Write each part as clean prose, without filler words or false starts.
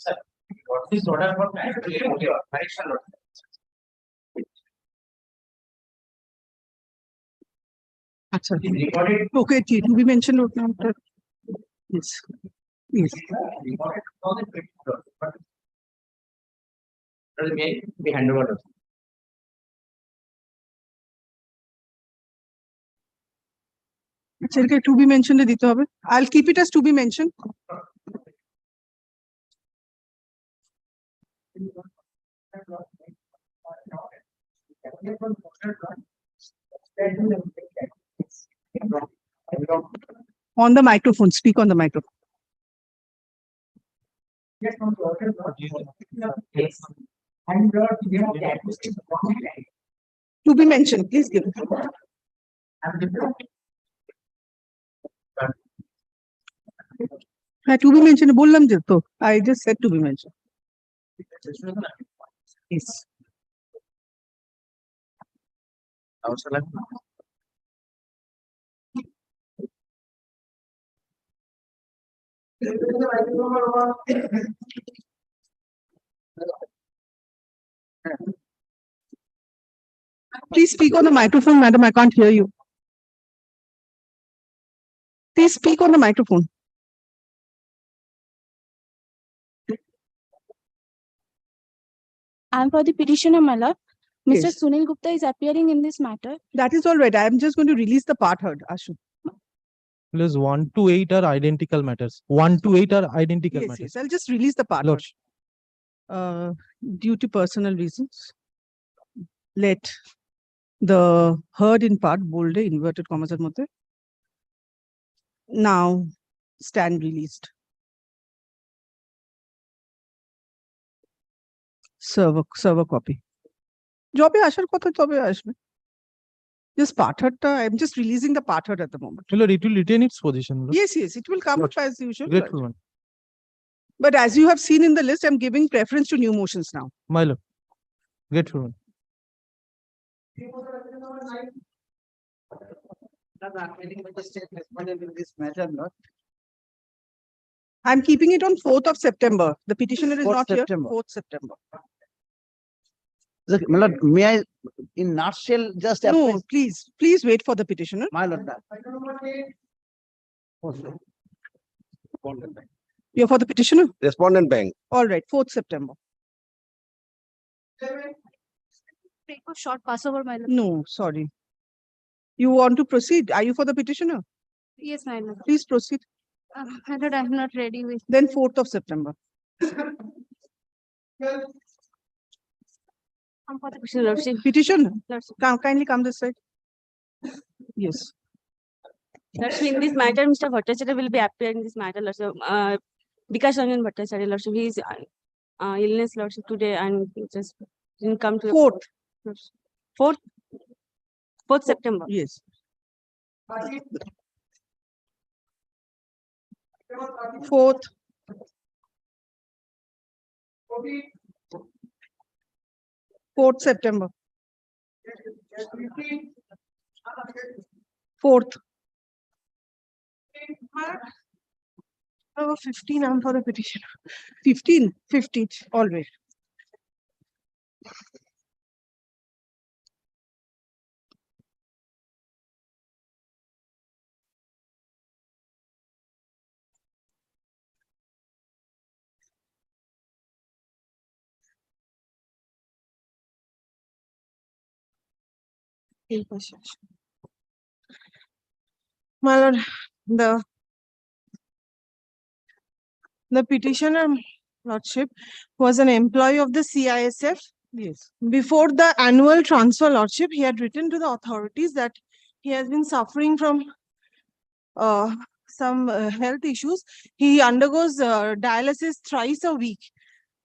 Sir, what is order for correction order? Recorded. Okay, to be mentioned. Yes. Yes. Recorded. May be handed over. To be mentioned. I'll keep it as to be mentioned. On the microphone, speak on the microphone. To be mentioned, please give it. To be mentioned, I just said to be mentioned. Yes. Please speak on the microphone, madam. I can't hear you. Please speak on the microphone. I'm for the petitioner, my lord. Mr. Yes. Sunil Gupta is appearing in this matter. That is all right. I am just going to release the part heard, Ashu. Plus 1 to 8 are identical matters. 1 to 8 are identical Yes, matters. yes. I'll just release the part Lord. heard. Due to personal reasons, let the heard in part, bold, inverted commas, now stand released. Server copy. Job ashar kotha tobe ashbe. Just part heard. I'm just releasing the part heard at the moment. Lord, it will retain its position. Lord. Yes, yes, it will come up as usual. Grateful one. But as you have seen in the list, I'm giving preference to new motions now. My lord. Grateful one. I'm keeping it on 4th of September. The petitioner is 4th not September. here. 4th September. My lord, may I, in nutshell, just No, please wait for the petitioner. my lord. You're for the petitioner? Respondent bank. All right, 4th September. Take a short passover, my lord. No, sorry. You want to proceed? Are you for the petitioner? Yes, my lord. Please proceed. My lord, I'm not ready with. Then 4th of September. I'm for the petitioner, lordship. Petitioner, Lordship. kindly come this side. Yes. Lordship, in this matter, Mr. Bhattacharya will be appearing in this matter, lordship. Vikas Ranjan Bhattacharya, lordship, he is illness, lordship, today, and he just didn't come to. 4th. 4th September. Yes. 4th. 4th September. 4th. 15, I'm for the petitioner. 15th, always. My lord, the petitioner, lordship, was an employee of the CISF. Yes. Before the annual transfer, lordship, he had written to the authorities that he has been suffering from some health issues. He undergoes dialysis thrice a week.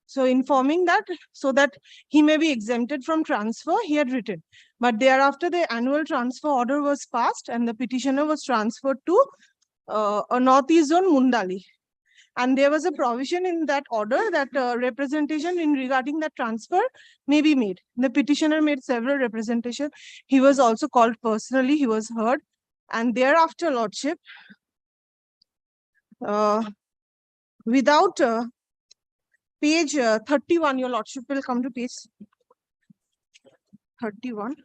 So informing that, so that he may be exempted from transfer, he had written. But thereafter, the annual transfer order was passed and the petitioner was transferred to a Northeast Zone, Mundali. And there was a provision in that order that representation in regarding that transfer may be made. The petitioner made several representations. He was also called personally, he was heard. And thereafter, lordship, without page 31, your lordship will come to page 31.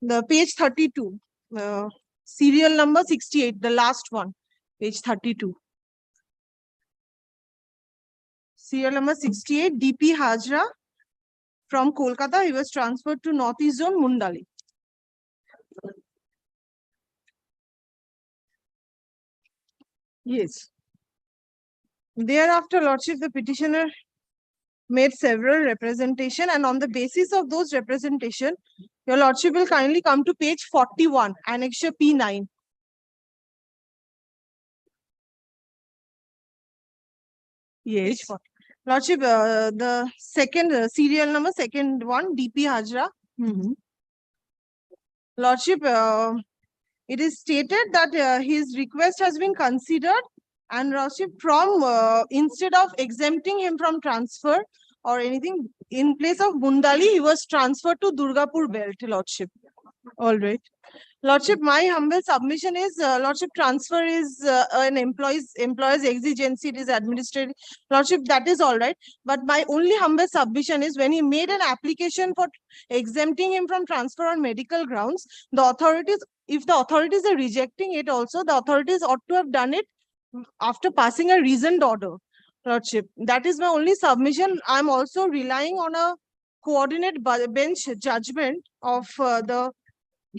The page 32, serial number 68, the last one, page 32. Serial number 68, DP Hajra from Kolkata. He was transferred to Northeast Zone, Mundali. Yes. Thereafter, lordship, the petitioner made several representation, and on the basis of those representation, your lordship will kindly come to page 41, annexure P9. Yes. Page 40. Lordship, the second serial number, second one, DP Hajra. Lordship, it is stated that his request has been considered, and lordship, from instead of exempting him from transfer or anything, in place of Mundali, he was transferred to Durgapur belt, lordship. All right. Lordship, my humble submission is, lordship, transfer is an employer's exigency, it is administrative. Lordship, that is all right. But my only humble submission is, when he made an application for exempting him from transfer on medical grounds, the authorities, if the authorities are rejecting it also, the authorities ought to have done it after passing a reasoned order, lordship. That is my only submission. I'm also relying on a coordinate bench judgment of the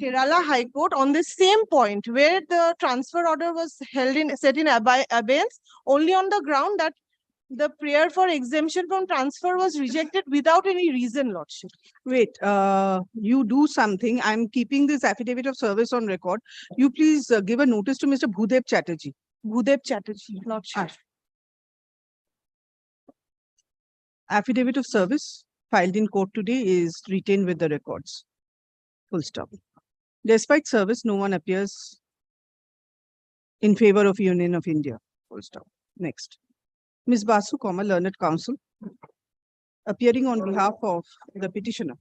Kerala High Court on the same point, where the transfer order was set in abeyance only on the ground that the prayer for exemption from transfer was rejected without any reason, lordship. Wait, you do something. I'm keeping this affidavit of service on record. You please give a notice to Mr. Bhudev Chatterjee. Bhudev Chatterjee, lordship. Affidavit of service filed in court today is retained with the records. Full stop. Despite service, no one appears in favor of Union of India. Full stop. Next. Ms. Basu, learned counsel, appearing on behalf of the petitioner,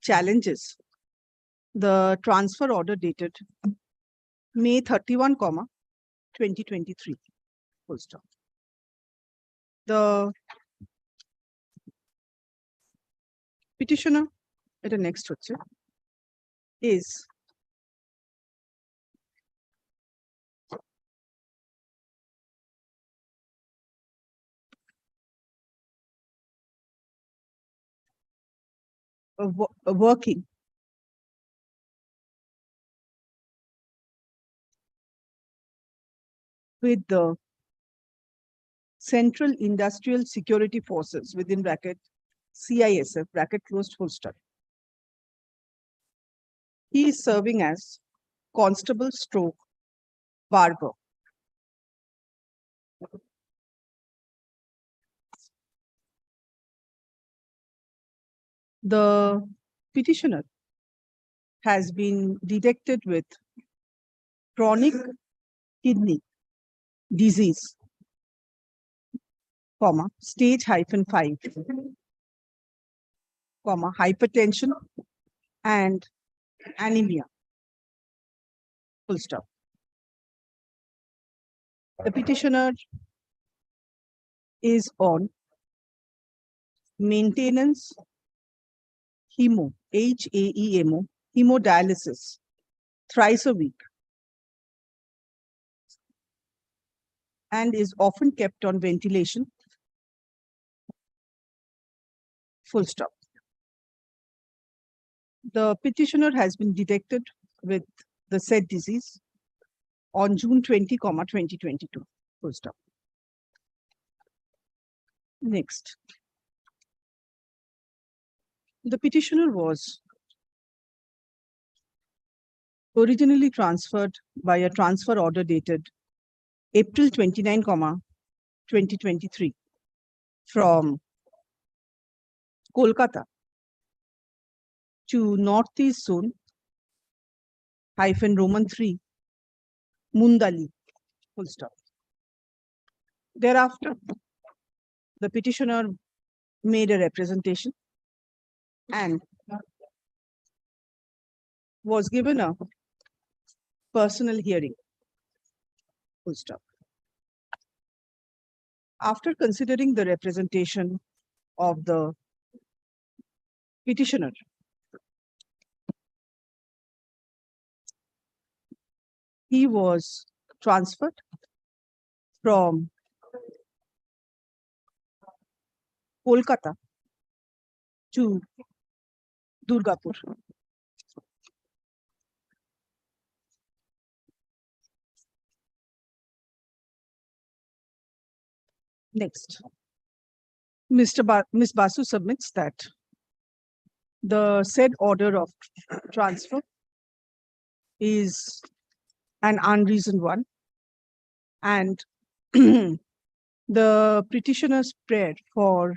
challenges the transfer order dated May 31, 2023. Full stop. The petitioner at the next is working with the Central Industrial Security Forces, within bracket CISF, bracket closed, full stop. He is serving as constable stroke barber. The petitioner has been detected with chronic kidney disease, stage -5, hypertension and anemia. Full stop. The petitioner is on maintenance HAEMO, hemodialysis thrice a week, and is often kept on ventilation. Full stop. The petitioner has been detected with the said disease on June 20, 2022. Full stop. Next. The petitioner was originally transferred by a transfer order dated April 29, 2023 from Kolkata to Northeast Zone Roman 3 Mundali. Full stop. Thereafter, the petitioner made a representation and was given a personal hearing. Full stop. After considering the representation of the petitioner, he was transferred from Kolkata to Durgapur. Next, Ms. Basu submits that the said order of transfer is an unreasoned one, and the petitioner's prayer for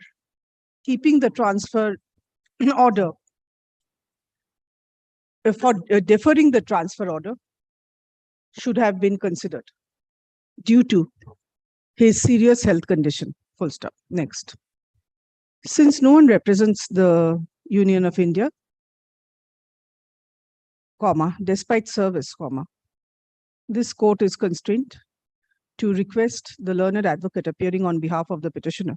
keeping the transfer order, for deferring the transfer order, should have been considered due to his serious health condition. Full stop. Next. Since no one represents the Union of India, comma, despite service, comma, this court is constrained to request the learned advocate appearing on behalf of the petitioner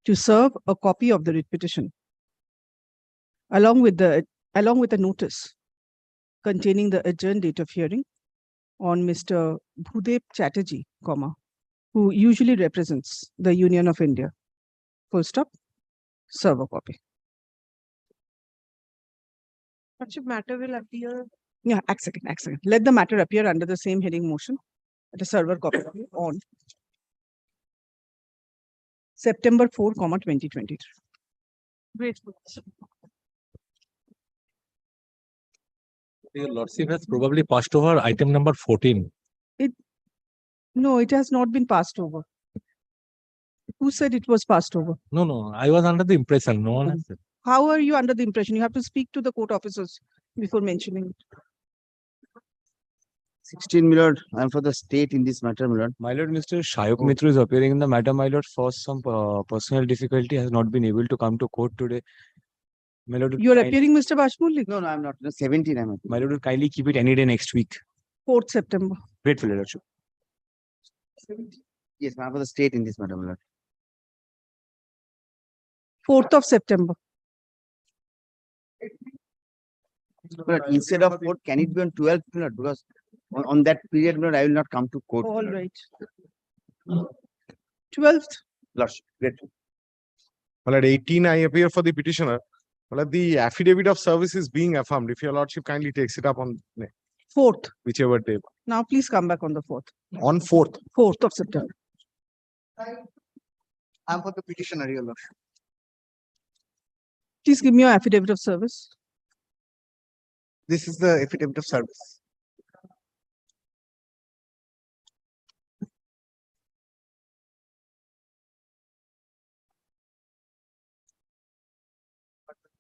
to serve a copy of the writ petition along with a notice containing the adjourned date of hearing on Mr. Bhudev Chatterjee, comma, who usually represents the Union of India. Full stop. Serve a copy. Such a matter will appear. Yeah, act second. Let the matter appear under the same heading motion at a server copy on September 4, 2023. Grateful. Your Lordship has probably passed over item number 14. No, it has not been passed over. Who said it was passed over? No, I was under the impression, no one has said. How are you under the impression? You have to speak to the court officers before mentioning it. 16, my lord. I am for the state in this matter, my lord. My lord, Mr. Shayok Mitra is appearing in the matter. My lord, for some personal difficulty, has not been able to come to court today. My lord, You are appearing, Mr. Bashmulli? No, I am not. No, 17, I am. my lord, will kindly keep it any day next week. 4th September. Grateful, Your Lordship. Yes, I am for the state in this matter, my lord. 4th of September. But instead of 4th, can it be on 12th, my lord? Because on that period, my lord, I will not come to court. All right. 12th. Lordship, grateful. Well, at 18, I appear for the petitioner. Well, the affidavit of service is being affirmed. If your lordship kindly takes it up on 4th. whichever day. Now please come back on the 4th. On 4th. 4th of September. I am for the petitioner, your lordship. Please give me your affidavit of service. This is the affidavit of service.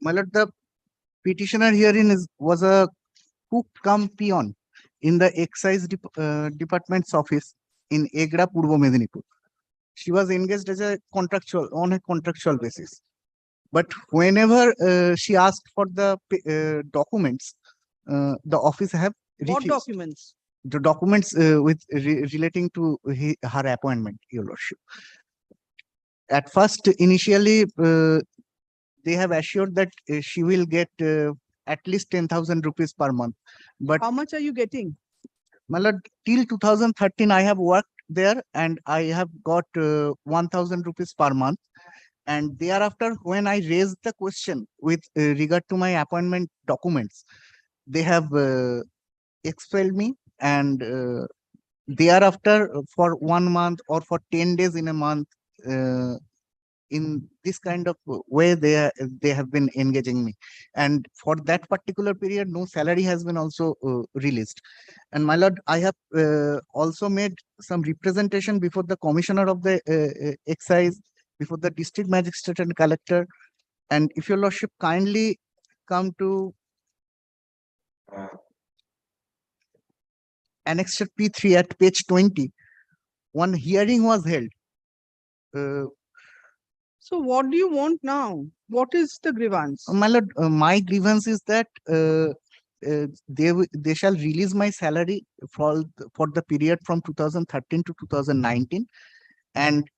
My lord, the petitioner herein was a cook cum peon in the excise department's office in Egra, Purbo Medinipur. She was engaged as a on a contractual basis. But whenever she asked for the documents, the office have What refused. documents? The documents relating to her appointment, your lordship. At first, initially, they have assured that she will get at least 10,000 rupees per month. But How much are you getting? my lord, till 2013, I have worked there and I have got 1,000 rupees per month. And thereafter, when I raised the question with regard to my appointment documents, they have expelled me, and thereafter for 1 month or for 10 days in a month, in this kind of way, they have been engaging me. And for that particular period, no salary has been also released. And my lord, I have also made some representation before the commissioner of the excise, before the district magistrate and collector. And if your lordship kindly come to Annexure P3 at page 20, one hearing was held. So what do you want now? What is the grievance? My lord, my grievance is that they shall release my salary for the period from 2013 to 2019, and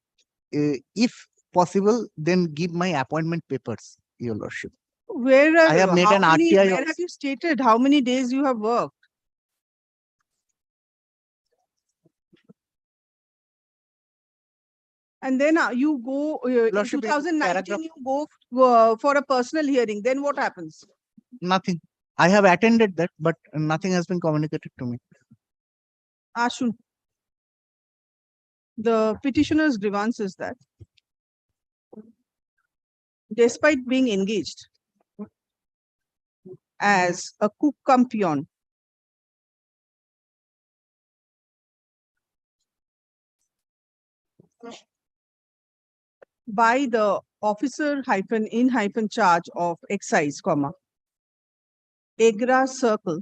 if possible, then give my appointment papers, Your Lordship. Where I have made how an many- RTI Where also. have you stated how many days you have worked? And then you go, in Lordship, in 2019, paragraph- you go for a personal hearing, then what happens? Nothing. I have attended that, but nothing has been communicated to me. Ashun. The petitioner's grievance is that despite being engaged as a cook cum peon, by the officer hyphen in hyphen charge of excise, comma, Agra Circle,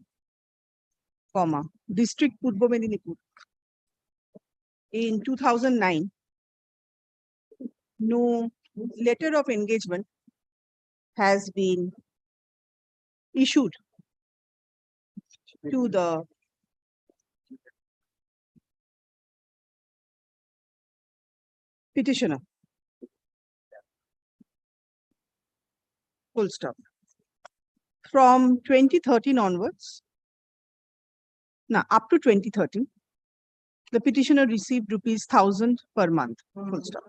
comma, District Purbo Medinipur, in 2009, no letter of engagement has been issued to the petitioner. Full stop. From 2013 onwards, now up to 2013, the petitioner received ₹1,000 per month. Full stop.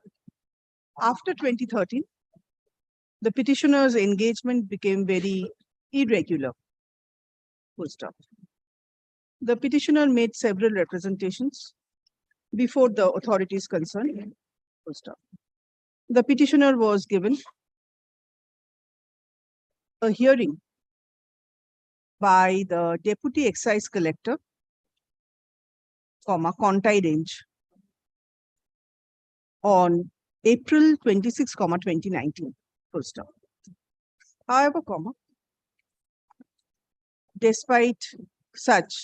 After 2013, the petitioner's engagement became very irregular. Full stop. The petitioner made several representations before the authorities concerned. Full stop. The petitioner was given a hearing by the Deputy Excise Collector, comma, Contai Range, on April 26, 2019. Full stop. However, comma, despite such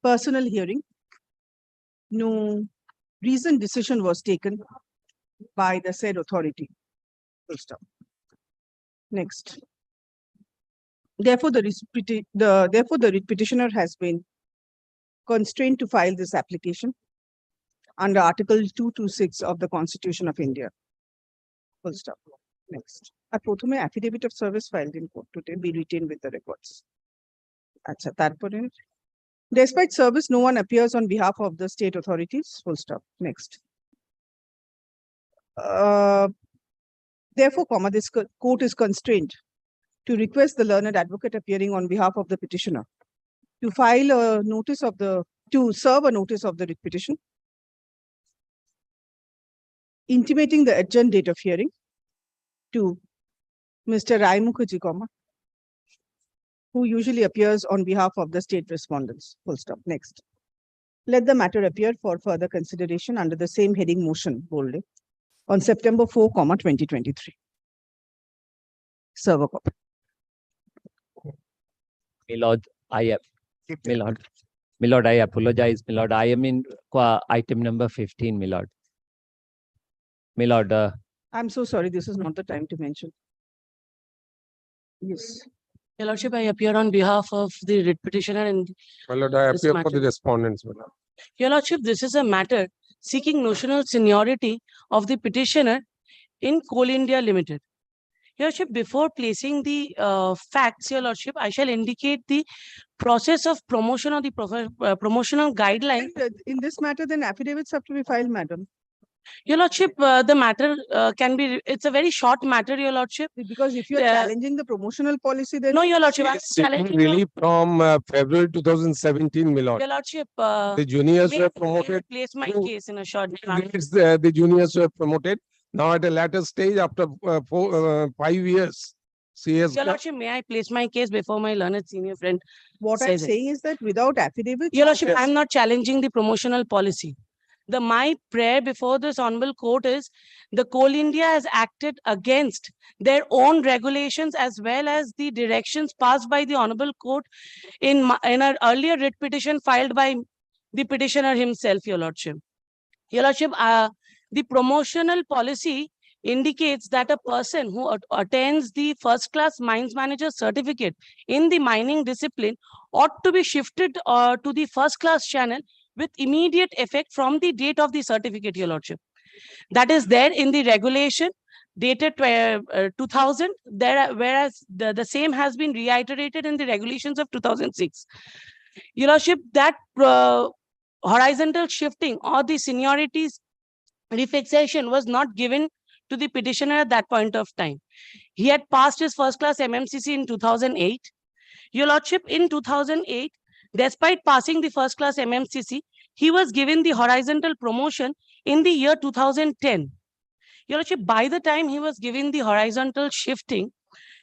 personal hearing, no reasoned decision was taken by the said authority. Full stop. Next. Therefore, the writ petitioner has been constrained to file this application under Article 226 of the Constitution of India. Full stop. Next. A prothome affidavit of service filed in court today be retained with the records. Acha, tarpore, despite service, no one appears on behalf of the state authorities. Full stop. Next. Therefore, comma, this court is constrained to request the learned advocate appearing on behalf of the petitioner to file a notice of to serve a notice of the writ petition, intimating the adjourned date of hearing to Mr. Rai Mukherjee, comma, who usually appears on behalf of the state respondents. Full stop. Next. Let the matter appear for further consideration under the same heading motion boldly on September 4, 2023. Server copy. Milord, I apologize, Milord. I am in item number 15, Milord. Milord, I'm so sorry, this is not the time to mention. Yes. Your Lordship, I appear on behalf of the writ petitioner and My lord, I This appear for the matter. respondents. My lord. Your Lordship, this is a matter seeking notional seniority of the petitioner in Coal India Limited. Your Lordship, before placing the facts, Your Lordship, I shall indicate the process of promotion of the promotional guideline. And, in this matter, then affidavits have to be filed, madam. Your Lordship, the matter can be, it's a very short matter, Your Lordship. Because if you're challenging the promotional policy, then No, Your Lordship, I'm It's taking challenging your- relief from February 2017, my lord. Your Lordship, The juniors may were I promoted. place my to- case in a short Grades, the juniors were promoted. Now at a later stage, after 5 years, CS. Your Lordship, may I place my case before my learned senior friend? what I'm says it. saying is that without affidavits. Your Lordship, Yes. I'm not challenging the promotional policy. My prayer before this honorable court is the Coal India has acted against their own regulations as well as the directions passed by the honorable court in an earlier writ petition filed by the petitioner himself, Your Lordship. Your Lordship, the promotional policy indicates that a person who attains the first class mines manager certificate in the mining discipline ought to be shifted to the first class channel with immediate effect from the date of the certificate, Your Lordship. That is there in the regulation dated 2000, whereas the same has been reiterated in the regulations of 2006. Your Lordship, that horizontal shifting or the seniorities refixation was not given to the petitioner at that point of time. He had passed his first class MMCC in 2008. Your Lordship, in 2008, despite passing the first class MMCC, he was given the horizontal promotion in the year 2010. Your Lordship, by the time he was given the horizontal shifting,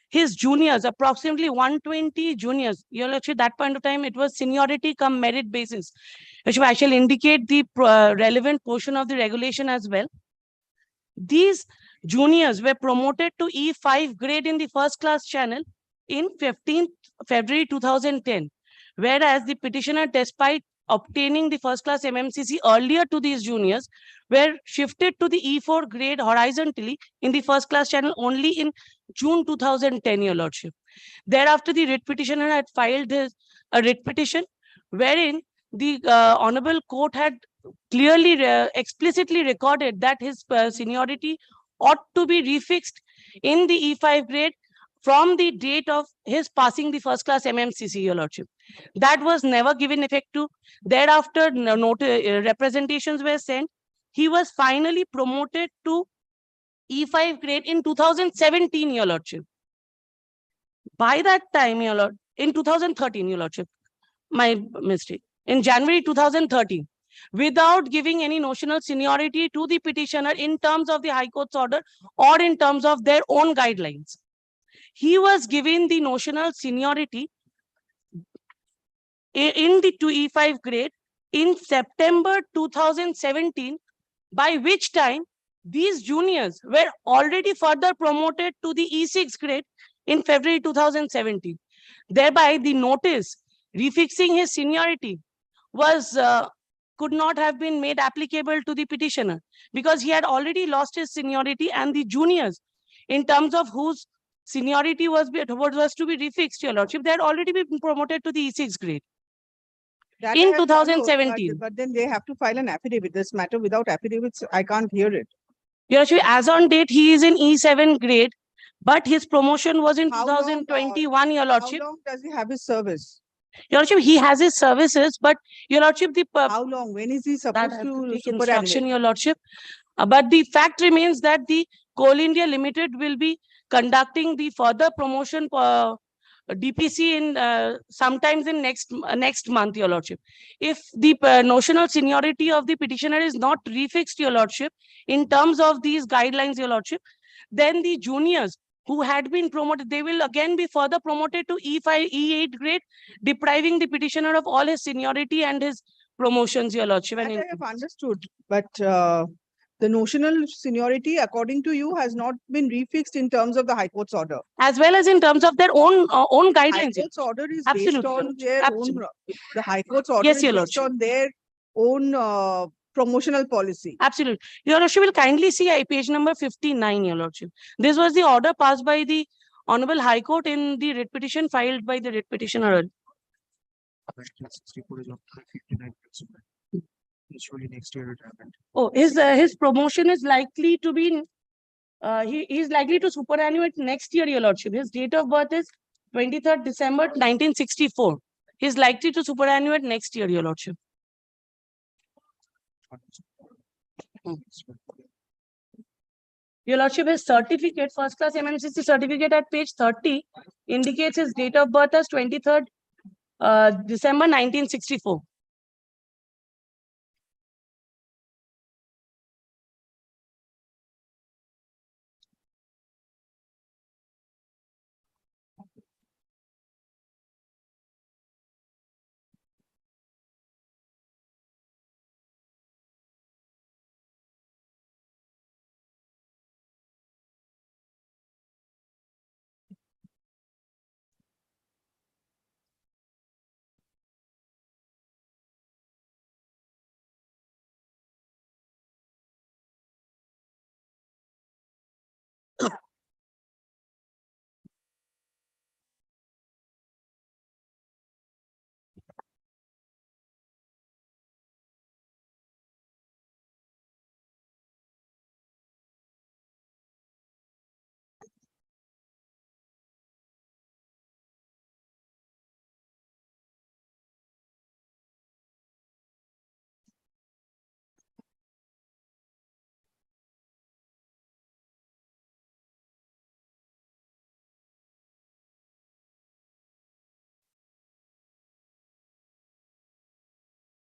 his juniors, approximately 120 juniors, Your Lordship, that point of time, it was seniority come merit basis. Your Lordship, I shall indicate the relevant portion of the regulation as well. These juniors were promoted to E5 grade in the first class channel in 15th February 2010, whereas the petitioner, despite obtaining the first class MMCC earlier to these juniors, were shifted to the E4 grade horizontally in the first class channel only in June 2010, Your Lordship. Thereafter, the writ petitioner had filed a writ petition wherein the Honorable Court had clearly, explicitly recorded that his seniority ought to be refixed in the E5 grade from the date of his passing the first class MMCC, Your Lordship. That was never given effect to. Thereafter, representations were sent. He was finally promoted to E5 grade in 2017, Your Lordship. By that time, Your Lord, in 2013, Your Lordship, my mistake, in January 2013, without giving any notional seniority to the petitioner in terms of the High Court's order or in terms of their own guidelines. He was given the notional seniority in the 2E5 grade in September 2017, by which time these juniors were already further promoted to the E6 grade in February 2017. Thereby, the notice refixing his seniority was could not have been made applicable to the petitioner because he had already lost his seniority, and the juniors, in terms of whose seniority was to be refixed, Your Lordship, they had already been promoted to the E6 grade. That In I have followed, 2017. But then they have to file an affidavit. This matter without affidavits, I can't hear it. Your Lordship, as on date, he is in E7 grade, but his promotion was in How long, 2021, Your Lordship. How long does he have his service? Your Lordship, he has his services, but Your Lordship, the How long? When is he supposed to take superannuate? instruction, Your Lordship. But the fact remains that the Coal India Limited will be conducting the further promotion DPC in sometimes in next month, Your Lordship. If the notional seniority of the petitioner is not refixed, Your Lordship, in terms of these guidelines, Your Lordship, then the juniors who had been promoted, they will again be further promoted to E5, E8 grade, depriving the petitioner of all his seniority and his promotions, Your Lordship. That I have understood, but the notional seniority, according to you, has not been refixed in terms of the High Court's order. As well as in terms of their own High guidelines. Court's order is Absolutely. based on their Absolutely. own. The High Court's order Yes, is Your based Lordship. on their own promotional policy. Absolutely. Your Lordship will kindly see page number 59, Your Lordship. This was the order passed by the Honorable High Court in the writ petition filed by the writ petitioner. Oh, his promotion is likely to be, he is likely to superannuate next year, Your Lordship. His date of birth is 23rd December 1964. He is likely to superannuate next year, Your Lordship. Your Lordship, his certificate, first class MMCC certificate at page 30 indicates his date of birth as 23rd December 1964.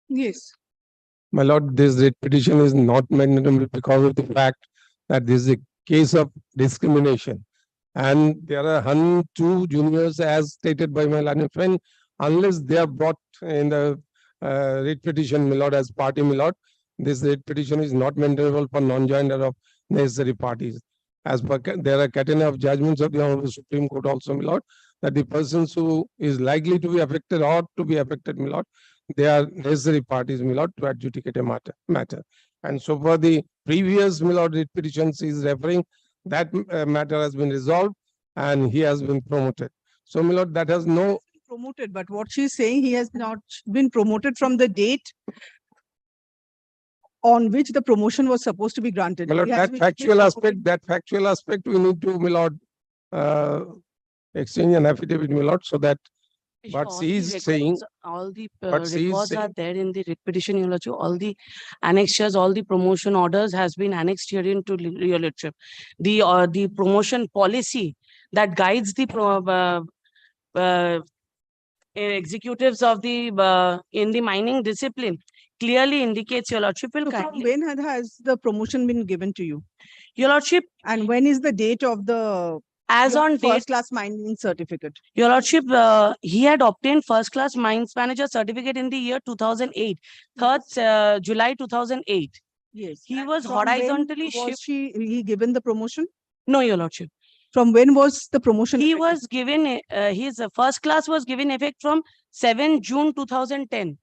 Yes. My lord, this writ petition is not mandatory because of the fact that this is a case of discrimination. And there are 102 juniors as stated by my learned friend, unless they are brought in the writ petition, my lord, as party, my lord, this writ petition is not mandatory for non-joiner of necessary parties. As per, there are catena of judgments of the Honorable Supreme Court also, my lord, that the persons who is likely to be affected or to be affected, my lord, they are necessary parties, my lord, to adjudicate a matter. And so for the previous, my lord, writ petitions is referring that matter has been resolved and he has been promoted. So, my lord, that has no Promoted, but what she's saying, he has not been promoted from the date on which the promotion was supposed to be granted. my lord, He has that been factual aspect, we need to, my lord, exchange an affidavit, my lord, so that but All she the is saying, records, all the but she is records are saying, there in the writ petition, Your Lordship. All the annexures, all the promotion orders has been annexed here into Your Lordship. The promotion policy that guides the executives of the in the mining discipline clearly indicates, Your Lordship, will So from kindly. when has the promotion been given to you? Your Lordship, And when is the date of the as your on date, first class mining certificate? Your Lordship, he had obtained first class mines manager certificate in the year 2008, 3rd July 2008. Yes. He And was from when horizontally was shifted. he given the promotion? No, Your Lordship. From when was the promotion? He effective? was given, his first class was given effect from 7 June 2010.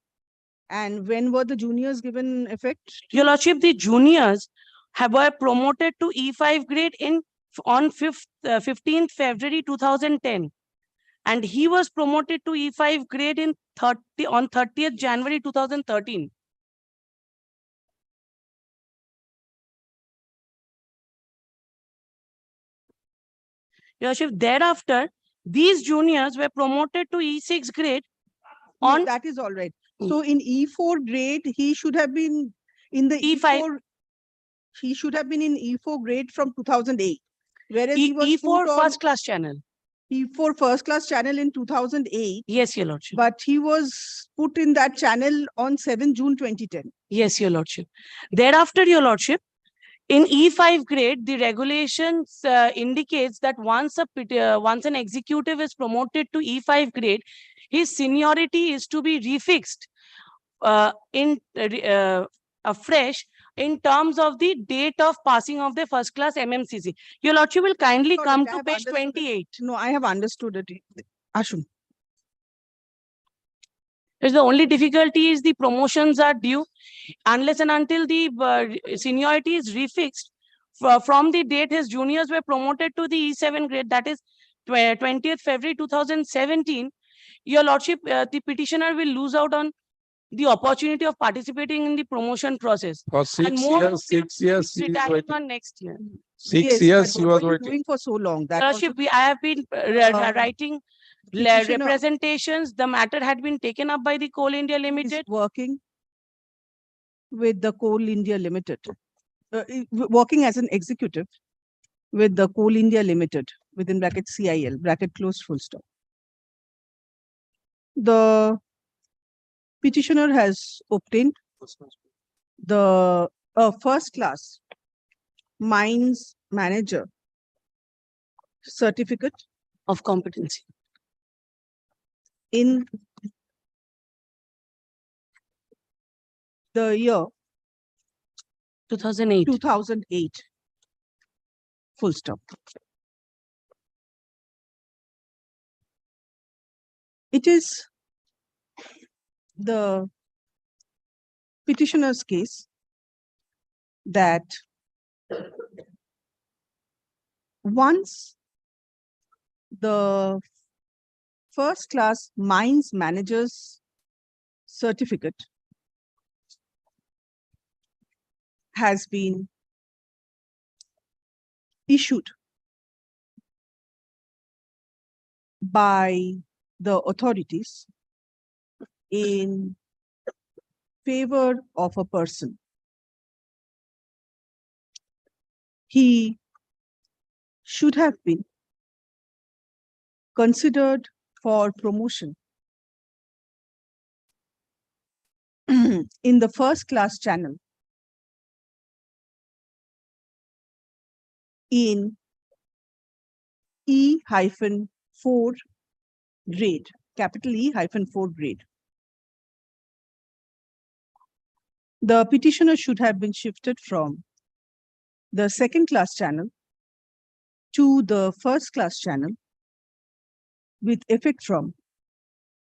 And when were the juniors given effect? Your Lordship, the juniors were promoted to E5 grade on 15th February 2010. And he was promoted to E5 grade on 30th January 2013. Your Lordship, thereafter, these juniors were promoted to E6 grade No, on that is all right. So in E4 grade, he should have been in the E5. E4. He should have been in E4 grade from 2008. Whereas he was E4 put on first class channel. E4 first class channel in 2008. Yes, Your Lordship. But he was put in that channel on 7 June 2010. Yes, Your Lordship. Thereafter, Your Lordship, in E5 grade, the regulations indicates that once an executive is promoted to E5 grade, his seniority is to be refixed afresh in terms of the date of passing of the first class MMCC. Your Lordship will kindly Correct, come I to have page understood it. 28. No, I have understood it. Ashun. Because the only difficulty is the promotions are due unless and until the seniority is refixed from the date his juniors were promoted to the E7 grade, that is 20th February 2017. Your Lordship, the petitioner will lose out on the opportunity of participating in the promotion process. for And more 6 years, she is retiring waiting. on next year. 6 Yes, years, but she what was were you waiting. doing for so long? That Your was Lordship, I have been writing petitioner representations. The matter had been taken up by the Coal India is Limited. working with the Coal India Limited, working as an executive with the Coal India Limited, within bracket CIL, bracket closed, full stop. The petitioner has obtained the first class mines manager certificate Of competency. in the year 2008. 2008. Full stop. It is the petitioner's case that once the first class mines manager's certificate has been issued by the authorities in favor of a person, he should have been considered for promotion in the first class channel in E-4 grade, capital E-4 grade. The petitioner should have been shifted from the second class channel to the first class channel with effect from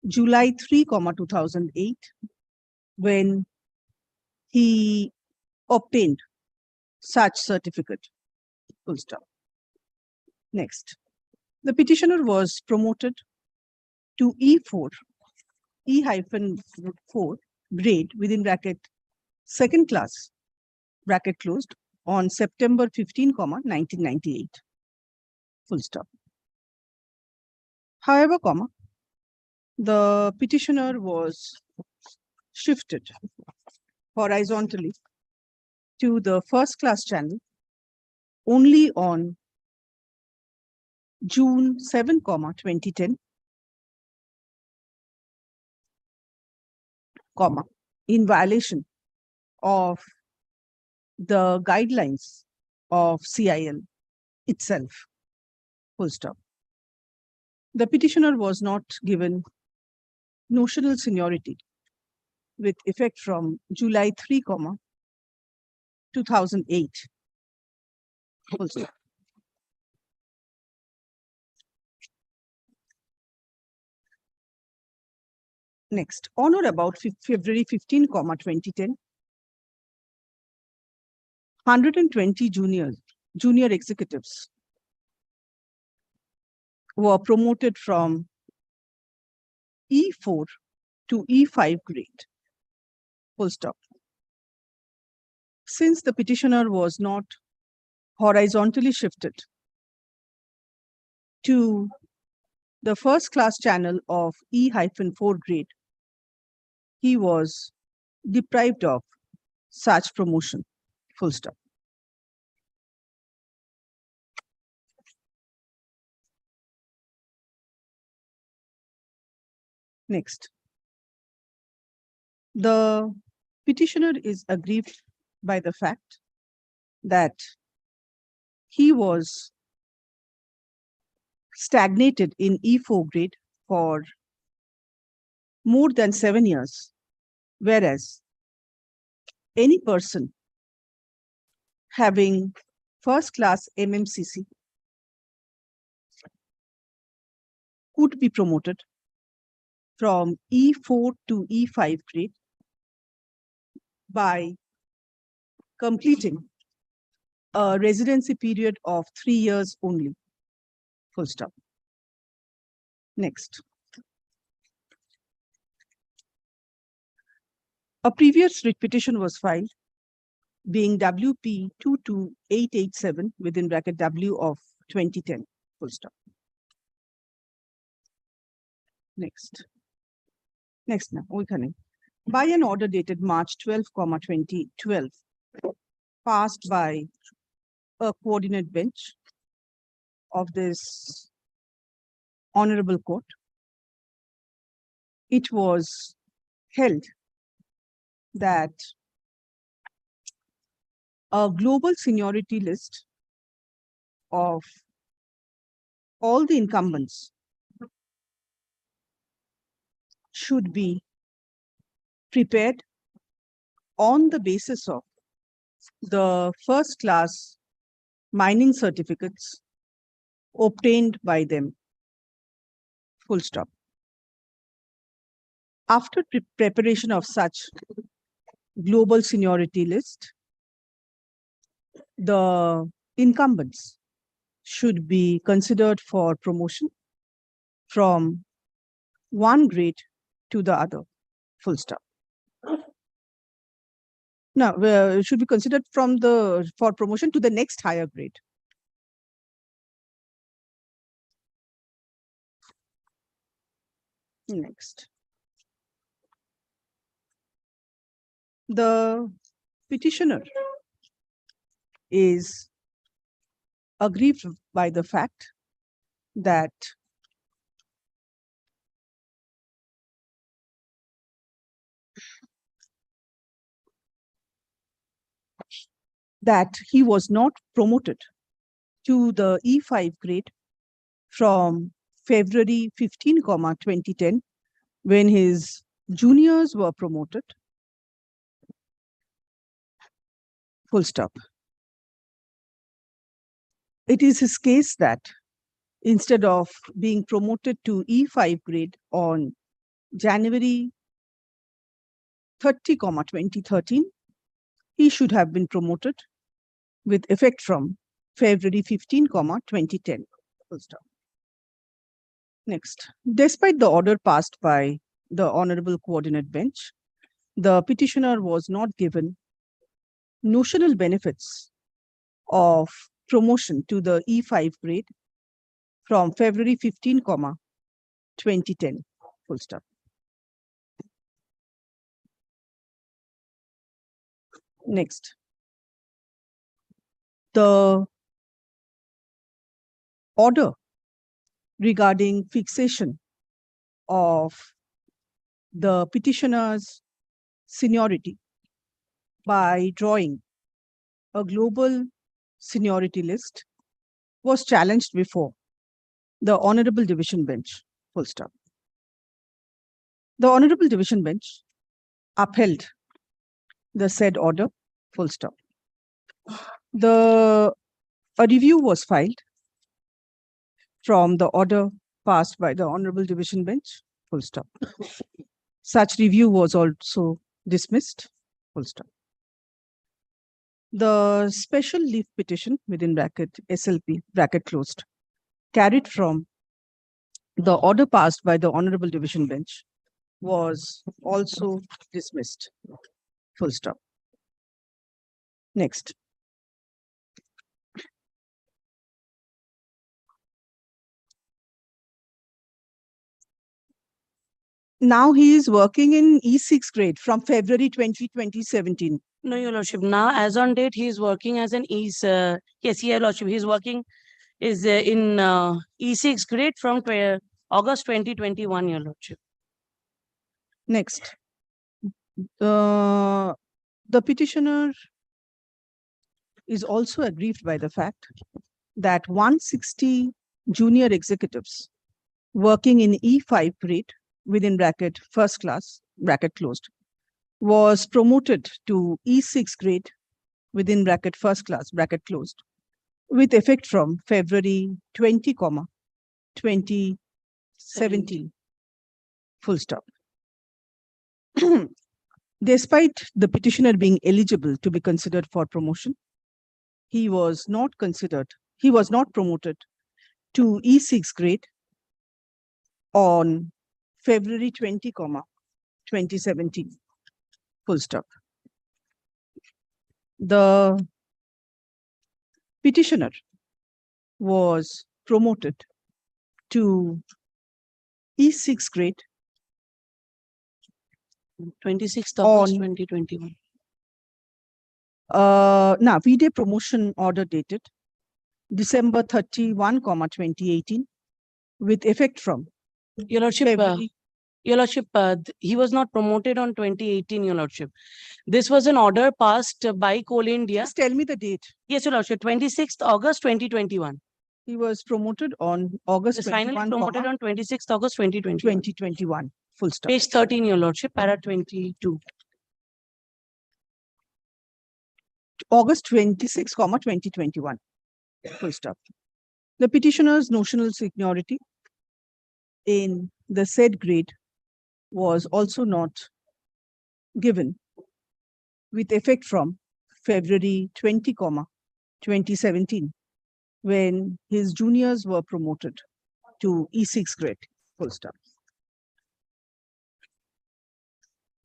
July 3, 2008, when he obtained such certificate. Full stop. Next, the petitioner was promoted to E4, E-4 grade within bracket second class, bracket closed, on September 15, 1998. Full stop. However, the petitioner was shifted horizontally to the first class channel only on June 7, 2010, in violation of the guidelines of CIL itself. Full stop. The petitioner was not given notional seniority with effect from July 3, 2008. Full stop. Next, on or about February 15, 2010, 120 junior executives were promoted from E4 to E5 grade. Full stop. Since the petitioner was not horizontally shifted to the first class channel of E-4 grade, he was deprived of such promotion. Full stop. Next, the petitioner is aggrieved by the fact that he was stagnated in E4 grade for more than 7 years, whereas any person having first class MMCC could be promoted from E4 to E5 grade by completing a residency period of 3 years only. Full stop. Next. A previous writ petition was filed, being WP 22887 within bracket W of 2010. Full stop. Next. Next now, by an order dated March 12, 2012, passed by a coordinate bench of this honorable court, it was held that a global seniority list of all the incumbents should be prepared on the basis of the first class mining certificates obtained by them. Full stop. After preparation of such global seniority list, the incumbents should be considered for promotion from one grade to the other. Full stop. Now, it should be considered for promotion to the next higher grade. Next. The petitioner is aggrieved by the fact that that he was not promoted to the E5 grade from February 15, 2010, when his juniors were promoted. Full stop. It is his case that instead of being promoted to E5 grade on January 30, 2013, he should have been promoted with effect from February 15, 2010. Full stop. Next, despite the order passed by the Honorable Coordinate Bench, the petitioner was not given notional benefits of promotion to the E5 grade from February 15, 2010. Full stop. Next, the order regarding fixation of the petitioner's seniority by drawing a global seniority list was challenged before the Honorable Division Bench. Full stop. The Honorable Division Bench upheld the said order. Full stop. A review was filed from the order passed by the Honorable Division Bench. Full stop. Such review was also dismissed. Full stop. The special leave petition within bracket SLP bracket closed carried from the order passed by the Honorable Division Bench was also dismissed. Full stop. Next. Now he is working in E6 grade from February 2017. No, Your Lordship. Now, as on date, he is working as an yes, Your Lordship. He is working in E6 grade from August 2021, Your Lordship. Next, the petitioner is also aggrieved by the fact that 160 junior executives working in E5 grade within bracket first class bracket closed was promoted to E6 grade within bracket first class bracket closed with effect from February 20, 2017. Full stop. Despite the petitioner being eligible to be considered for promotion, he was not promoted to E6 grade on February 20, 2017. Full stop. The petitioner was promoted to E6 grade 26th August 2021. Now, VDA promotion order dated December 31, 2018 with effect from Your Lordship, February. Your Lordship, he was not promoted on 2018, Your Lordship. This was an order passed by Coal India. Just tell me the date. Yes, Your Lordship, 26th August 2021. He was promoted on August Was 21, finally promoted on 26th August 2021. 2021. Full stop. Page 13, Your Lordship, para 22. August 26, 2021. Full stop. The petitioner's notional seniority in the said grade was also not given with effect from February 20, 2017, when his juniors were promoted to E6 grade. Full stop.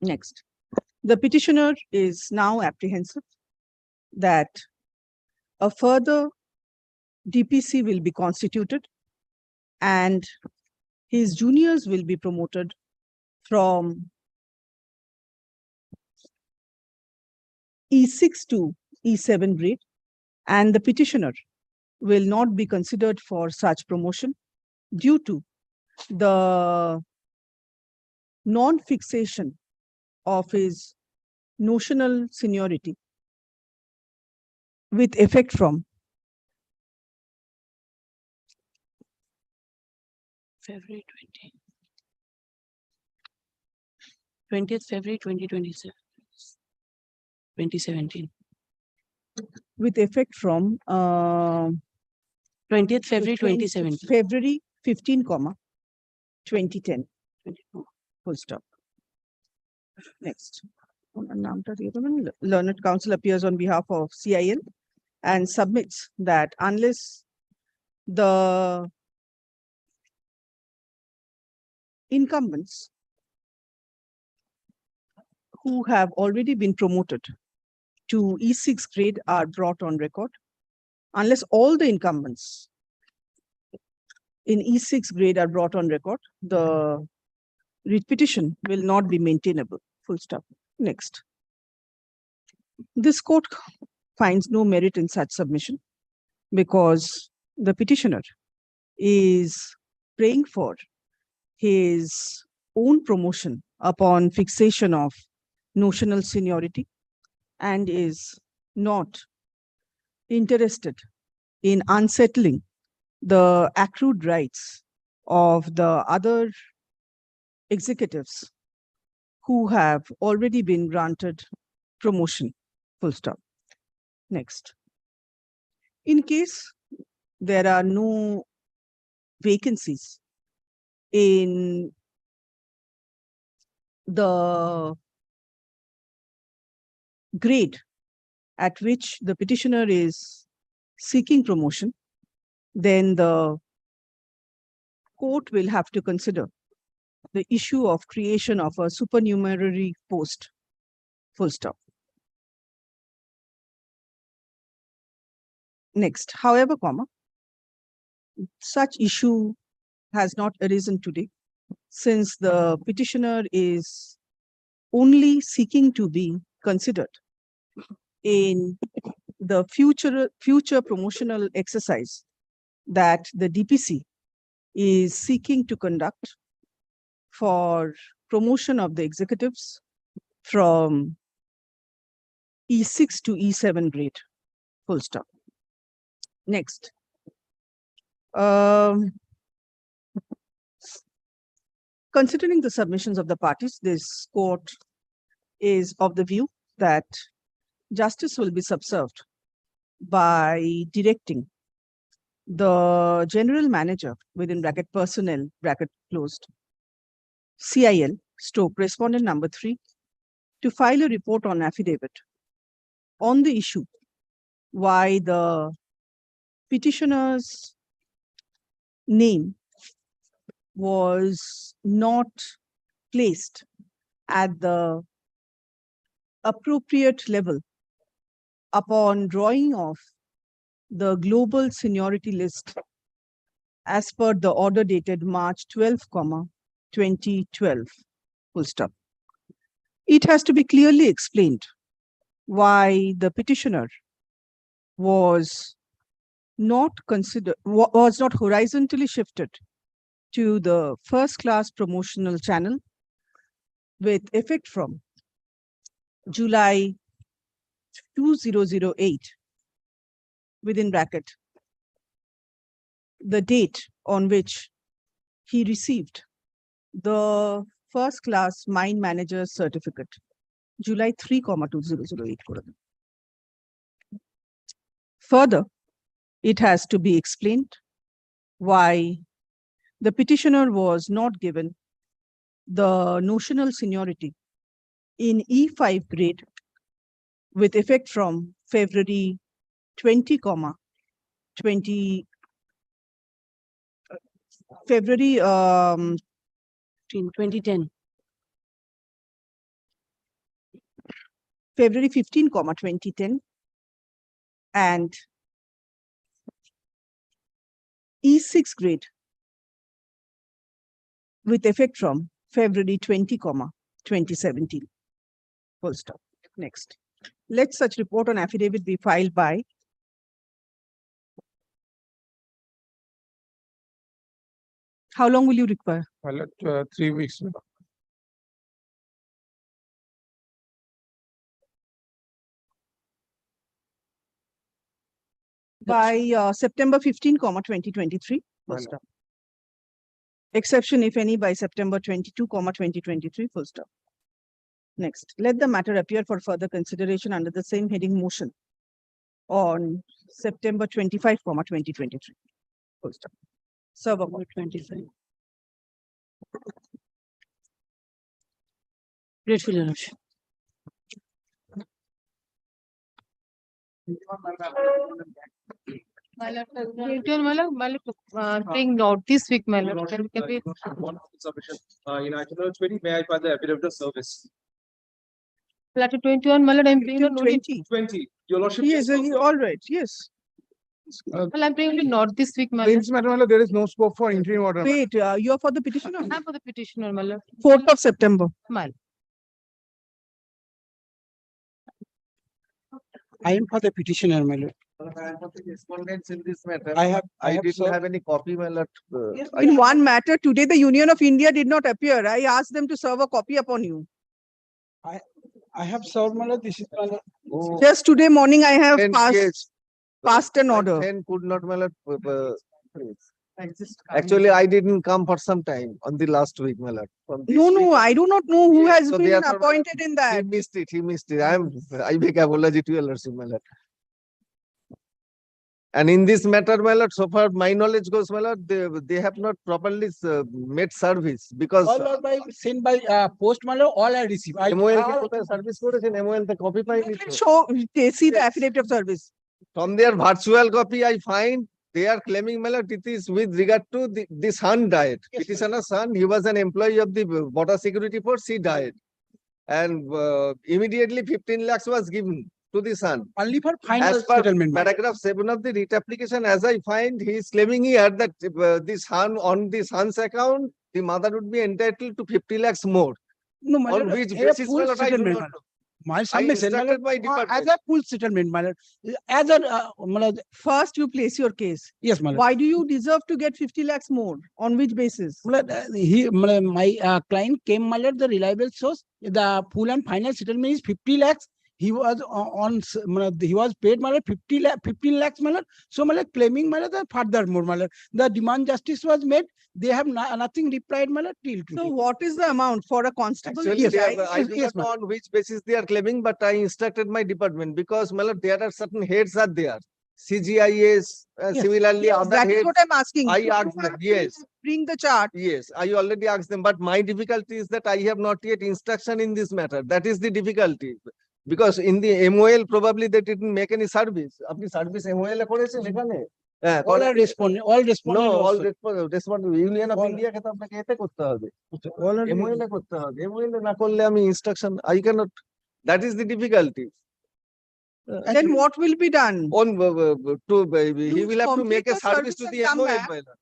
Next, the petitioner is now apprehensive that a further DPC will be constituted and his juniors will be promoted from E6 to E7 grade, and the petitioner will not be considered for such promotion due to the non-fixation of his notional seniority with effect from February 20th February 2027. 2017. with effect from 20th February 2017. February 15, 2010. Full stop. Next. Learned Counsel appears on behalf of CIL and submits that unless the incumbents who have already been promoted to E6 grade are brought on record, unless all the incumbents in E6 grade are brought on record, the writ petition will not be maintainable. Full stop. Next. This court finds no merit in such submission because the petitioner is praying for his own promotion upon fixation of notional seniority and is not interested in unsettling the accrued rights of the other executives who have already been granted promotion. Full stop. Next. In case there are no vacancies in the grade at which the petitioner is seeking promotion, then the court will have to consider the issue of creation of a supernumerary post. Full stop. Next, however, such issue has not arisen today, since the petitioner is only seeking to be considered in the future promotional exercise that the DPC is seeking to conduct for promotion of the executives from E6 to E7 grade. Full stop. Next. Considering the submissions of the parties, this court is of the view that justice will be subserved by directing the general manager within bracket personnel bracket closed CIL stroke respondent number 3 to file a report on affidavit on the issue why the petitioner's name was not placed at the appropriate level upon drawing of the global seniority list as per the order dated March 12, 2012. Full stop. It has to be clearly explained why the petitioner was not horizontally shifted to the first class promotional channel with effect from July 2008 within bracket the date on which he received the first class mine manager certificate, July 3, 2008. Further, it has to be explained why the petitioner was not given the notional seniority in E5 grade with effect from February 20, February 2010. February 15, 2010 and E6 grade with effect from February 20, 2017. Full stop. Next. Let such report on affidavit be filed by how long will you require? Well, 3 weeks. by September 15, 2023. Full stop. Exception, if any, by September 22, 2023. Full stop. Next, let the matter appear for further consideration under the same heading motion on September 25, 2023. Full stop. Server 25. Grateful, Your Lordship. Taking note this week, my lord. Can we? In item number 20, may I file the affidavit of service? Letter 21, my lord, I'm bringing a note. 20, your lordship. Yes, all right, yes. Well, I'm bringing a note this week, my In lord. this matter, my lord, there is no scope for interim order. Wait, you are for the petitioner? I'm for the petitioner, my lord. 4th of September. My I am for the petitioner, my lord. Respondents in this matter. I didn't have any copy, my lord. In one matter, today the Union of India did not appear. I asked them to serve a copy upon you. I have served, my lord. This is my lord. Just today morning, I have Friend's passed case. an My order. friend could not, my lord. Actually, I didn't come for some time on the last week, my lord. From this No, week, I do not know who Yes, has so been therefore, appointed in he that. missed it. He missed it. I beg apology to your lordship, my lord. And in this matter, my lord, so far my knowledge goes, my lord, they have not properly made service because All are by sent by post, my lord. All I receive. MOL কে কোথায় service করেছেন MOL তে copy পাইনি তো। Show, they see the affidavit of service. From their virtual copy I find they are claiming, my lord, it is with regard to this son died. Petitioner's son, he was an employee of the border security force, he died. And immediately 15 lakhs was given to the son. Only for final As per settlement. my lord. paragraph 7 of the writ application, as I find, he is claiming here that the son, on the son's account, the mother would be entitled to 50 lakhs more. No, my On lord. which a basis, full my lord, I do settlement, not my lord. know. My I submission, my instructed lord, my as department. a full settlement, my lord. As a, my lord, First, you place your case. yes, my lord. Why do you deserve to get 50 lakhs more? On which basis? My lord, my client came, my lord, the reliable source, the full and final settlement is 50 lakhs. He was he was paid, my lord, 15 lakhs, my lord. So, my lord, claiming, my lord, the further more, my lord. The demand justice was made. They have nothing replied, my lord, till So today. what is the amount for a constable? Actually, Yes, they have, I yes, do yes, not know on which basis they are claiming, but I instructed my department because, my lord, there are certain heads are there. CGIS, Yes. similarly other That is heads. what I'm asking. I You asked them, have to yes. Bring the chart. Yes, I already asked them, but my difficulty is that I have not yet instruction in this matter. That is the difficulty. Because in the MOL, probably they didn't make any service. আপনি service MOL এ করেছেন এখানে? হ্যাঁ, All are responding, all responding. No, all also. respond Union of All- India কে তো আপনাকে এতে করতে হবে। All are MOL এ করতে হবে। MOL এ না করলে আমি instruction, I cannot, that is the difficulty. Then what will be done? On he You will have to complete make a the service service to and the come MOL, back. my lord.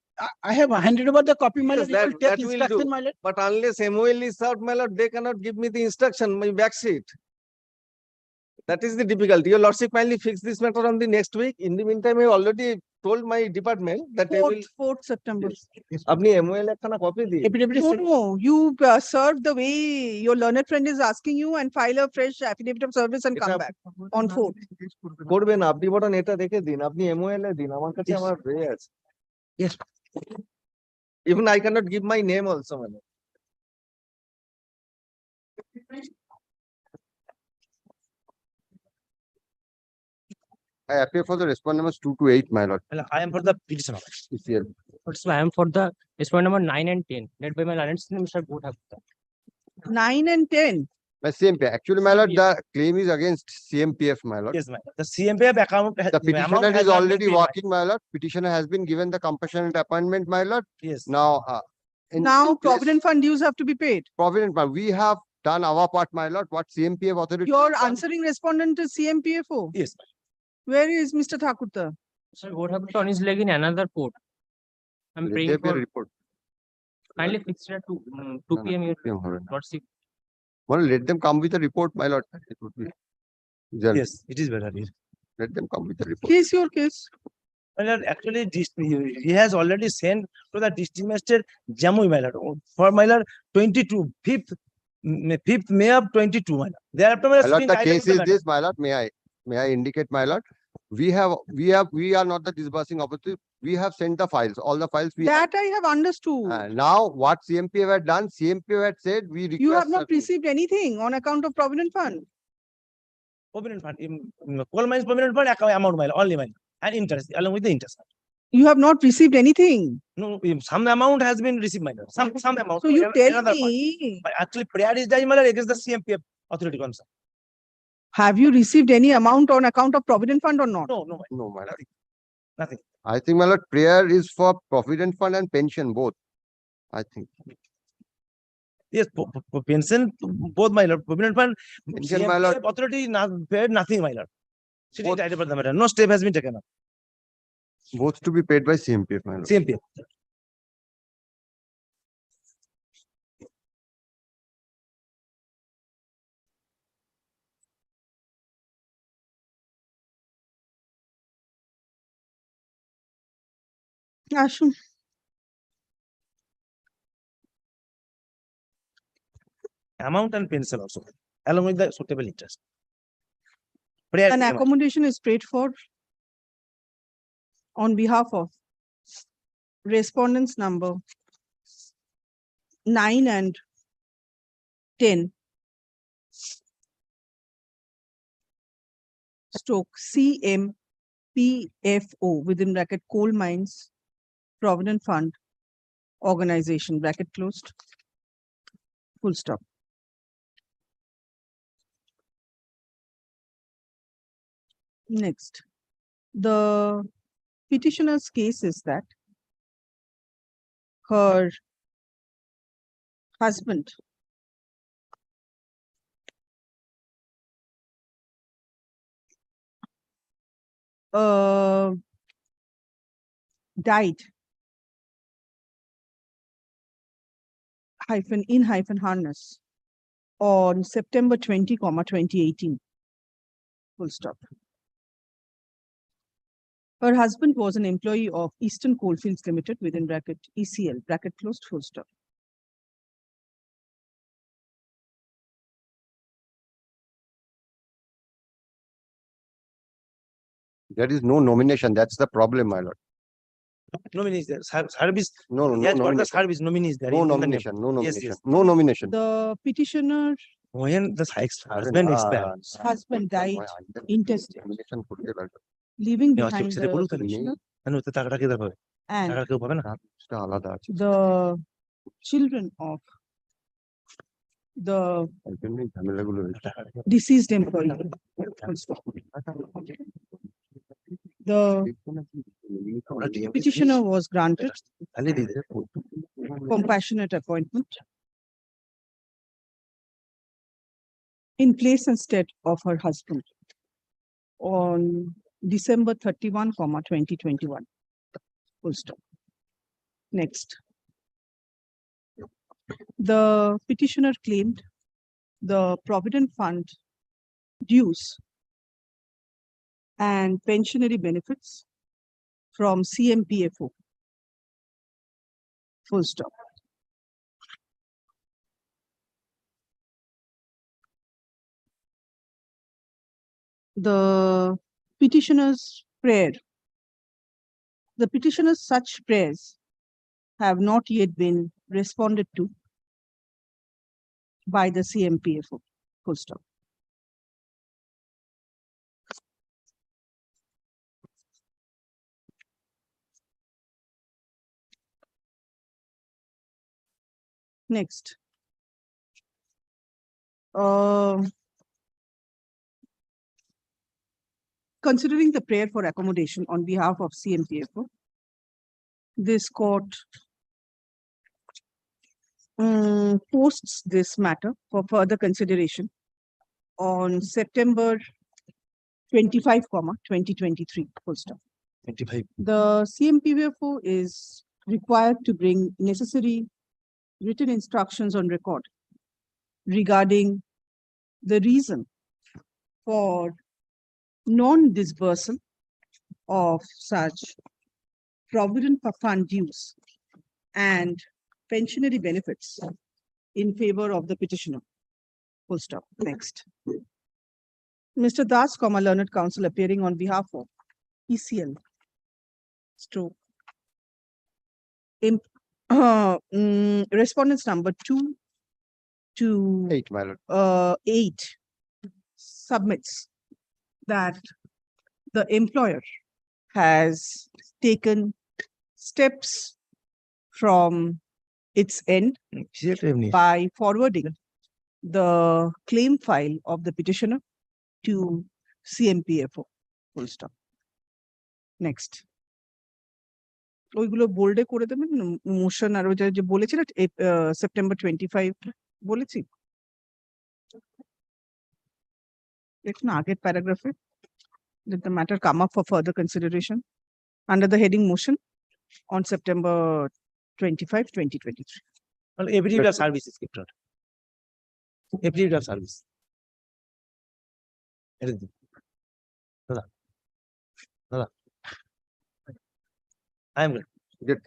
I have handed over the copy, my Yes, lord. You will take that will instruction, do. my lord. But unless MOL is served, my lord, they cannot give me the instruction, my back sheet. That is the difficulty. Your lordship kindly fix this matter on the next week. In the meantime, I already told my department that they will. 4th September. আপনি MOL একখানা copy দিন। No, you serve the way your learned friend is asking you and file a fresh affidavit of service and come এটা back on 4th. করবেন না, আপনি বরং এটা রেখে দিন, আপনি MOL এ দিন, আমার কাছে Yes. আমার হয়ে আছে। Yes. Even I cannot give my name also, মানে। I appear for the respondent numbers 2 to 8, my lord. Well, I am for the petitioner. Here. I am for the respondent number 9 and 10, led by my learned Mr. Godha. 9 and 10. My CMP. Actually, my lord, the claim is against CMPF, my lord. Yes, ma'am. The CMPF account. The petitioner is already working, my lord. Petitioner has been given the compassionate appointment, my lord. Yes. Now, Now provident fund dues have to be paid. Provident fund, we have done our part, my lord. What CMPF authority? Your answering respondent is CMPFO. Yes. Where is Mr. Thakurta? Sir, Godha on his leg in another port. I'm praying There be a for report. kindly fix it at 2 p.m. here. Not 6. Well, let them come with a report, my lord. It would be. Yes, it is better here. Let them come with a report. Case your case. Well, actually, he has already sent to the district magistrate Jammu, my lord, for my lord 5th May of 22, my lord. Thereafter, my My lord, lord, the case is this, my lord. May I indicate, my lord? We are not the disbursing authority. We have sent the files, all the files we have. That I have understood. Now what CMPF had done, CMPF had said, we request. You have not certain- received anything on account of Provident Fund. Provident fund, coal mines provident fund amount mile, only mile, and interest, along with the interest. You have not received anything. No, some amount has been received, minor, some amount. So you tell another part. me, But actually, prayer is judged, minor, against the CMPF authority concern. have you received any amount on account of Provident Fund or not? No, No, my lord. nothing. I think, my lord, prayer is for provident fund and pension both. I think. Yes, pension, both minor, provident fund, Pension, my lord. CMPF authority paid nothing, minor. Sitting Both- tight about the matter, no step has been taken up, Both to be paid by CMPF, my lord. CMPF. Ashum, Amount and pension also, along with the suitable interest. Prayer an is amount. accommodation is paid for on behalf of respondents number 9 and 10. Stroke CMPFO within bracket coal mines provident fund organization bracket closed. Full stop. Next, the petitioner's case is that her husband died in harness on September 20, 2018. Full stop. Her husband was an employee of Eastern Coalfields Limited within bracket ECL bracket closed. Full stop. There is no nomination. That's the problem, my lord. Nominees there, service, No yes, what the nomination. service nominees there. No in the name. nomination, no Yes, nomination, yes. no nomination. The petitioner When the husband expired. husband died intestate, Nomination করতে লাগবে। leaving Yeah, behind সেটা the বলুন তাহলে। petitioner কেন ওতে টাকাটা কে দেবে? and টাকা কেউ পাবে না? সেটা আলাদা আছে। the children of the এই জন্যই ঝামেলাগুলো হয়েছে। deceased employee. Full stop. The petitioner was granted তাহলে দিয়ে দেবে। compassionate appointment in place and stead of her husband on December 31, 2021. Full stop. Next. The petitioner claimed the Provident Fund dues and pensionary benefits from CMPFO. Full stop. The petitioner's prayer. The petitioner's such prayers have not yet been responded to by the CMPFO. Full stop. Next. Considering the prayer for accommodation on behalf of CMPFO, this court posts this matter for further consideration on September 25, 2023. Full stop. 25. The CMPFO is required to bring necessary written instructions on record regarding the reason for non-disbursal of such provident fund dues and pensionary benefits in favor of the petitioner. Full stop. Next. Mr. Das, learned counsel appearing on behalf of ECL. Stroke. Respondents number 2 to 8, my lord. 8 submits that the employer has taken steps from its end by forwarding the claim file of the petitioner to CMPFO. Full stop. Next. ওইগুলো বোল্ডে করে দেবেন motion আর ওই যে বলেছি না September 25 বলেছি দেখুন আগের প্যারাগ্রাফে let the matter come up for further consideration under the heading motion on September 25, 2023. Well, every day of service is kept. Every day of service. I am good. Get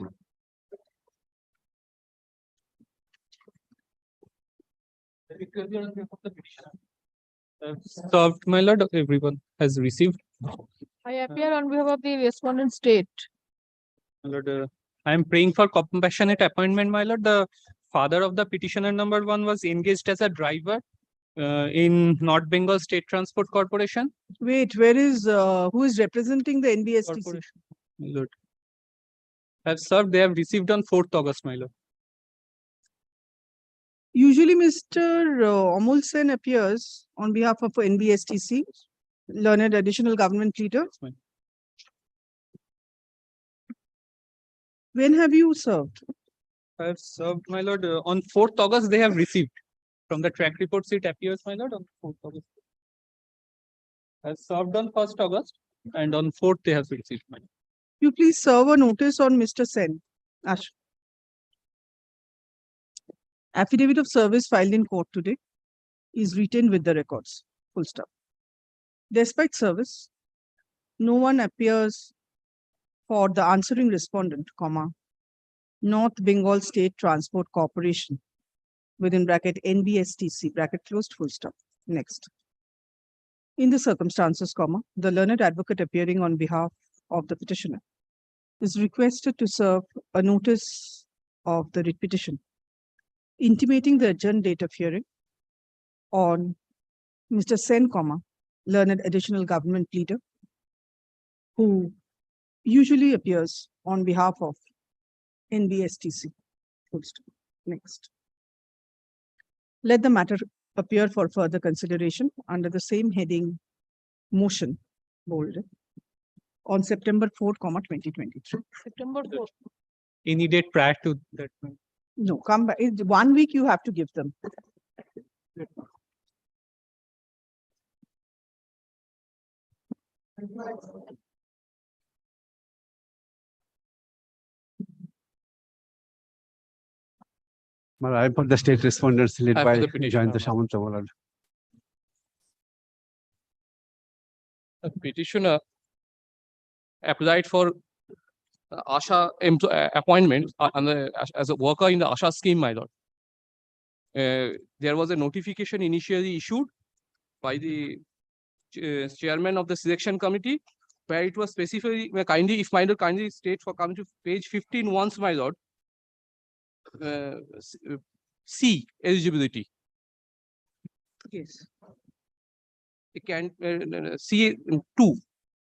Served, my lord, everyone has received. I appear on behalf of the respondent state. My lord, I am praying for compassionate appointment, my lord. The father of the petitioner number 1 was engaged as a driver in North Bengal State Transport Corporation. Wait, where is who is representing the NBSTC? Corporation. My lord, I have served. They have received on 4th August, my lord. Usually, Mr. Amol Sen appears on behalf of NBSTC, learned additional government leader. When have you served? I have served, my lord, on 4th August. They have received from the track reports. It appears, my lord, on 4th August. I have served on 1st August, and on 4th they have received, my lord. You please serve a notice on Mr. Sen. Ash. Affidavit of service filed in court today is retained with the records. Full stop. Despite service, no one appears for the answering respondent, comma, North Bengal State Transport Corporation, within bracket NBSTC, bracket closed, full stop. Next. In the circumstances, comma, the learned advocate appearing on behalf of the petitioner is requested to serve a notice of the writ petition intimating the adjourned date of hearing on Mr. Sen, comma, learned additional government leader, who usually appears on behalf of NBSTC. Full stop. Next. Let the matter appear for further consideration under the same heading motion, bold, on September 4, 2023. September 4. Any date prior to that? No, come back. In 1 week you have to give them. I put the state respondents led I by for the petitioner. Jayanta Samantawala. A petitioner applied for ASHA appointment as a worker in the ASHA scheme, my lord. There was a notification initially issued by the chairman of the selection committee, where it was specifically kindly, if my lord kindly state for coming to page 15 once, my lord. C, eligibility. Yes. C2,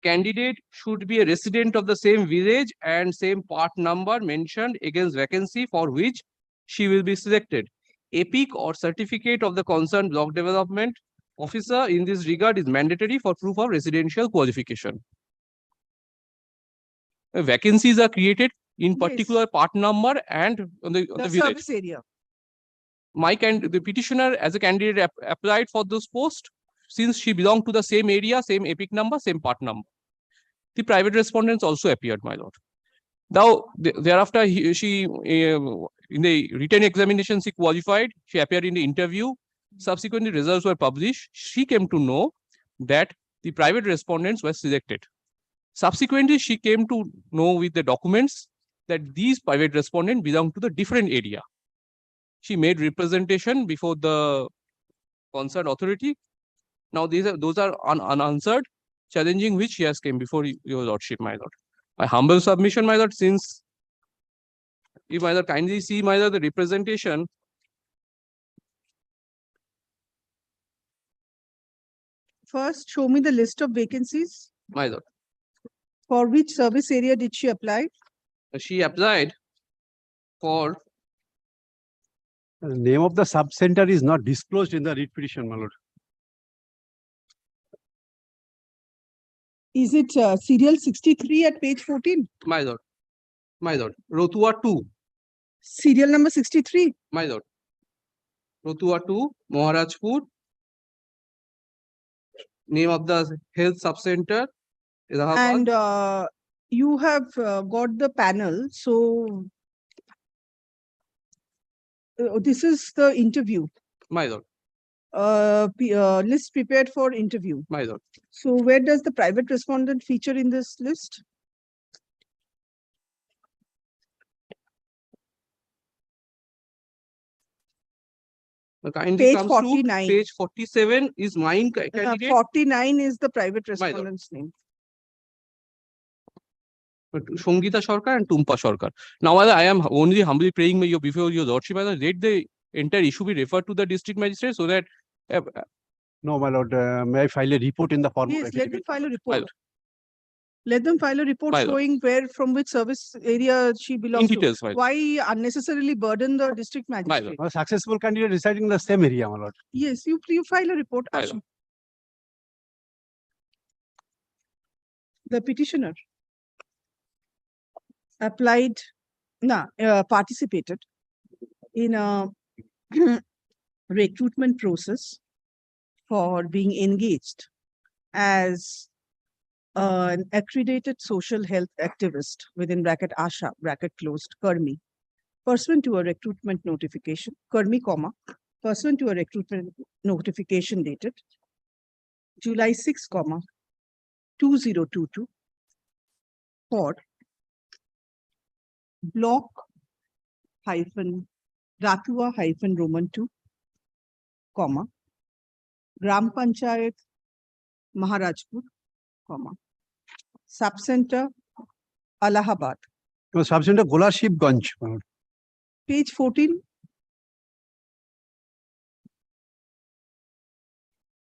candidate should be a resident of the same village and same part number mentioned against vacancy for which she will be selected. EPIC or certificate of the concerned block development officer in this regard is mandatory for proof of residential qualification. Vacancies are created in particular part number and on the village. Service area. The petitioner as a candidate applied for this post since she belonged to the same area, same EPIC number, same part number. The private respondents also appeared, my lord. Now, thereafter, she in the written examination, she qualified. She appeared in the interview. Subsequently, results were published. She came to know that the private respondents were selected. Subsequently, she came to know with the documents that these private respondents belong to the different area. She made representation before the concerned authority Now those are unanswered, challenging which he has came before your lordship, my lord. My humble submission, my lord, since if my lord kindly see my lord the representation. First, show me the list of vacancies. My lord, For which service area did she apply? she applied for The name of the sub-center is not disclosed in the writ petition, my lord. Is it serial 63 at page 14? my lord, Rotua 2, Serial number 63? my lord, Rotua 2, Maharajpur. Name of the health sub-center, Allahabad. And you have got the panel. So this is the interview. My lord, List prepared for interview. my lord. So where does the private respondent feature in this list? Kindly Page comes 49. to page 47 is mine candidate. 49 is the private My lord. respondent's name. Songita Sarkar and Tumpa Sarkar. Now, I am only humbly praying before your lordship, let the entire issue be referred to the district magistrate so that. No, my lord, may I file a report in the form of Yes, let them affidavit? file a My report. lord. Let them file a report My lord. showing from which service area she belongs details, to. my lord. Why unnecessarily burden the district lord. magistrate? A successful candidate residing in the same area, my lord. Yes, you file a report. My Ashu. lord. The petitioner participated in a recruitment process for being engaged as an accredited social health activist within bracket ASHA bracket closed Karmi pursuant to a recruitment notification Karmi comma pursuant to a recruitment notification dated July 6 comma 2022 for block Ratua Roman 2 comma Gram Panchayat Maharajpur comma Subcenter Allahabad. No, sub-center Golashipganj, my lord. Page 14.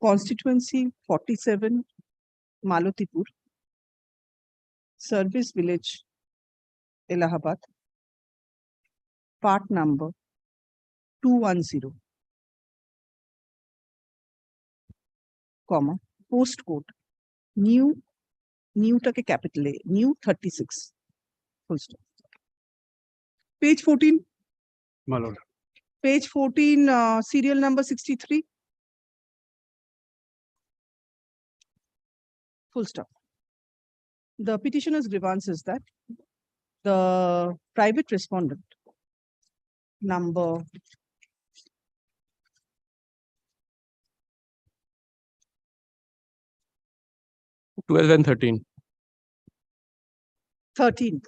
Constituency 47 Malotipur. Service village Allahabad. Part number 210. Comma postcode new take capital A new 36 full stop. Page 14. My lord. Page 14 serial number 63 full stop. The petitioner's grievance is that the private respondent number 12 and 13. 13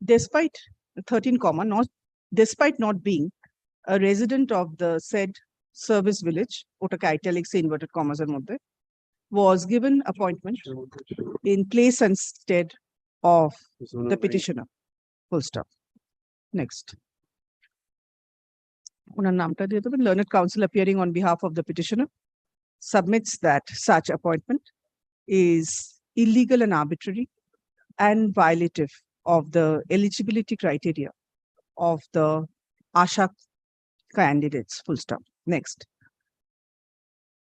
despite 13 comma despite not being a resident of the said service village otake italics inverted commas er moddhe was given appointment in place and stead of the petitioner full stop. Next. Learned counsel appearing on behalf of the petitioner submits that such appointment is illegal and arbitrary and violative of the eligibility criteria of the ASHA candidates, full stop. Next.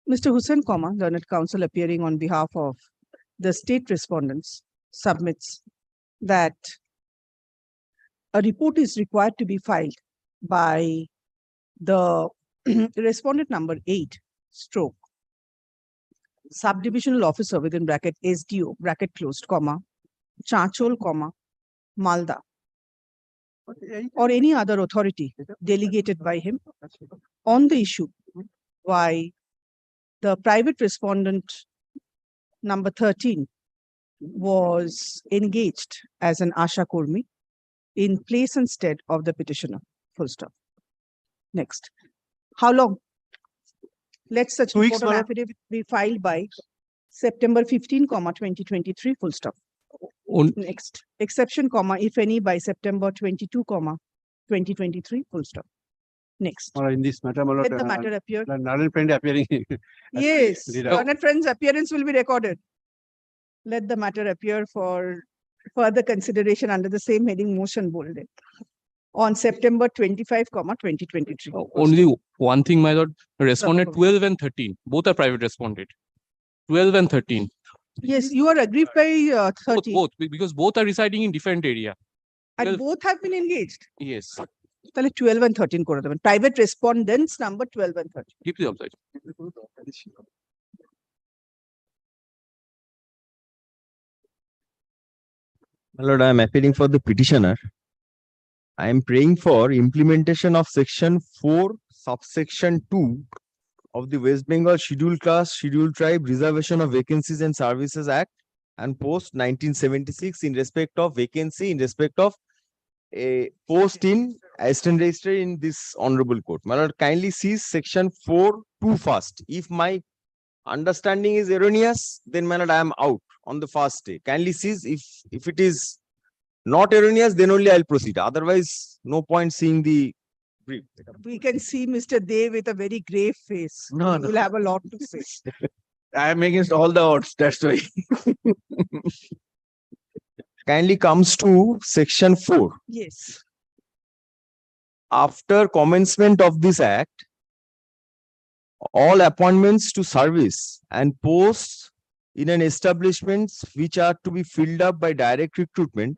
Mr. Hussain, learned counsel appearing on behalf of the state respondents submits that a report is required to be filed by the respondent number 8 stroke subdivisional officer within bracket SDO bracket closed comma Chanchol comma Malda or any other authority delegated by him on the issue why the private respondent number 13 was engaged as an ASHA Kurmi in place and stead of the petitioner. Full stop. Next. How long? Let such 2 weeks, report or madam. affidavit be filed by September 15, 2023, full stop. Next, exception, if any, by September 22, 2023, full stop. Next, Or in this matter, my lord, let the matter appear. Learned friend appearing. Yes, Did learned friend's appearance will be recorded. Let the matter appear for further consideration under the same heading, motion bolded, on September 25, 2023. Only one thing, my lord, responded 12 and 13, both are private responded. 12 and 13. Yes, you are aggrieved by 30. Both, because both are residing in different area. And 12 both have been engaged. Yes. তাহলে 12 and 13 করে দেবেন, private respondents number 12 and 13. Keep the observation. My lord, I am appealing for the petitioner. I am praying for implementation of section 4 subsection 2 of the West Bengal Scheduled Caste Scheduled Tribe Reservation of Vacancies and Services Act and post 1976 in respect of vacancy in respect of a post in assistant registrar in this honorable court. My lord, kindly see section 4(2) first. If my understanding is erroneous, then my lord, I am out on the first day. Kindly see if it is not erroneous, then only I'll proceed. Otherwise, no point seeing the brief. We can see Mr. Dev with a very grave face. No, He will have a lot to say. I am against all the odds, that's why. Kindly comes to section 4. Yes. After commencement of this act, all appointments to service and posts in an establishment which are to be filled up by direct recruitment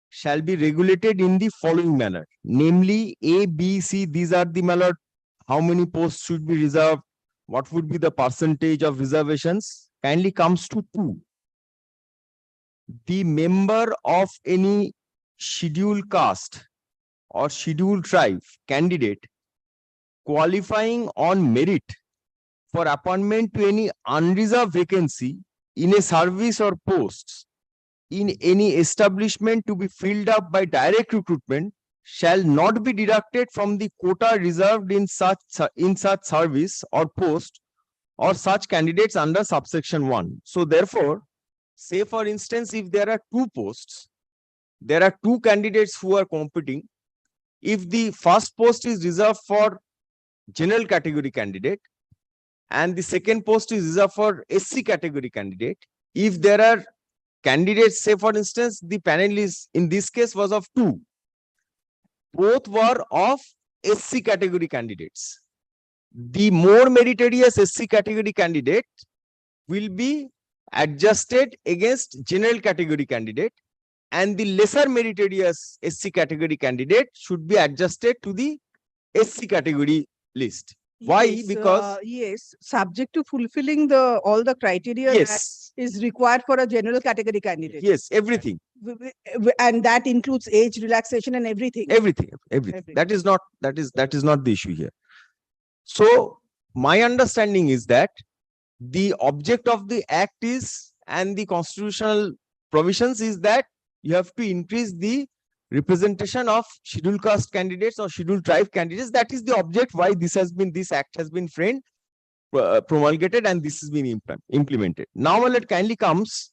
shall be regulated in the following manner. Namely, A, B, C, these are the, my lord, how many posts should be reserved, what would be the percentage of reservations. Kindly comes to 2. The member of any scheduled caste or scheduled tribe candidate qualifying on merit for appointment to any unreserved vacancy in a service or posts in any establishment to be filled up by direct recruitment shall not be deducted from the quota reserved in such service or post or such candidates under subsection 1. So therefore, say for instance, if there are 2 posts, there are 2 candidates who are competing. If the first post is reserved for general category candidate and the second post is reserved for SC category candidate, if there are candidates, say for instance, the panel is in this case was of 2, both were of SC category candidates. The more meritorious SC category candidate will be adjusted against general category candidate, and the lesser meritorious SC category candidate should be adjusted to the SC category list. Why? Yes, Because yes, subject to fulfilling all the criteria yes, that is required for a general category candidate. yes, everything, And that includes age relaxation and everything. everything. That is not the issue here. So my understanding is that the object of the act is, and the constitutional provisions is, that you have to increase the representation of scheduled caste candidates or scheduled tribe candidates. That is the object why this act has been framed, promulgated, and this has been implemented. Now it kindly comes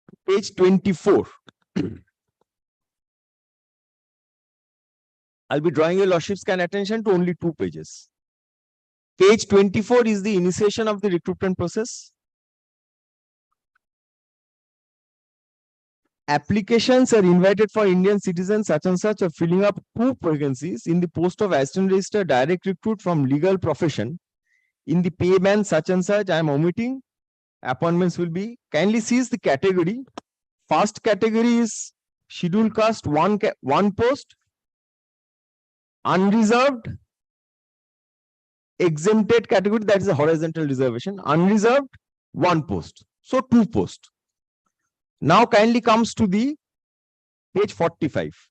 to page 24. I'll be drawing your lordship's kind attention to only 2 pages. Page 24 is the initiation of the recruitment process. Applications are invited for Indian citizens such and such of filling up 2 vacancies in the post of assistant registrar direct recruit from legal profession in the pay band such and such. I am omitting. Appointments will be, kindly seize the category. First category is scheduled caste, 1 post, unreserved, exempted category, that is a horizontal reservation, unreserved, 1 post. So 2 posts. Now kindly comes to the page 45.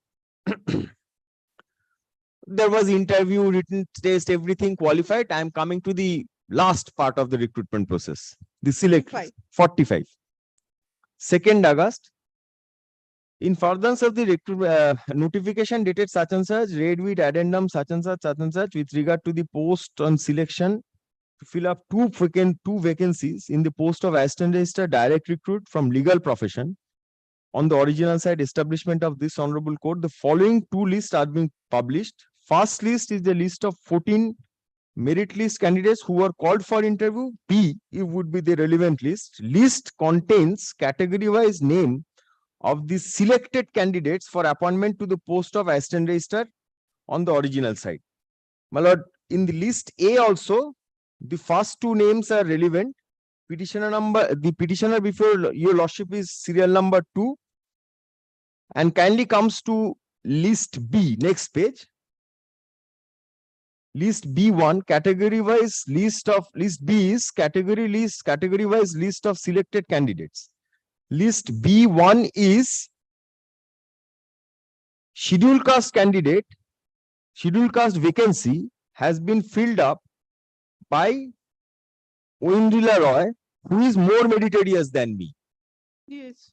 There was interview, written test, everything qualified. I am coming to the last part of the recruitment process. The select 45. 2nd August. In furtherance of the notification dated such and such, read with addendum such and such with regard to the post on selection to fill up two vacancies in the post of assistant registrar direct recruit from legal profession. On the original side establishment of this honorable court, the following two lists are being published. First list is the list of 14 merit list candidates who were called for interview. B, it would be the relevant list. List contains category-wise name of the selected candidates for appointment to the post of assistant registrar on the original side. My lord, in the list A also, the first two names are relevant. The petitioner before your lordship is serial number 2, and kindly comes to list B, next page. List B1, category-wise list B is category-wise list of selected candidates. List B1 is scheduled caste candidate, scheduled caste vacancy has been filled up by Oindrila Roy, who is more meritorious than me. Yes.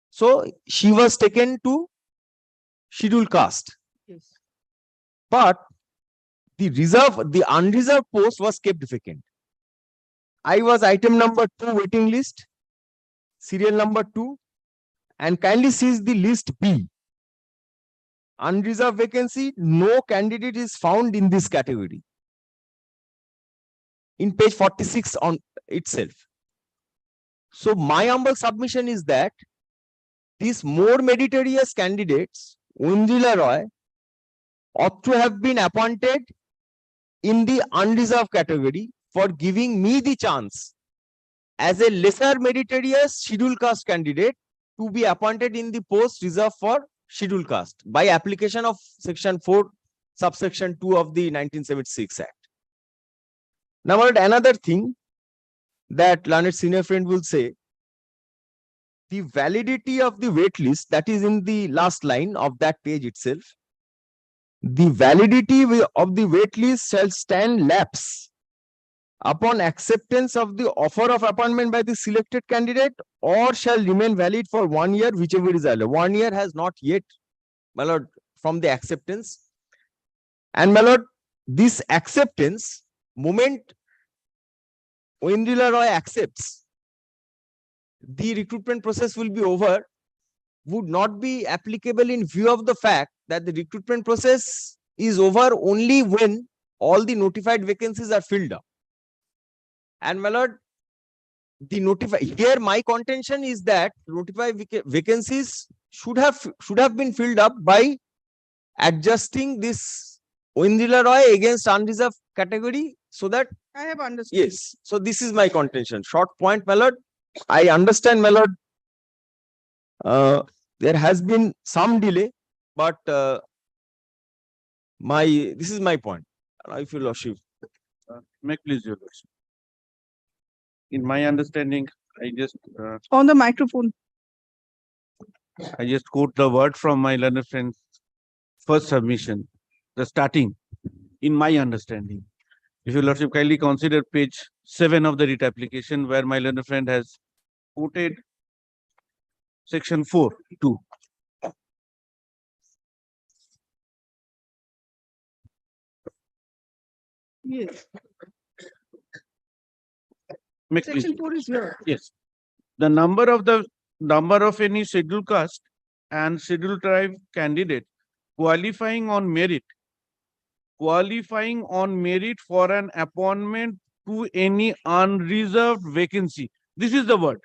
So she was taken to scheduled caste. Yes. But the unreserved post was kept vacant. I was item number 2 waiting list, serial number 2, and kindly sees the list B. Unreserved vacancy, no candidate is found in this category. In page 46 on itself. So my humble submission is that these more meritorious candidates, Oindrila Roy, ought to have been appointed in the unreserved category for giving me the chance as a lesser meritorious scheduled caste candidate to be appointed in the post reserved for scheduled caste by application of section 4 subsection 2 of the 1976 Act. Now another thing that learned senior friend will say, the validity of the wait list, that is in the last line of that page itself. The validity of the wait list shall stand lapse upon acceptance of the offer of appointment by the selected candidate, or shall remain valid for 1 year, whichever is earlier. 1 year has not yet, my lord, from the acceptance. And my lord, this acceptance, moment Oindrila Roy accepts, the recruitment process will be over, would not be applicable in view of the fact that the recruitment process is over only when all the notified vacancies are filled up. And my lord, here my contention is that notified vacancies should have been filled up by adjusting this Oindrila Roy against unreserved category, so that I have understood. yes. So this is my contention. Short point, my lord. I understand, my lord. There has been some delay, but this is my point. If you lordship. Make please your lordship. In my understanding, On the microphone. I just quote the word from my learned friend's first submission, the starting, in my understanding. If your lordship kindly consider page 7 of the writ application, where my learned friend has quoted section 4(2). Yes. Make please. Section 4 is here. Yes. The number of any scheduled caste and scheduled tribe candidate qualifying on merit for an appointment to any unreserved vacancy. This is the word.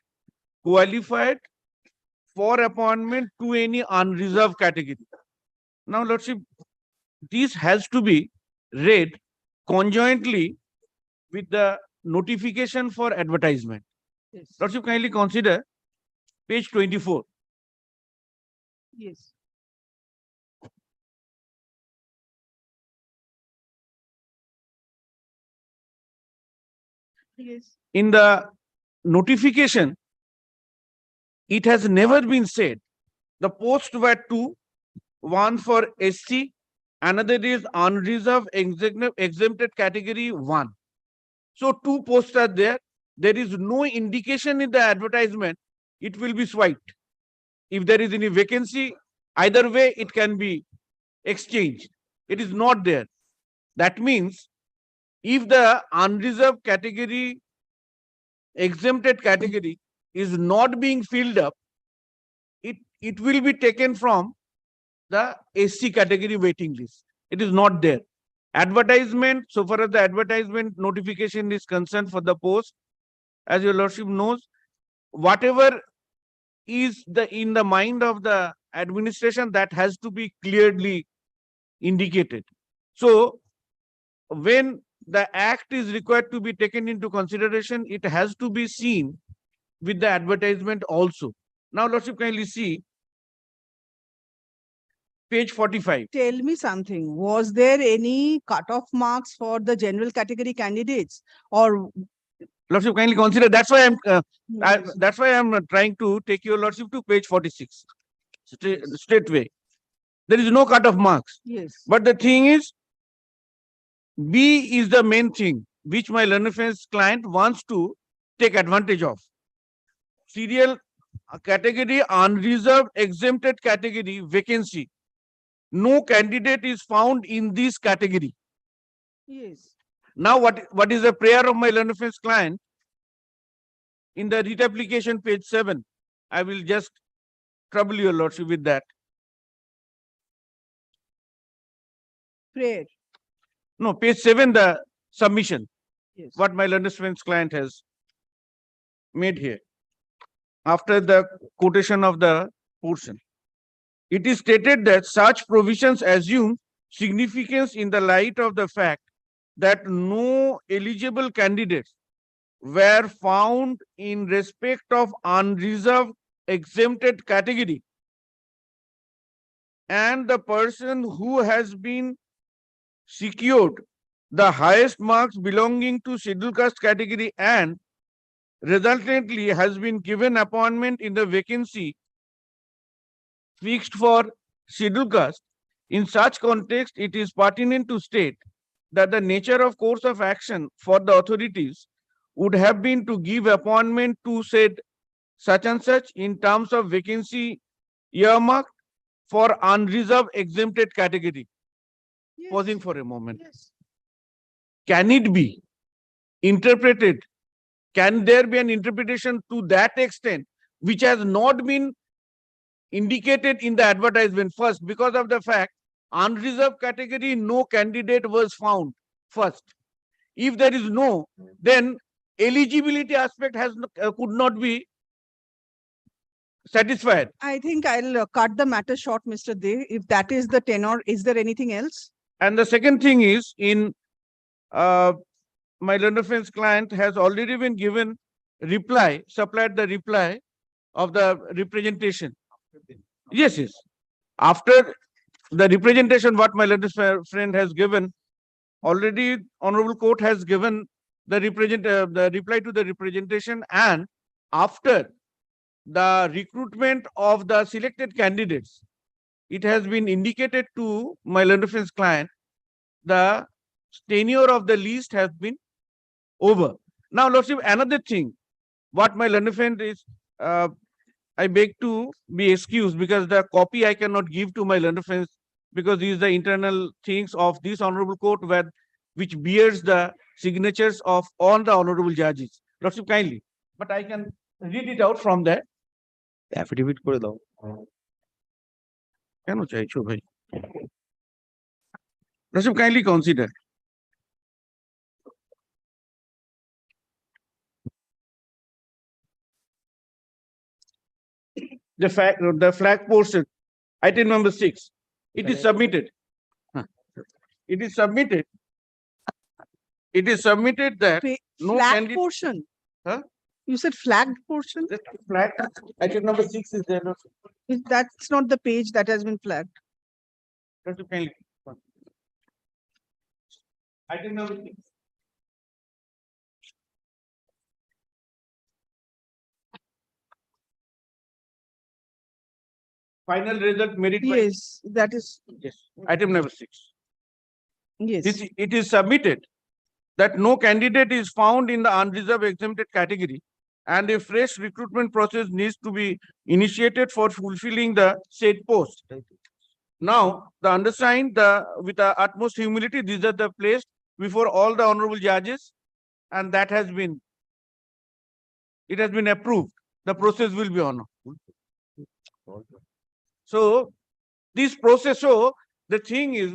Qualified for appointment to any unreserved category. Now, lordship, this has to be read conjointly with the notification for advertisement. Yes. Lordship, kindly consider page 24. Yes. Yes. In the notification, it has never been said the posts were two, one for SC, another is unreserved exempted category 1. So 2 posts are there. There is no indication in the advertisement it will be swiped. If there is any vacancy, either way it can be exchanged. It is not there. That means if the unreserved category, exempted category is not being filled up, it will be taken from the SC category waiting list. It is not there. Advertisement, so far as the advertisement notification is concerned for the post, as your lordship knows, whatever is in the mind of the administration, that has to be clearly indicated. So when the act is required to be taken into consideration, it has to be seen with the advertisement also. Now, lordship, kindly see page 45. Tell me something. Was there any cutoff marks for the general category candidates, or Lordship, kindly consider. That's why I'm trying to take your lordship to page 46 straightway. There is no cut of marks. yes? But the thing is, B is the main thing which my learned friend's client wants to take advantage of. Serial category, unreserved, exempted category, vacancy. No candidate is found in this category. Yes. Now, what is the prayer of my learned friend's client? In the writ application, page 7, I will just trouble your lordship with that. Prayer. No, page 7, the submission. Yes. What my learned friend's client has made here. After the quotation of the portion, it is stated that such provisions assume significance in the light of the fact that no eligible candidates were found in respect of unreserved exempted category, and the person who has been secured the highest marks belonging to scheduled caste category and resultantly has been given appointment in the vacancy fixed for scheduled caste. In such context, it is pertinent to state that the nature of course of action for the authorities would have been to give appointment to said such and such in terms of vacancy earmarked for unreserved exempted category. Yes. Pausing for a moment. Yes. Can it be interpreted? Can there be an interpretation to that extent which has not been indicated in the advertisement first, because of the fact unreserved category, no candidate was found first. If there is no, then eligibility aspect could not be satisfied. I think I'll cut the matter short, Mr. De. If that is the tenor, is there anything else? And the second thing is, in my learned friend's client has already been given reply, supplied the reply of the representation. Yes, yes. After the representation, what my learned friend has given, already Honorable Court has given the reply to the representation, and after the recruitment of the selected candidates, it has been indicated to my learned friend's client the tenure of the list has been over. Now, lordship, another thing, what my learned friend is, I beg to be excused because the copy I cannot give to my learned friends because these are the internal things of this Honorable Court which bears the signatures of all the Honorable Judges. Lordship, kindly, but I can read it out from there. Affidavit করে দাও। কেন চাইছো ভাই? Lordship, kindly consider. The flag portion, item number 6, it is submitted. It is submitted. It is submitted that no Flag candidate. portion. Huh? You said flagged portion? Just flag. Item number 6 is there. That's not the page that has been flagged. Lordship, kindly. Item number 6. Final result merit. Yes, that is. Yes. Item number 6. Yes. It is submitted that no candidate is found in the unreserved exempted category, and a fresh recruitment process needs to be initiated for fulfilling the said post. Now, the undersigned, with the utmost humility, these are the placed before all the honorable judges, and that has been, it has been approved. The process will be on. So this process, so the thing is,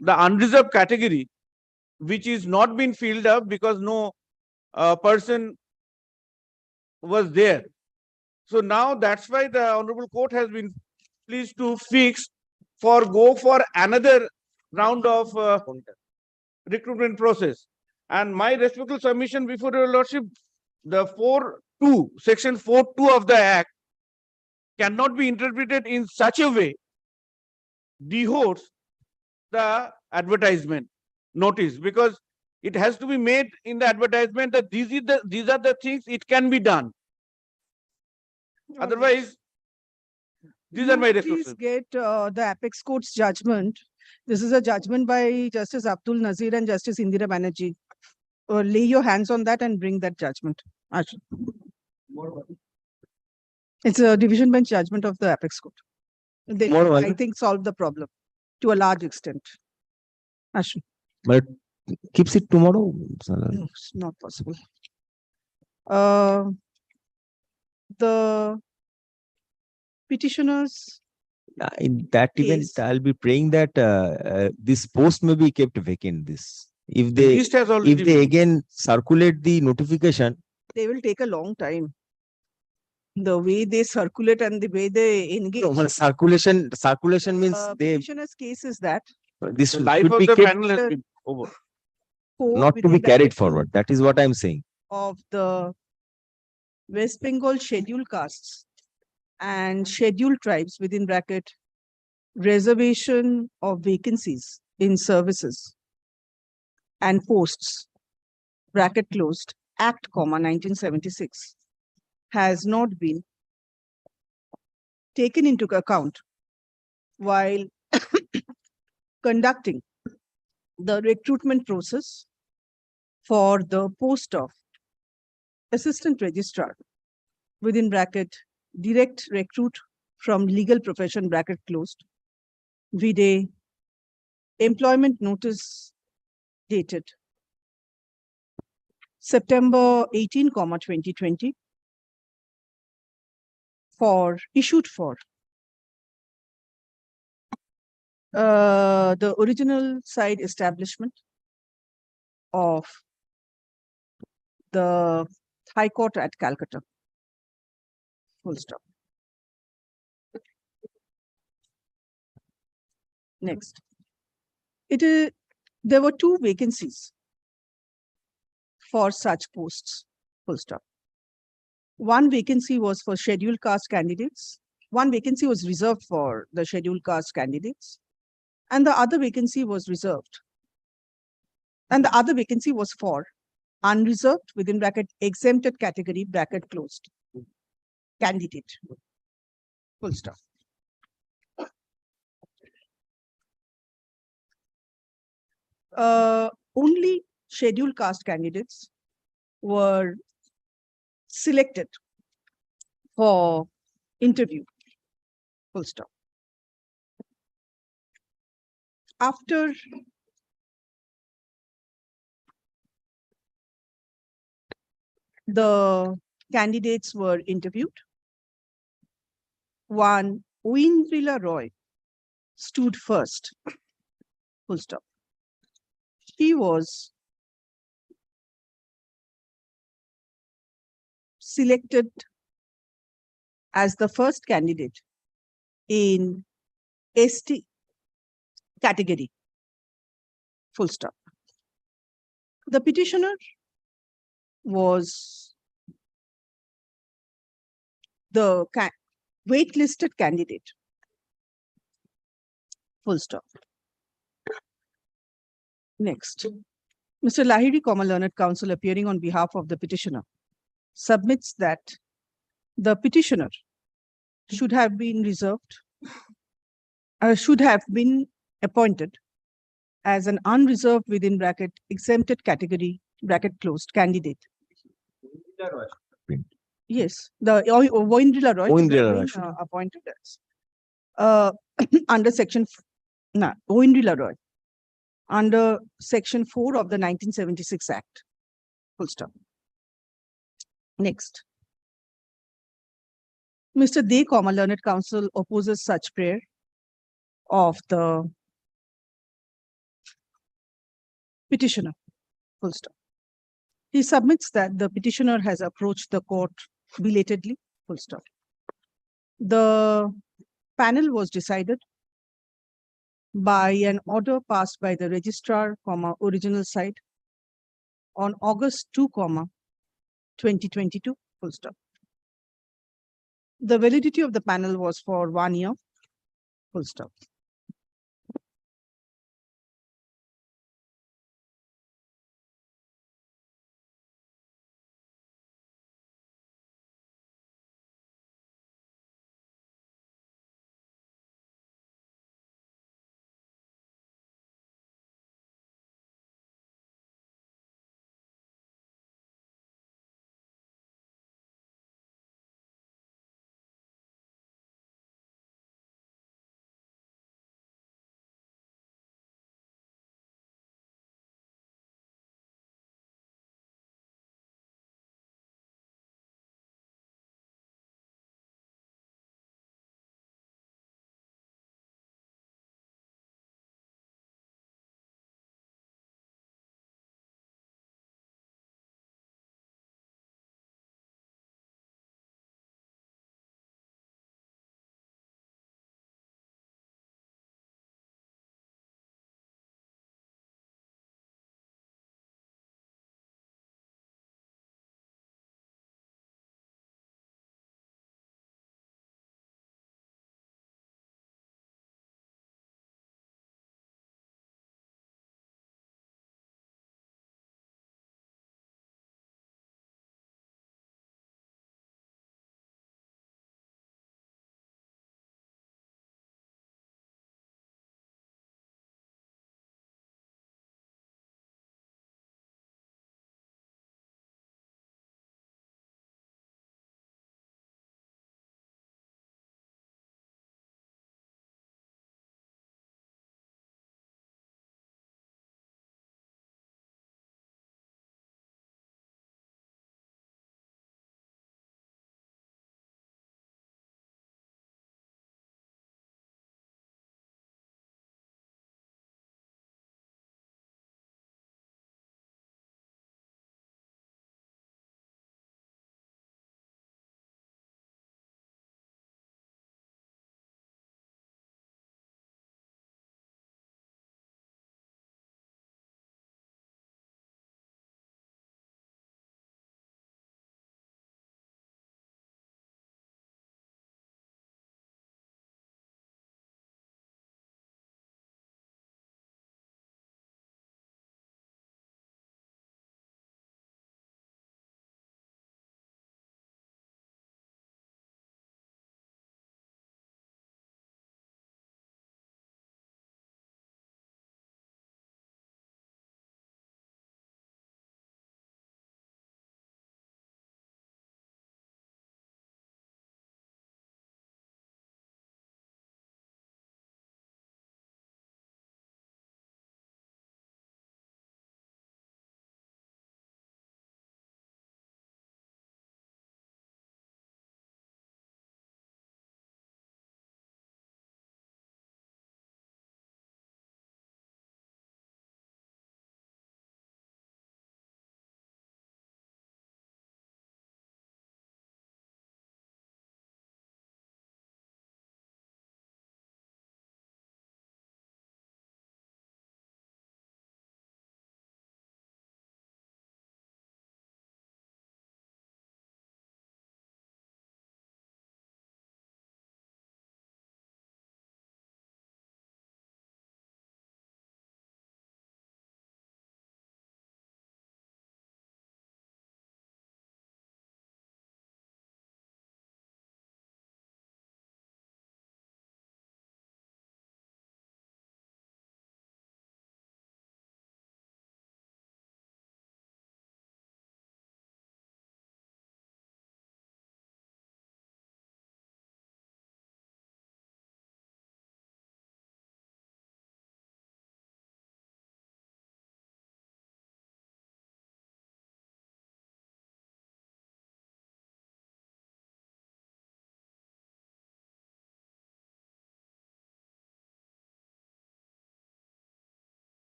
the unreserved category, which is not been filled up because no person was there. So now that's why the Honorable Court has been pleased to go for another round of recruitment process. And my respectful submission before your lordship, the section 4.2 of the Act cannot be interpreted in such a way dehodes the advertisement notice, because it has to be made in the advertisement that these are the things it can be done. Otherwise, these are my Please resources. get the Apex Court's judgment. This is a judgment by Justice Abdul Nazir and Justice Indira Banerjee. Lay your hands on that and bring that judgment. Ashu. It's a division bench judgment of the Apex Court. They, I think, solved the problem to a large extent. Ashu. But keeps it tomorrow. No, it's not possible. The petitioners. In that event, Yes. I'll be praying that this post may be kept vacant. If they List has already if they been- again circulate the notification, They will take a long time. The way they circulate and the way they engage. no, circulation means they Petitioner's case is that this The life should of be the kept panel has been over. not to be carried forward. That is what I'm saying. of the West Bengal scheduled castes and scheduled tribes within bracket reservation of vacancies in services and posts bracket closed Act, 1976 has not been taken into account while conducting the recruitment process for the post of assistant registrar within bracket direct recruit from legal profession bracket closed vide employment notice dated September 18, 2020 issued for the original side establishment of the High Court at Calcutta. Full stop. Next. There were 2 vacancies for such posts. Full stop. One vacancy was for scheduled caste candidates. One vacancy was reserved for the scheduled caste candidates. And the other vacancy was reserved. And the other vacancy was for unreserved within bracket exempted category bracket closed candidate. Full stop. Only scheduled caste candidates were selected for interview. Full stop. After the candidates were interviewed, one Oindrila Roy stood first. Full stop. She was selected as the first candidate in ST category. Full stop. The petitioner was the waitlisted candidate. Full stop. Next, Mr. Lahiri, Learned Counsel, appearing on behalf of the petitioner, submits that the petitioner should have been appointed as an unreserved within bracket exempted category bracket closed candidate. Yes, the Oindrila Roy should have been appointed as under section Oindrila Roy under Section 4 of the 1976 Act. Full stop. Next. Mr. De, learned counsel opposes such prayer of the petitioner. Full stop. He submits that the petitioner has approached the court belatedly. Full stop. The panel was decided by an order passed by the registrar, original site on August 2, 2022. Full stop. The validity of the panel was for 1 year. Full stop.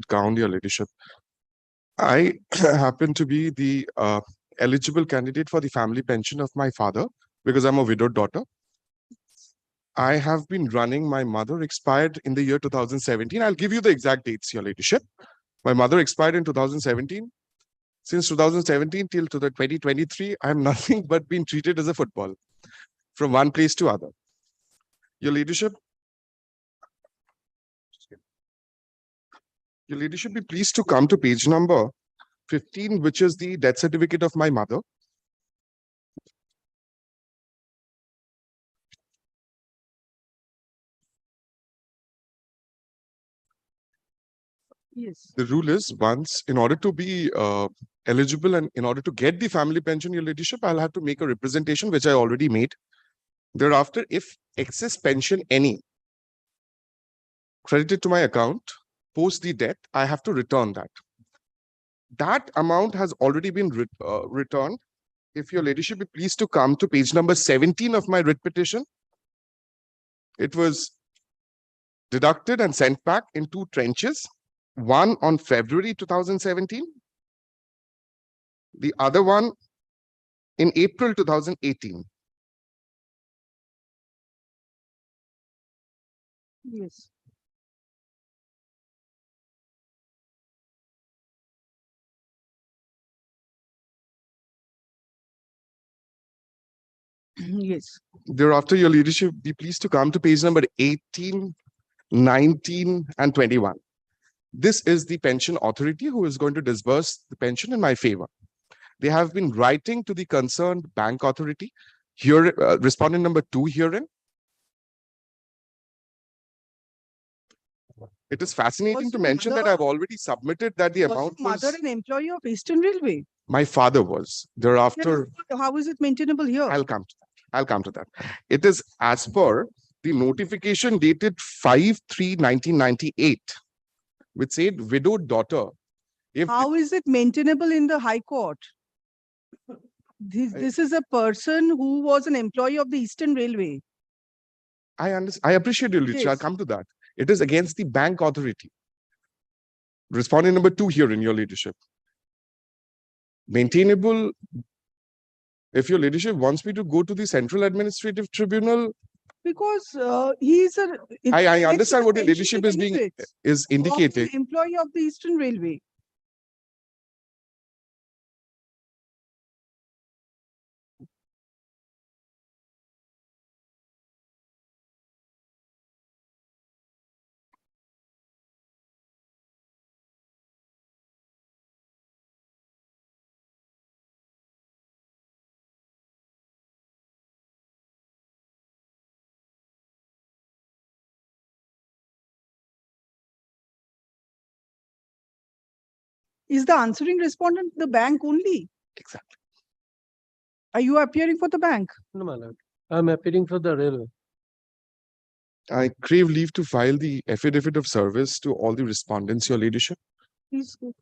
ground, Your Ladyship. I happen to be the eligible candidate for the family pension of my father because I'm a widowed daughter. I have been running. My mother expired in the year 2017. I'll give you the exact dates, Your Ladyship. My mother expired in 2017. Since 2017 till to the 2023, I'm nothing but been treated as a football from one place to other. Your Ladyship, be pleased to come to page number 15, which is the death certificate of my mother. Yes. The rule is once, in order to be eligible and in order to get the family pension, Your Ladyship, I'll have to make a representation, which I already made. Thereafter, if excess pension any credited to my account post the death, I have to return that. That amount has already been returned. If Your Ladyship be pleased to come to page number 17 of my writ petition, it was deducted and sent back in two tranches. One on February 2017, the other one in April 2018. Yes. Yes. Thereafter, Your Ladyship, be pleased to come to page number 18, 19, and 21. This is the pension authority who is going to disburse the pension in my favor. They have been writing to the concerned bank authority. Here, respondent number 2 herein. It is fascinating to mention that I've already submitted that the amount was. Mother an employee of Eastern Railway? My father was. Thereafter, How is it maintainable here? I'll come to that. It is as per the notification dated 5/3/1998, which said widowed daughter. How is it maintainable in the High Court? This is a person who was an employee of the Eastern Railway. I understand. I appreciate you, Licha. I'll Yes. come to that. It is against the bank authority. Respondent number 2 here in Your Ladyship. Maintainable. If Your Ladyship wants me to go to the Central Administrative Tribunal, Because he's a. I it's understand a what the pension leadership is benefits is of the indicating. employee of the Eastern Railway. Is the answering respondent the bank only? Exactly. Are you appearing for the bank? No, my lord. I'm appearing for the railway. I crave leave to file the affidavit of service to all the respondents, Your Ladyship. Please go.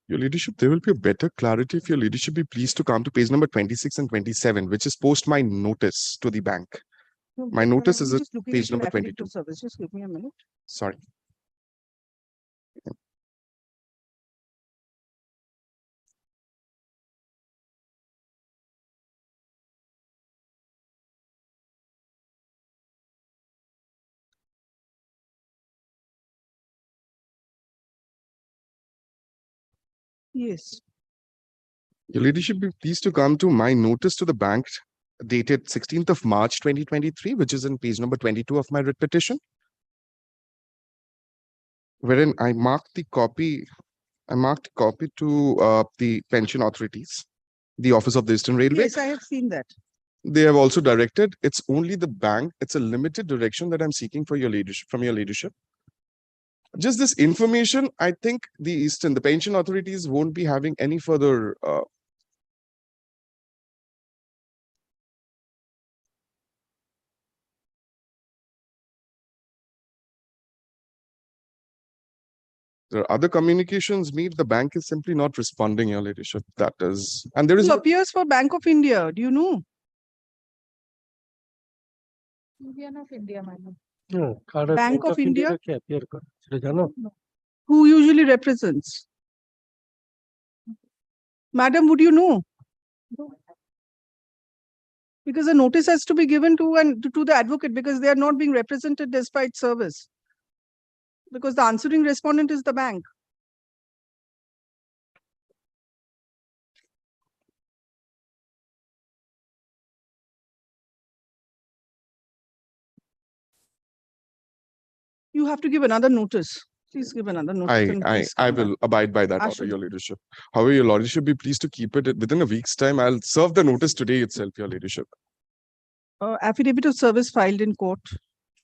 Your Ladyship, there will be a better clarity if Your Ladyship be pleased to come to page number 26 and 27, which is post my notice to the bank. My notice is at Just looking page at your number affidavit 22. of service. Just give me a minute. Sorry. Yes. Your Ladyship, be pleased to come to my notice to the bank dated 16th of March 2023, which is in page number 22 of my writ petition, wherein I marked copy to the pension authorities, the Office of the Eastern Railway. Yes, I have seen that. They have also directed, it's only the bank, it's a limited direction that I'm seeking for your leadership, from your leadership. Just this information, I think the pension authorities won't be having any further there are other communications made. The bank is simply not responding, your leadership. That is, and there is Who appears for Bank of India? Do you know? Indian of India, madam. No, Bank of India? K appear করে সেটা জানো? Who usually represents? Madam, would you know? Because a notice has to be given to the advocate because they are not being represented despite service. Because the answering respondent is the bank. You have to give another notice. Please give another notice. and please I come back. will abide by that order, Ashwin. your leadership. However, your lordship be pleased to keep it within a week's time. I'll serve the notice today itself, your leadership. Affidavit of service filed in court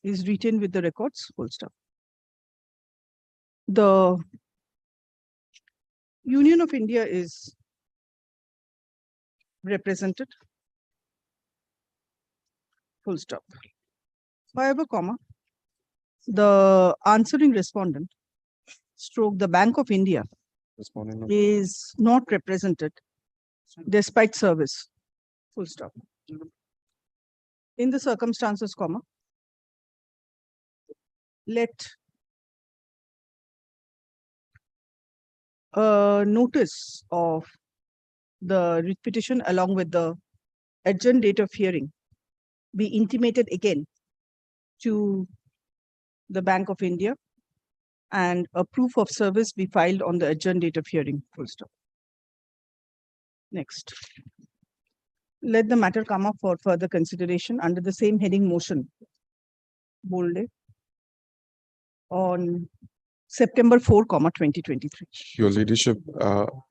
is retained with the records, full stop. The Union of India is represented, full stop. However, comma, the answering respondent stroke the Bank of India is not represented despite service, full stop. In the circumstances, comma, let a notice of the writ petition along with the adjourned date of hearing be intimated again to the Bank of India and a proof of service be filed on the adjourned date of hearing, full stop. Next. Let the matter come up for further consideration under the same heading motion, bolded, on September 4, 2023. Your leadership,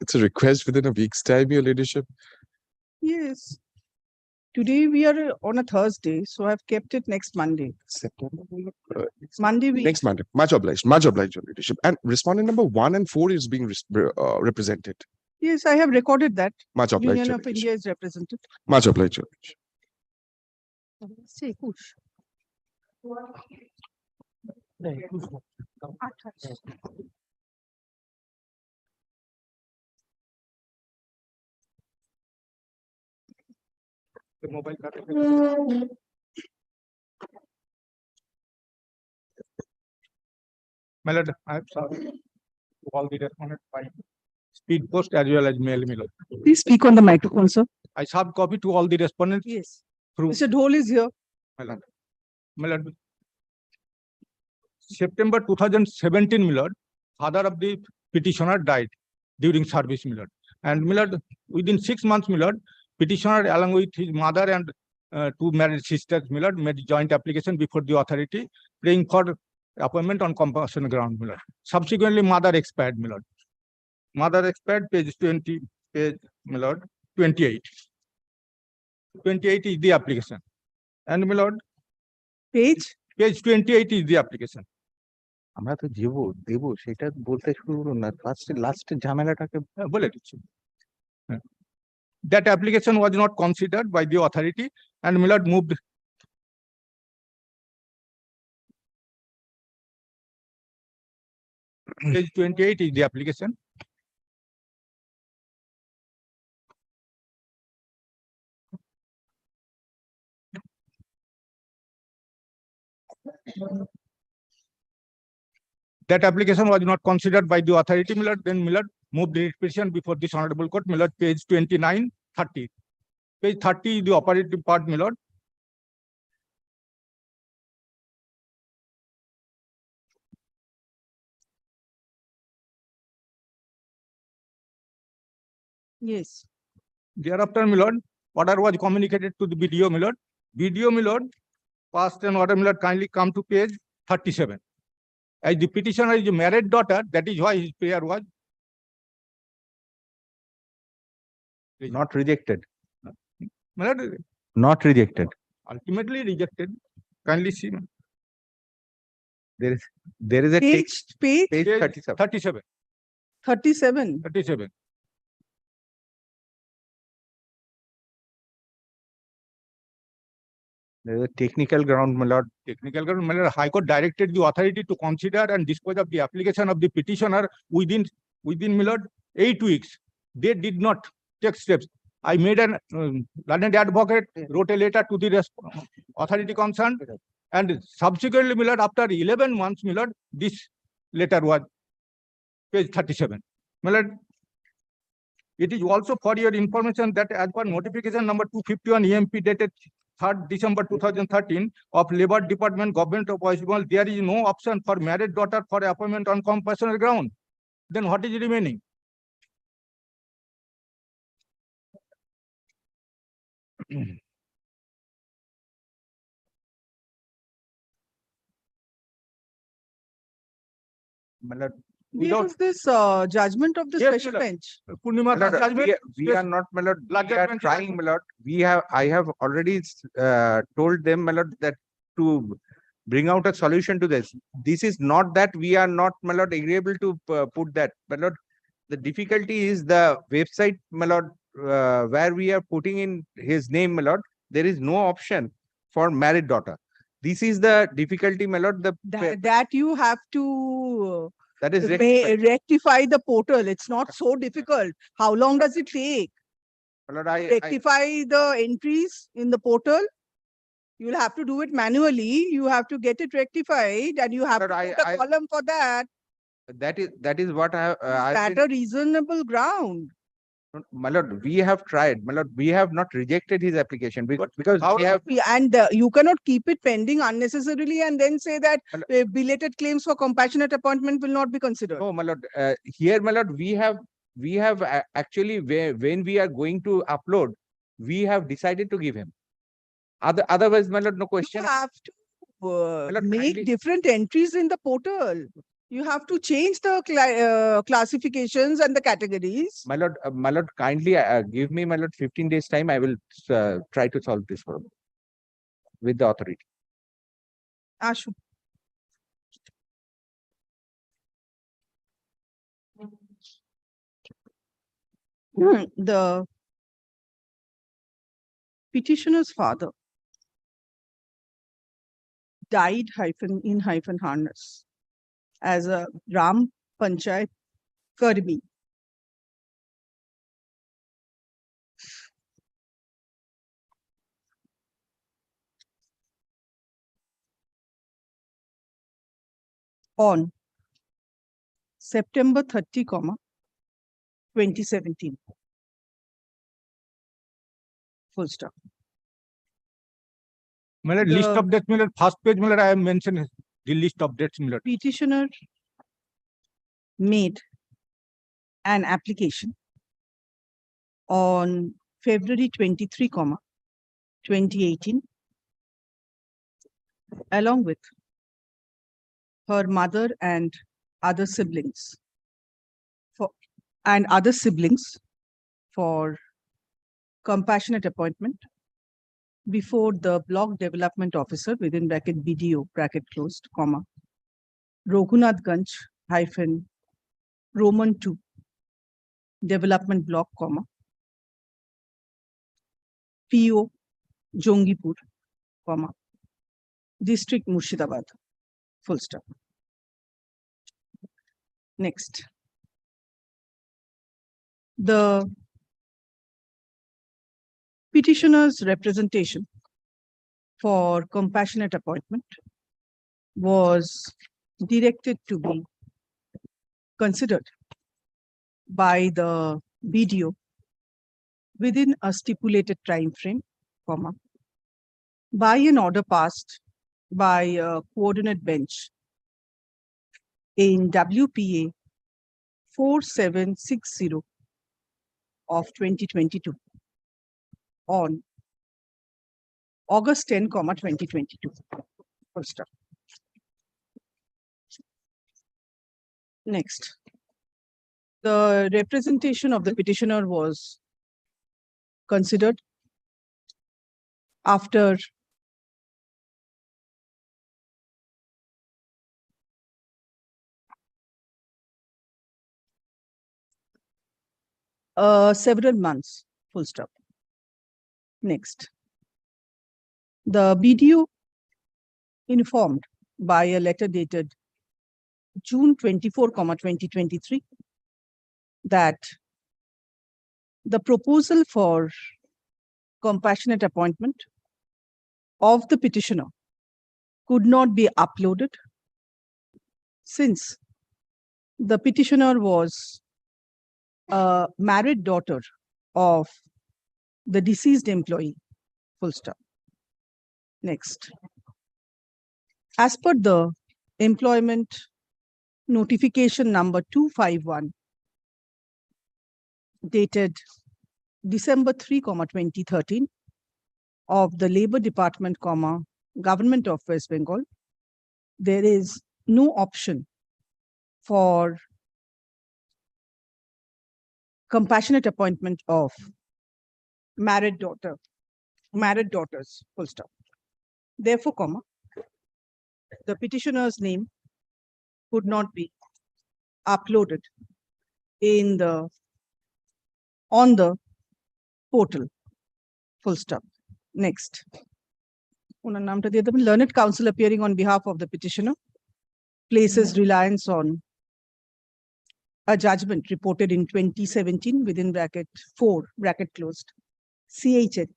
it's a request within a week's time, your leadership. Yes. Today we are on a Thursday, so I've kept it next Monday. September. Monday we. Next Monday. Much obliged, your leadership. And respondent number 1 and 4 is being represented. Yes, I have recorded that. Much obliged, Union your of leadership. India is represented. Much obliged, your leadership. Say, push. The mobile card. My lord, I have served all the respondents by speed post as well as mail. Please speak on the microphone, sir. I served copy to all the respondents. Yes. Through Mr. Dhol is here. my lord. My lord. September 2017, my lord, father of the petitioner died during service, my lord. And my lord, within 6 months, my lord, petitioner along with his mother and 2 married sisters, my lord, made joint application before the authority, praying for appointment on compulsion ground, my lord. Subsequently, mother expired, my lord. Mother expired, page 20, page, my lord, 28. 28 is the application. And my lord, page 28 is the application. আমরা তো দেবো সেটা বলতে শুরু করুন না লাস্টের ঝামেলাটাকে বলে দিচ্ছি। That application was not considered by the authority and Millard moved. Page 28 is the application. That application was not considered by the authority, Millard. Then Millard moved the petition before this honorable court, Millard, page 29, 30. Page 30 is the operative part, Millard. Yes. Thereafter, Millard, Order was communicated to the BDO, my lord. BDO, my lord, passed an order, my lord, kindly come to page 37. As the petitioner is a married daughter, that is why his prayer was Not rejected, my lord, not rejected. ultimately rejected. Kindly see. There is a text, Page page 37. 37. 37. 37. There is a technical ground, my lord. Technical ground, my lord, High Court directed the authority to consider and dispose of the application of the petitioner within, my lord, 8 weeks. They did not take steps. I made an learned advocate, wrote a letter to the authority concerned, and subsequently, my lord, after 11 months, my lord, this letter was page 37. My lord, it is also for your information that as per notification number 251 EMP dated 3rd December 2013 of Labor Department, Government of West Bengal, there is no option for married daughter for appointment on compulsory ground. Then what is remaining? My lord, Where is this judgment of the Yes, special my lord. bench? Purnima, my lord, judgment, we are not, my lord, Blood we are judgment is trying, done. my lord. I have already told them, my lord, that to bring out a solution to this. This is not that we are not, my lord, agreeable to put that, my lord. The difficulty is the website, my lord, where we are putting in his name, my lord. There is no option for married daughter. This is the difficulty, my lord. That you have to That is rectified. rectify the portal. It's not so difficult. How long does it take? My lord, I Rectify the entries in the portal. You'll have to do it manually. You have to get it rectified, and you have Lord, to put a column for that. that is what I Is that a reasonable ground? my lord, we have tried, my lord, we have not rejected his application because how- we have, And you cannot keep it pending unnecessarily and then say that belated claims for compassionate appointment will not be considered. no, my lord, here, my lord, we have actually, when we are going to upload, we have decided to give him. Otherwise, my lord, no question. You have to lord, make kindly- different entries in the portal. You have to change the classifications and the categories. My lord, kindly give me, my lord, 15 days time. I will try to solve this problem with the authority. Ashu. The petitioner's father died in harness as a Gram Panchayat Karmi. On September 30, 2017. Full stop. My lord, list of dates, my lord, first page, my lord, I have mentioned the list of dates, my lord. Petitioner made an application on February 23, 2018, along with her mother and other siblings for compassionate appointment before the block development officer within bracket BDO bracket closed, Raghunathganj hyphen Roman 2 development block, PO Jongipur, district Murshidabad, full stop. Next. The petitioner's representation for compassionate appointment was directed to be considered by the BDO within a stipulated time frame, by an order passed by a coordinate bench in WPA 4760 of 2022. on August 10, 2022. Full stop. Next. The representation of the petitioner was considered after several months. Full stop. Next. The BDO informed by a letter dated June 24, 2023 that the proposal for compassionate appointment of the petitioner could not be uploaded since the petitioner was a married daughter of the deceased employee. Full stop. Next. As per the employment notification number 251 dated December 3, 2013 of the Labor Department, Government of West Bengal, there is no option for compassionate appointment of married daughters, full stop. Therefore, the petitioner's name could not be uploaded on the portal. Full stop. Next. Learned counsel appearing on behalf of the petitioner places reliance on a judgment reported in 2017 within bracket 4 bracket closed CHN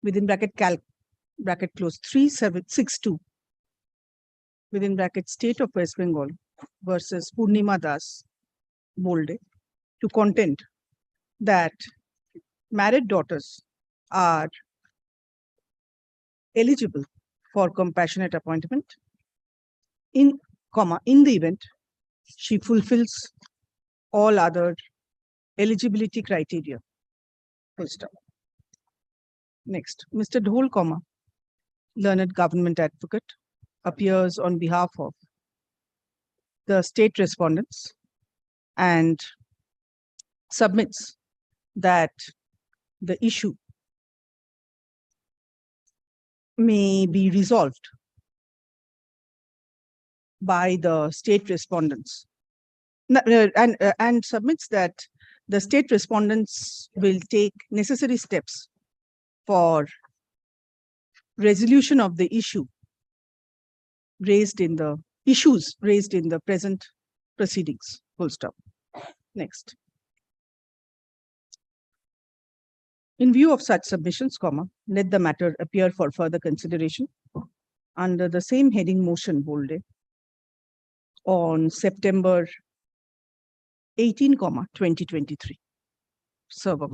within bracket calc bracket closed 3762 within bracket State of West Bengal versus Purnima Das Bolde to contend that married daughters are eligible for compassionate appointment in the event she fulfills all other eligibility criteria. Full stop. Next, Mr. Dhol, learned government advocate, appears on behalf of the state respondents and submits that the issue may be resolved by the state respondents and submits that the state respondents will take necessary steps for resolution of the issues raised in the present proceedings. Full stop. Next. In view of such submissions, let the matter appear for further consideration under the same heading motion bolded on September 18, 2023. Server.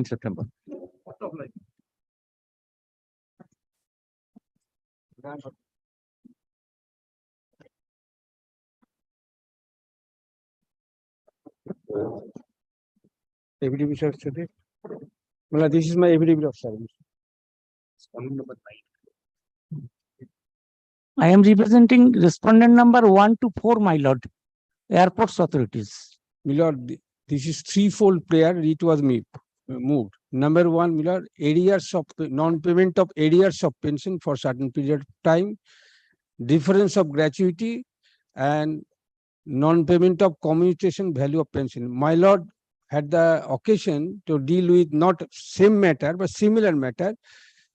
September. Affidavit of service. Well, this is my affidavit of service. I am representing respondent number 1 to 4, my lord. Airports authorities. My lord, this is threefold prayer. It was moved. Number 1, my lord, arrears of non-payment of arrears of pension for certain period of time, difference of gratuity, and non-payment of commutation value of pension. My lord had the occasion to deal with not same matter but similar matter.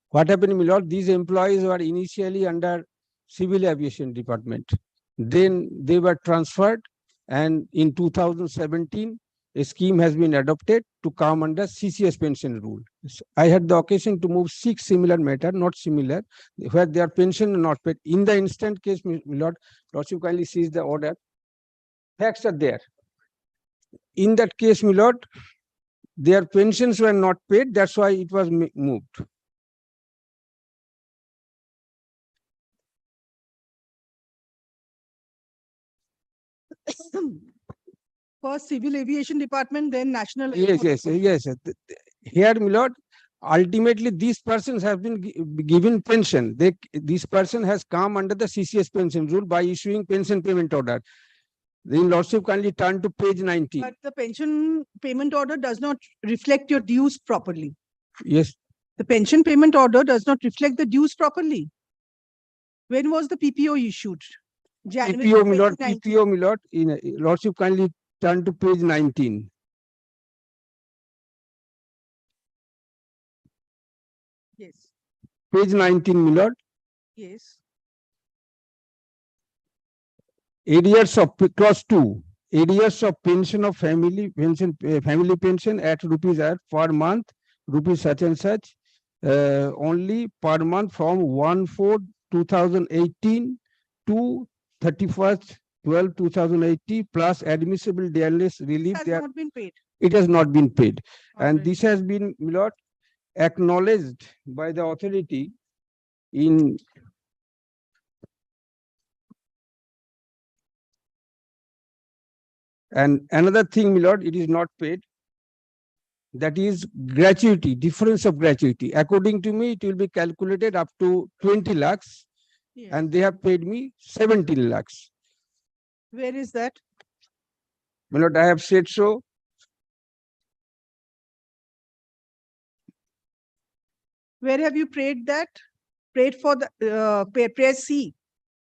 What happened, my lord? These employees were initially under Civil Aviation Department. Then they were transferred, and in 2017, a scheme has been adopted to come under CCS pension rule. I had the occasion to move 6 similar matter, not similar, where their pension are not paid. In the instant case, my lord, Lordship kindly sees the order. Facts are there. In that case, my lord, their pensions were not paid. That's why it was moved. First civil aviation department, then national. Yes, yes. Here, my lord, ultimately these persons have been given pension. This person has come under the CCS pension rule by issuing pension payment order. The lordship kindly turn to page 19. But the pension payment order does not reflect your dues properly. Yes, The pension payment order does not reflect the dues properly. When was the PPO issued? January PPO, my lord, 2019. PPO, my lord, in lordship kindly turn to page 19. Yes, Page 19, my lord. yes. Arrears of clause 2. Arrears of pension of family pension at rupees at per month, rupees such and such, only per month from 1/4/2018 to 31st/12/2080 plus admissible dearness relief. Has not been paid. It has not been paid, and Alright. this has been, my lord, acknowledged by the authority in and another thing, my lord, it is not paid. That is gratuity, difference of gratuity. According to me, it will be calculated up to 20 lakhs, Yes. and they have paid me 17 lakhs. Where is that? My lord, I have said so. Where have you prayed that? Prayed for the prayer C.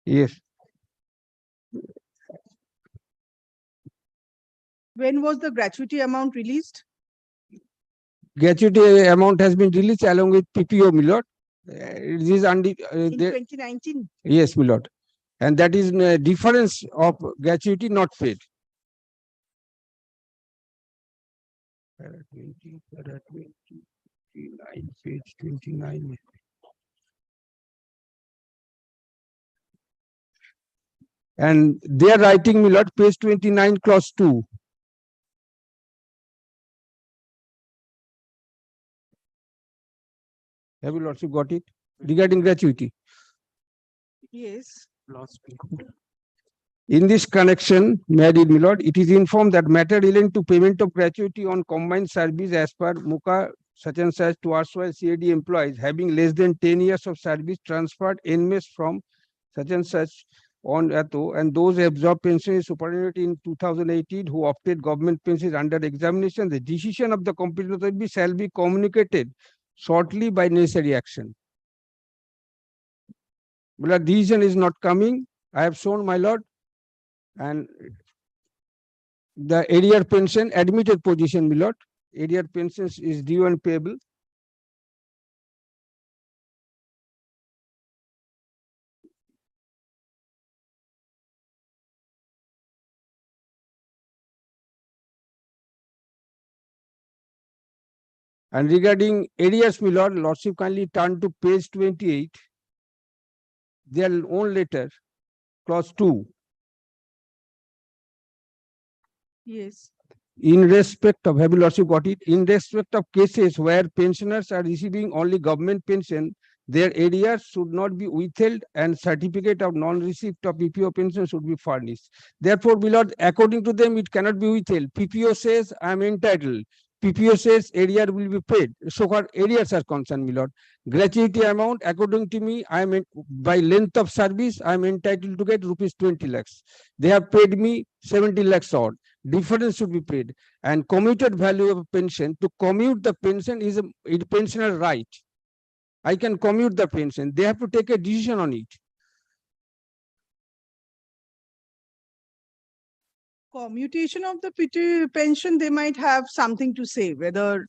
Yes. When was the gratuity amount released? Gratuity amount has been released along with PPO, my lord. It is In 2019. yes, my lord. And that is difference of gratuity not paid. Page 29. And they are writing, my lord, page 29, clause 2. Have you also got it? Regarding gratuity. Yes. In this connection, my dear my lord, it is informed that matter relating to payment of gratuity on combined service as per MUCA such and such to erstwhile CAD employees having less than 10 years of service transferred NMS from such and such on ATO, and those absorbed pension superannuity in 2018 who opted government pensions under examination. The decision of the competent authority shall be communicated shortly by necessary action. But the decision is not coming. I have shown, my lord, and the arrear pension admitted position, my lord. Arrear pensions is due and payable. And regarding arrears, my lord, lordship kindly turn to page 28. Their own letter, clause 2. Yes. In respect of, have you lordship got it? In respect of cases where pensioners are receiving only government pension, their arrears should not be withheld and certificate of non-receipt of PPO pension should be furnished. Therefore, my lord, according to them, it cannot be withheld. PPO says I am entitled. PPO says arrear will be paid. So far, arrears are concerned, my lord. Gratuity amount, according to me, I am by length of service, I am entitled to get rupees 20 lakhs. They have paid me 70 lakhs odd. Difference should be paid, and commuted value of pension. To commute the pension is a pensioner right. I can commute the pension. They have to take a decision on it. Commutation of the pension, they might have something to say whether.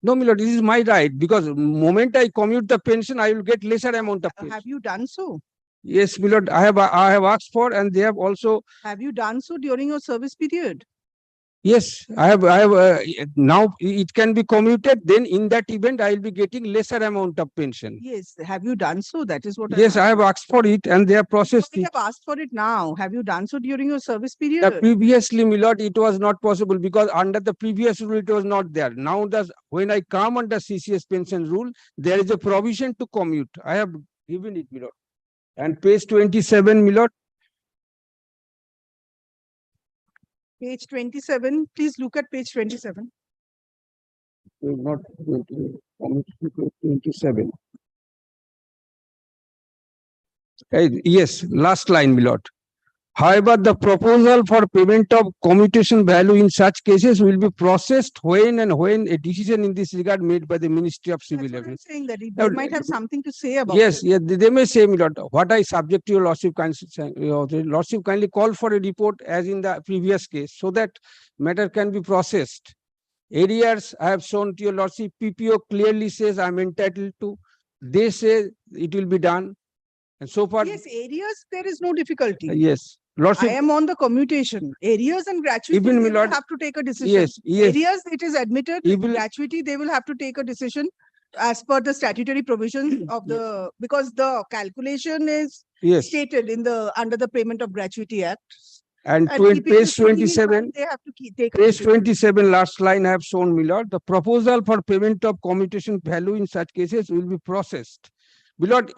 No, my lord, this is my right, because moment I commute the pension, I will get lesser amount of pension. Have you done so? Yes, my lord, I have asked for, and they have also. Have you done so during your service period? Yes, I have now it can be commuted. Then in that event, I will be getting lesser amount of pension. Yes. Have you done so? That is what. Yes, I have asked for it, and they have processed You it. have asked for it now. Have you done so during your service period? Previously, my lord, it was not possible because under the previous rule, it was not there. Now, when I come under CCS pension rule, there is a provision to commute. I have given it, my lord. And page 27, my lord. Page 27, please look at page 27. Not 27. Yes, last line, my lord. However, the proposal for payment of commutation value in such cases will be processed when a decision in this regard made by the Ministry of Civil That's what I'm Affairs. saying, that Now, they might have something to say about Yes, it. yes, they may say, my lord, what I subject to your lordship, the lordship kindly call for a report as in the previous case, so that matter can be processed. Areas I have shown to your lordship, PPO clearly says I'm entitled to. They say it will be done. And so far, Yes, areas, there is no difficulty. yes, I lordship, am on the commutation. Areas and gratuity, Even, my they will lord, have to take a decision. yes, yes. Areas, it is admitted, Even- gratuity, they will have to take a decision as per the statutory provisions of the, because the calculation is Yes. stated in the, under the Payment of Gratuity Act. And keeping page the keeping in 27, mind, they have to take a page decision. 27, last line I have shown, my lord, the proposal for payment of commutation value in such cases will be processed. My lord,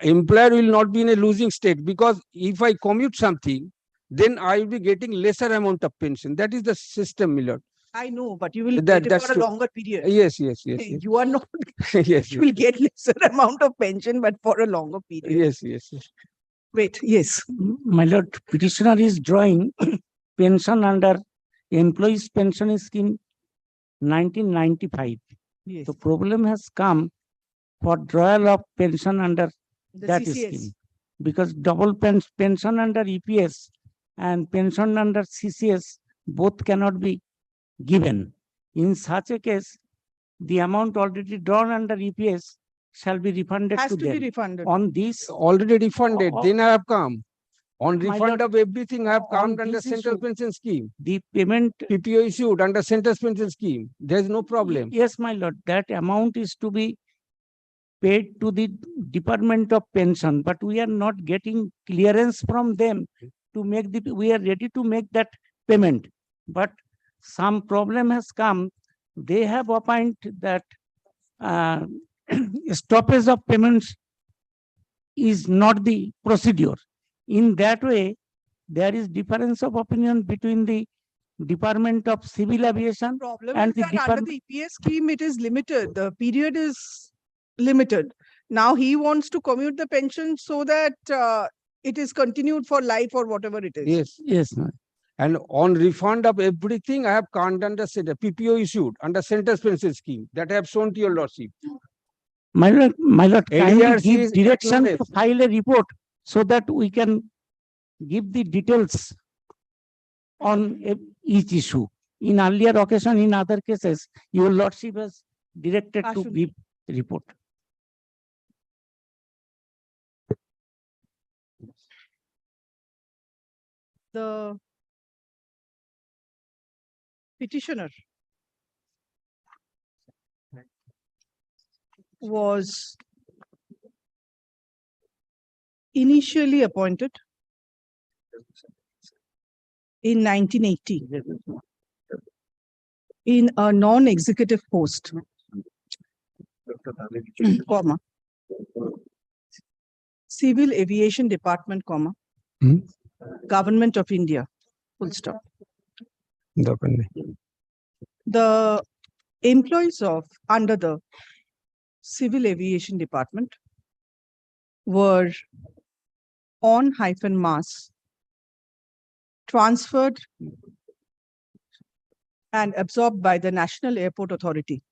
employer will not be in a losing state, because if I commute something, then I will be getting lesser amount of pension. That is the system, my lord. I know, but you will That- get it that's for a true. longer period. Yes, yes, yes, yes. You are not, Yes, you will get lesser amount of pension, but for a longer period. yes, yes, yes. Wait, yes. My lord, petitioner is drawing pension under employees pension scheme 1995. Yes. The problem has come for drawal of pension under The that CCS. scheme. Because double pension under EPS and pension under CCS both cannot be given. In such a case, the amount already drawn under EPS shall be refunded Has to to be them. refunded. On this, Already refunded, Oh, then I have come. On my refund lord, of everything, I have come on under this central issue, pension scheme. the payment, PPO issued under central pension scheme. There is no problem. yes, my lord, that amount is to be paid to the Department of Pension, but we are not getting clearance from them to make the, we are ready to make that payment. But some problem has come. They have appointed that stoppage of payments is not the procedure. In that way, there is difference of opinion between the Department of Civil Aviation Problem and is the that under Department. the EPS scheme, it is limited. The period is limited. Now he wants to commute the pension so that it is continued for life or whatever it is. Yes. Yes, ma'am. And on refund of everything, I have come under PPO issued under central pension scheme that I have shown to your lordship. My lord, kindly ADRC give is direction to acknowledged. file a report so that we can give the details on each issue. In earlier occasion, in other cases, your lordship has directed to Ashwin. give report. The petitioner was initially appointed in 1980 in a non-executive post, comma, Civil Aviation Department, comma, Government of India, full stop. The employees of under the Civil Aviation Department were on-mass transferred and absorbed by the National Airport Authority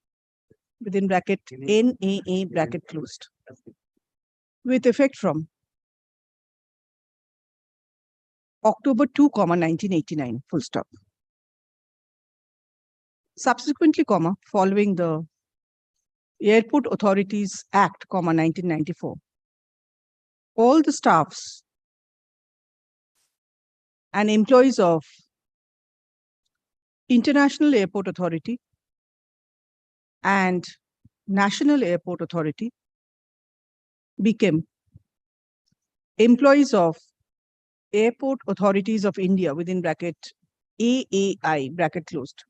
within bracket NAA bracket closed with effect from October 2, 1989, full stop. Subsequently, comma, following the Airport Authorities Act, 1994, all the staffs and employees of International Airport Authority and National Airport Authority became employees of Airport Authorities of India within bracket AAI bracket closed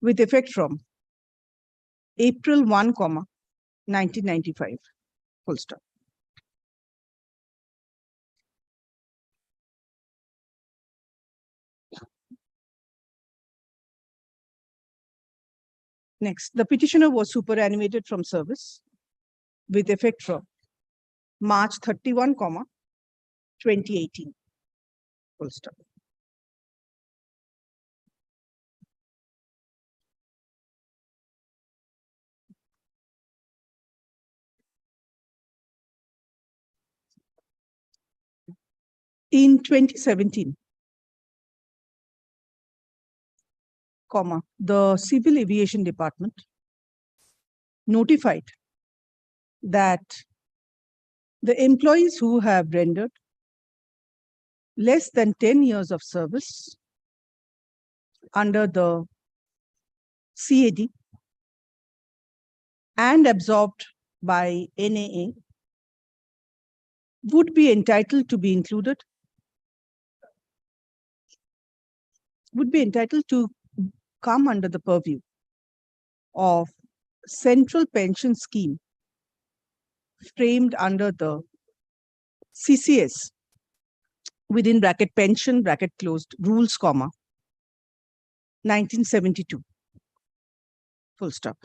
with effect from April 1, 1995, full stop. Next, the petitioner was superannuated from service with effect from March 31, 2018. Full stop. In 2017, the Civil Aviation Department notified that the employees who have rendered less than 10 years of service under the CAD and absorbed by NAA would be entitled to be included, would be entitled to come under the purview of Central Pension Scheme framed under the CCS within bracket pension bracket closed rules, 1972. Full stop.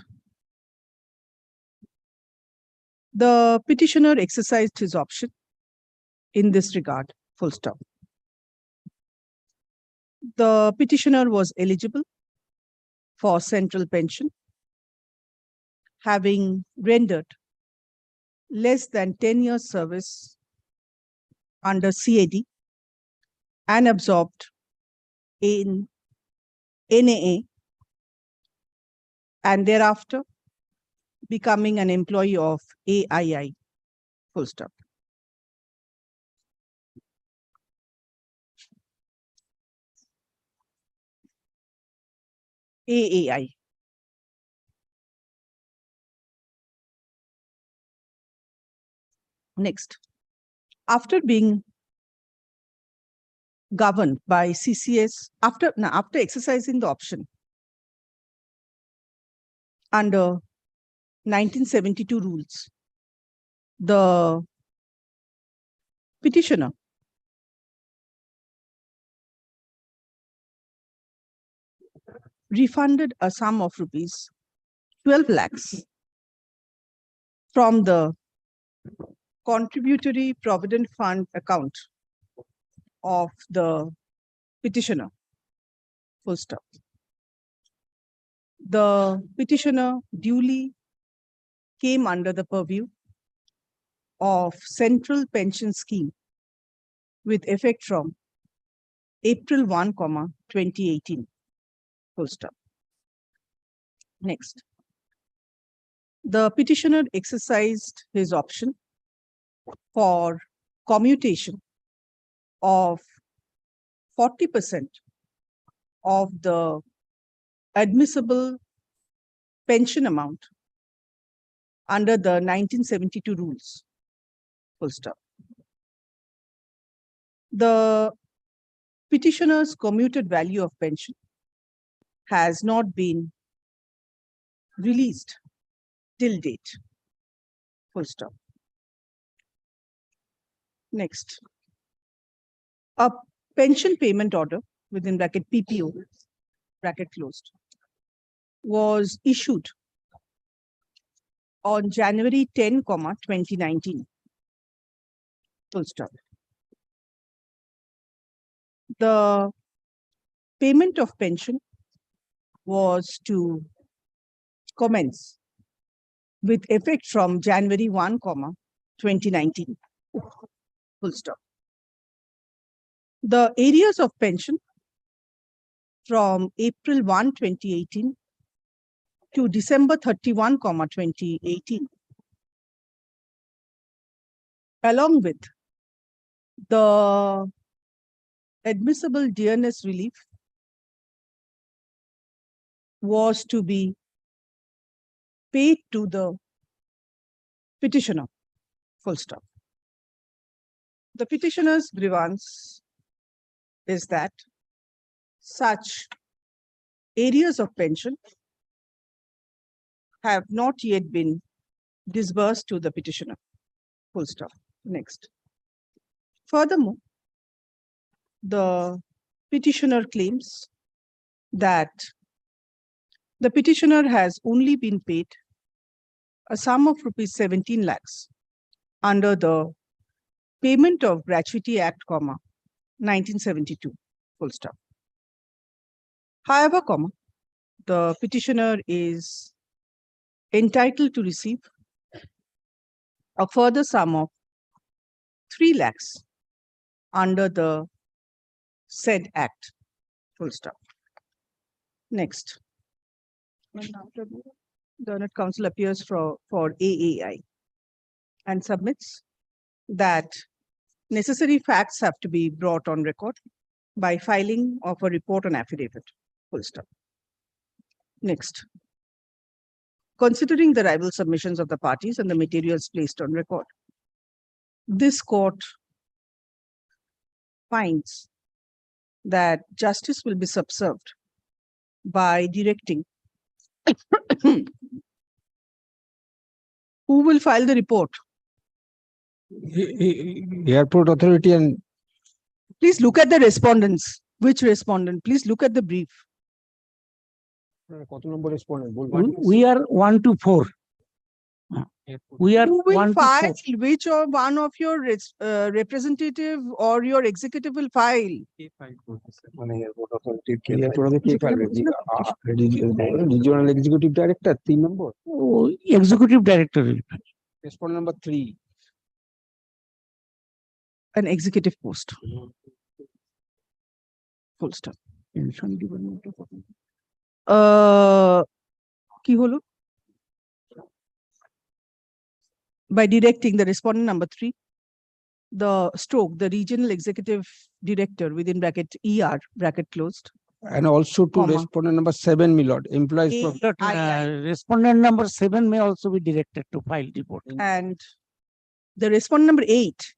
The petitioner exercised his option in this regard. Full stop. The petitioner was eligible for central pension, having rendered less than 10 years service under CAD and absorbed in NAA, and thereafter becoming an employee of AII. Full stop. AAI. Next, after being governed by CCS, after exercising the option under 1972 rules, the petitioner refunded a sum of rupees 12 lakhs from the contributory provident fund account of the petitioner. Full stop. The petitioner duly came under the purview of Central Pension Scheme with effect from April 1, 2018. Full stop. Next, the petitioner exercised his option for commutation of 40% of the admissible pension amount under the 1972 rules. Full stop. The petitioner's commuted value of pension has not been released till date. Full stop. Next, a pension payment order within bracket PPO bracket closed was issued on January 10, 2019. Full stop. The payment of pension was to commence with effect from January 1, 2019. Full stop. The areas of pension from April 1, 2018 to December 31, 2018, along with the admissible dearness relief, was to be paid to the petitioner. Full stop. The petitioner's grievance is that such areas of pension have not yet been disbursed to the petitioner. Full stop. Next. Furthermore, the petitioner claims that The petitioner has only been paid a sum of rupees 17 lakhs under the Payment of Gratuity Act, 1972, full stop. However, the petitioner is entitled to receive a further sum of 3 lakhs under the said act, full stop. Next. The Honored Council appears for AAI and submits that necessary facts have to be brought on record by filing of a report on affidavit, full stop. Next. Considering the rival submissions of the parties and the materials placed on record, this court finds that justice will be subserved by directing who will file the report. Airport authority. And Please look at the respondents. Which respondent? Please look at the brief. We are 1 to 4. We are Who will 1 to file? 4. Which or one of your representative or your executive will file? Regional Executive Director, 3 number. Oh, Executive Director will file. Respondent number 3. An executive post. Full stop. কি হলো? By directing the respondent number 3, the regional executive director within bracket ER bracket closed. And also to Comma. respondent number 7, my lord, employees A- from Respondent number 7 may also be directed to file report. And the respondent number 8,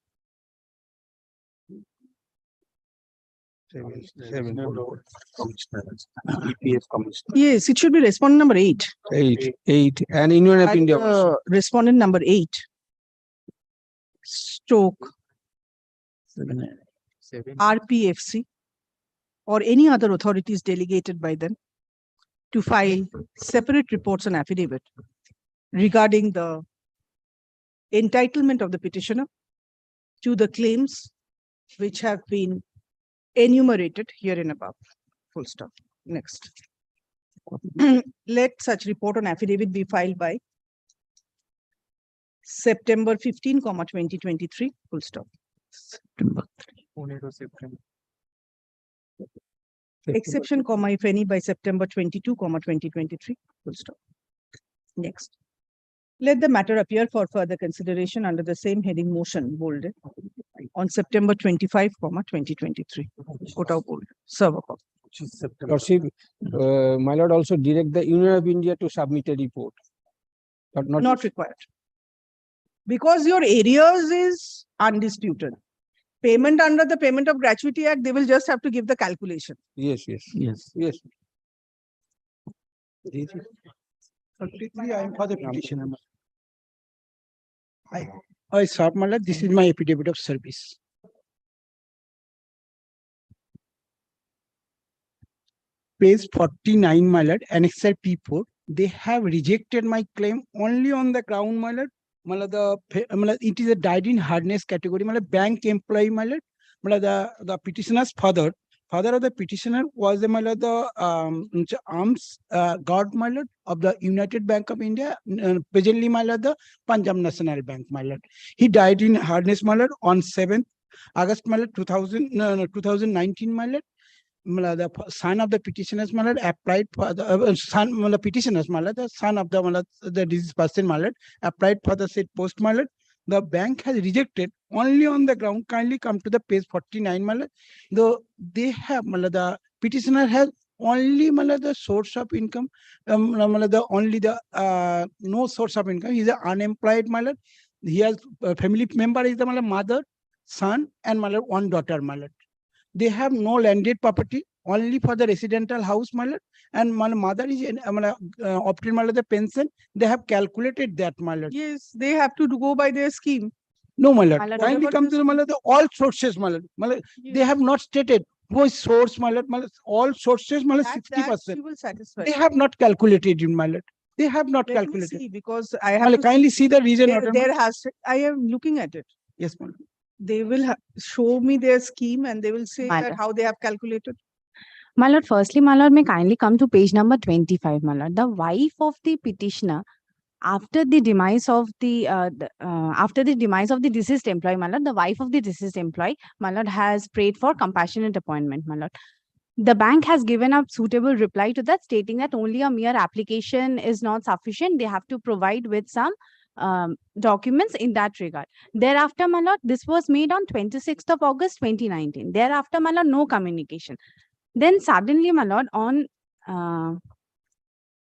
yes, it should be respondent number 8. 8, and Union of And India. also. respondent number 8, stroke RPFC or any other authorities delegated by them to file separate reports and affidavit regarding the entitlement of the petitioner to the claims which have been enumerated herein above. Full stop. Next. Let such report on affidavit be filed by September 15, 2023. Full stop. Exception, if any, by September 22, 2023. Full stop. Next. Let the matter appear for further consideration under the same heading motion bolded on September 25, 2023. Otaও bold. Serve a copy. Lordship, my lord, also direct the Union of India to submit a report. But Not required. Because your areas is undisputed. Payment under the Payment of Gratuity Act, they will just have to give the calculation. Yes. Yes. Completely, I am for the petitioner. Sir, my lord, this is my affidavit of service. Page 49, my lord, annexure P4. They have rejected my claim only on the ground, my lord. It is a died in hardness category. Bank employee, my lord. The petitioner's father of the petitioner was the arms guard, my lord, of the United Bank of India. Presently, my lord, the Punjab National Bank, my lord. He died in hardness, my lord, on 7th August, my lord, 2019, my lord. The son of the petitioners, my lord, applied for the son, petitioners, my lord, the son of the deceased person, my lord, applied for the said post, my lord. The bank has rejected only on the ground. Kindly come to the page 49, my lord. Though they have, my lord, the petitioner has only, my lord, the source of income, no source of income. He is unemployed, my lord. He has a family member is the mother, son, and my lord, 1 daughter, my lord. They have no landed property, only for the residential house, my lord. And my mother is obtained, my lord, the pension. They have calculated that, my lord. Yes, they have to go by their scheme. No, my lord. My lord, Kindly whatever come to the, my lord, all sources, my lord. My lord, they have not stated वो source my lord, all sources my lord That 60%. you will satisfy. They have not calculated in my lord. They have not Let me calculated. see, because I My have lord, to kindly see the reason there, order. my there lord. has, I am looking at it. Yes, my lord. They will show me their scheme and they will say My that lord. how they have calculated. My lord, firstly, my lord, may kindly come to page number 25, my lord. The wife of the petitioner, after the demise of the deceased employee, my lord, the wife of the deceased employee, my lord, has prayed for compassionate appointment, my lord. The bank has given a suitable reply to that, stating that only a mere application is not sufficient. They have to provide with some documents in that regard. Thereafter, my lord, this was made on 26th of August 2019. Thereafter, my lord, no communication. Then suddenly, my lord, on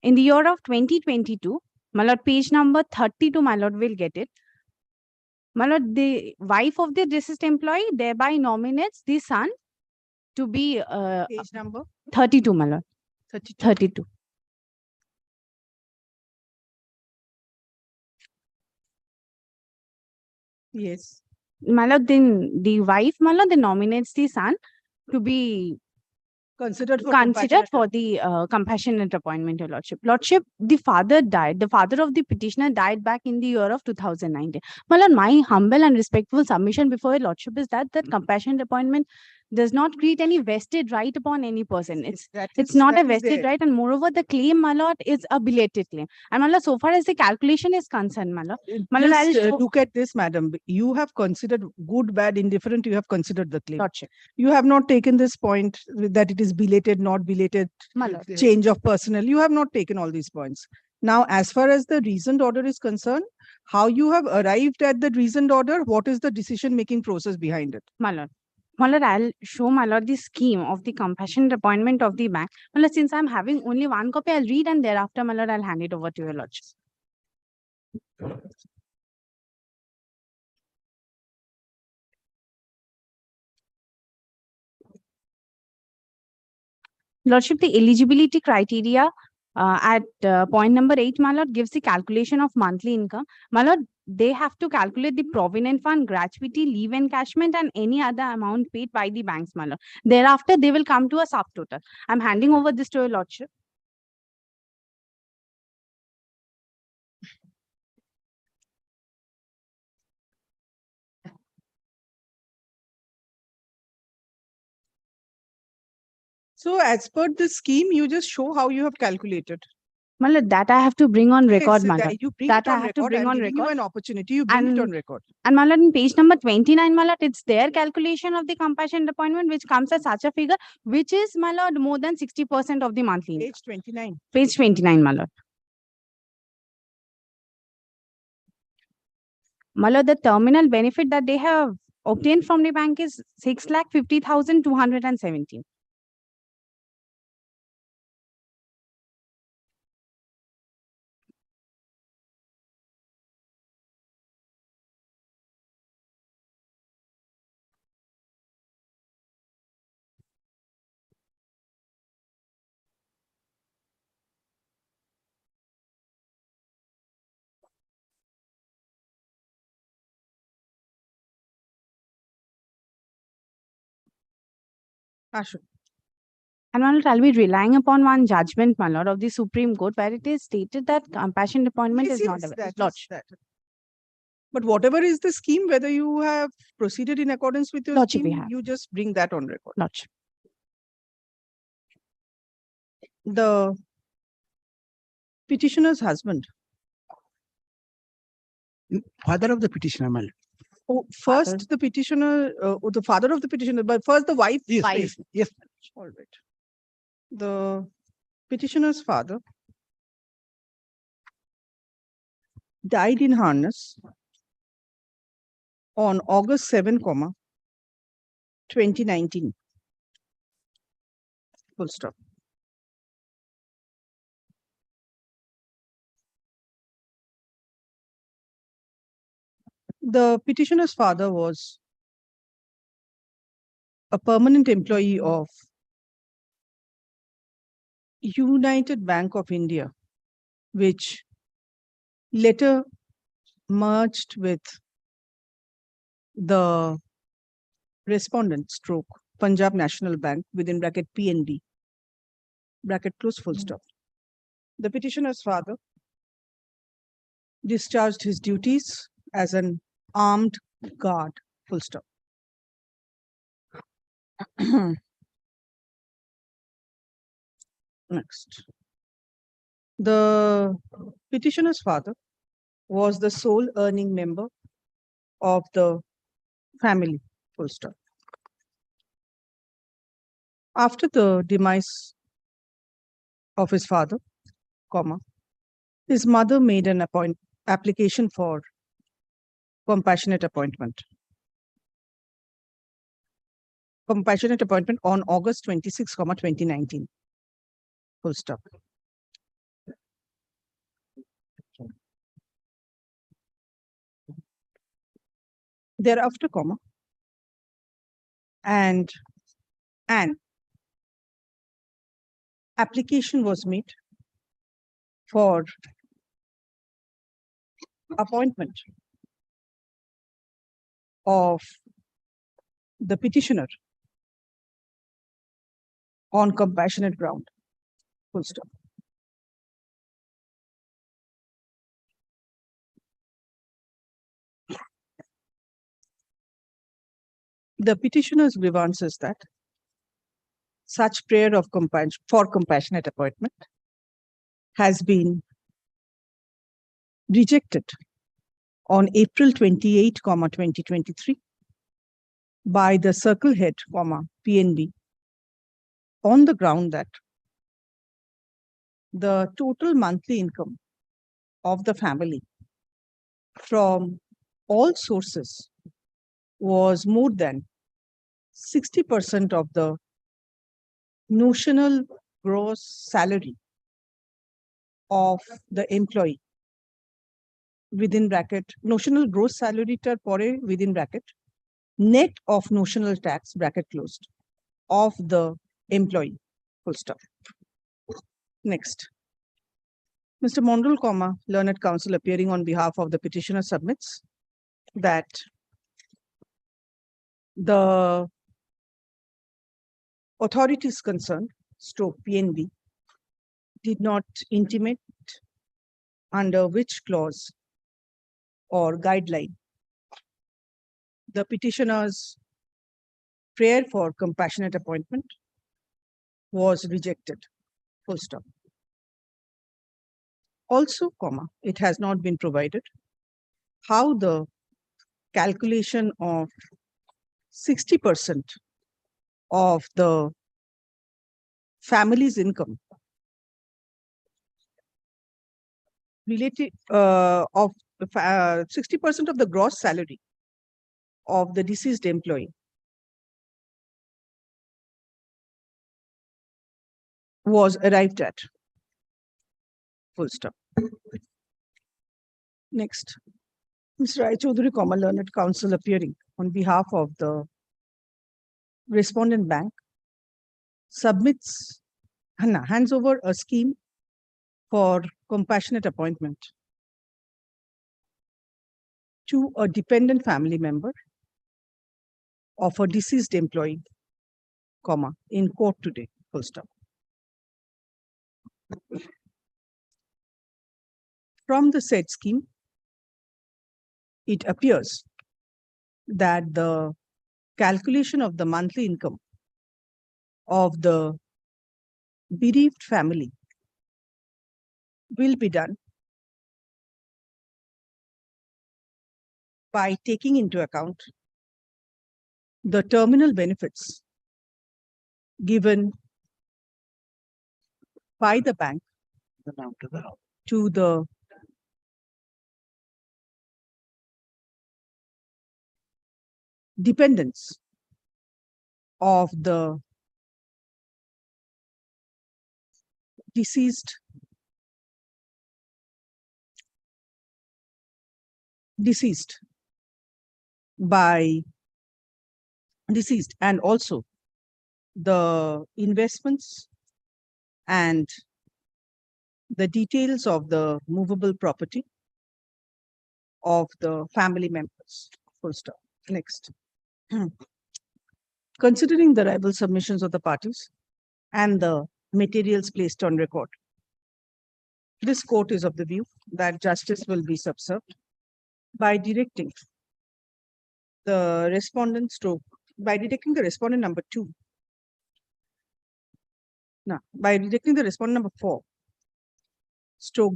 in the year of 2022, my lord, page number 32, my lord, will get it. My lord, the wife of the deceased employee thereby nominates the son to be Page number 32, my lord. 32. 32. Yes. My lord, then the wife, my lord, then nominates the son to be Considered for considered compassionate for the compassionate appointment, your lordship. Lordship, the father died. The father of the petitioner died back in the year of 2019. My lord, my humble and respectful submission before your lordship is that compassionate appointment does not create any vested right upon any person. It's not a vested right, and moreover, the claim, my lord, is a belated claim. And my lord, so far as the calculation is concerned, my lord, I'll Just show- look at this, madam. You have considered good, bad, indifferent. You have considered the claim. Lordship. You have not taken this point that it is belated, not belated, My lord. change of personnel. You have not taken all these points. Now, as far as the reasoned order is concerned, how you have arrived at the reasoned order, what is the decision-making process behind it? My lord. My lord, I'll show my lord the scheme of the compassionate appointment of the bank. My lord, since I'm having only one copy, I'll read, and thereafter, my lord, I'll hand it over to your lordship. Lordship, the eligibility criteria at point number 8, my lord, gives the calculation of monthly income. My lord, they have to calculate the provident fund, gratuity, leave encashment, and any other amount paid by the banks, my lord. Thereafter, they will come to a subtotal. I'm handing over this to your lordship. So as per the scheme, you just show how you have calculated. My lord, that I have to bring on record, Yes, my that lord. you bring That it I on have to record. bring I'm on giving you record. an opportunity. You bring it on record. And my lord, in page number 29, my lord, it's their calculation of the compassionate appointment, which comes as such a figure, which is, my lord, more than 60% of the monthly income. Page 29. Page 29, my lord. My lord, the terminal benefit that they have obtained from the bank is 6,50,217. Ashu. And my lord, I'll be relying upon one judgment, my lord, of the Supreme Court, where it is stated that compassionate appointment Yes, is not yes, a that is lodge. that. But whatever is the scheme, whether you have proceeded in accordance with your Lordship, we scheme, have. you just bring that on record. Lodge. The petitioner's husband. Father of the petitioner, my lord. Oh, first the petitioner, the father of the petitioner, but first the wife. Yes, Wife. yes, yes. All right. The petitioner's father died in harness on August 7, 2019. Full stop. The petitioner's father was a permanent employee of United Bank of India, which later merged with the respondent stroke Punjab National Bank within bracket PNB, bracket close, full stop. The petitioner's father discharged his duties as an armed guard, full stop. Next. The petitioner's father was the sole earning member of the family, full stop. After the demise of his father, comma, his mother made an application for compassionate appointment. Compassionate appointment on August 26, 2019. Full stop. Thereafter, comma, and an application was made for appointment of the petitioner on compassionate ground, full stop. The petitioner's grievance is that such prayer of compassionate appointment has been rejected on April 28, 2023 by the circle head, PNB, on the ground that the total monthly income of the family from all sources was more than 60% of the notional gross salary of the employee within bracket, notional gross salary tar pore within bracket, net of notional tax, bracket closed, of the employee, full stop. Next. Mr. Mondal, learned counsel appearing on behalf of the petitioner submits that the authorities concerned, stroke PNB, did not intimate under which clause or guideline the petitioner's prayer for compassionate appointment was rejected, full stop. Also, it has not been provided how the calculation of 60% of the family's income related of 60% of the gross salary of the deceased employee was arrived at, full stop. Next, Mr. Rai Chaudhary, learned counsel appearing on behalf of the respondent bank submits, hands over a scheme for compassionate appointment to a dependent family member of a deceased employee, in court today, full stop. From the said scheme, it appears that the calculation of the monthly income of the bereaved family will be done by taking into account the terminal benefits given by the bank to the dependents of the deceased and also the investments and the details of the movable property of the family members, full stop. Next. Considering the rival submissions of the parties and the materials placed on record, this court is of the view that justice will be subserved by directing the respondent by detecting the respondent number 2. Now, by detecting the respondent number 4,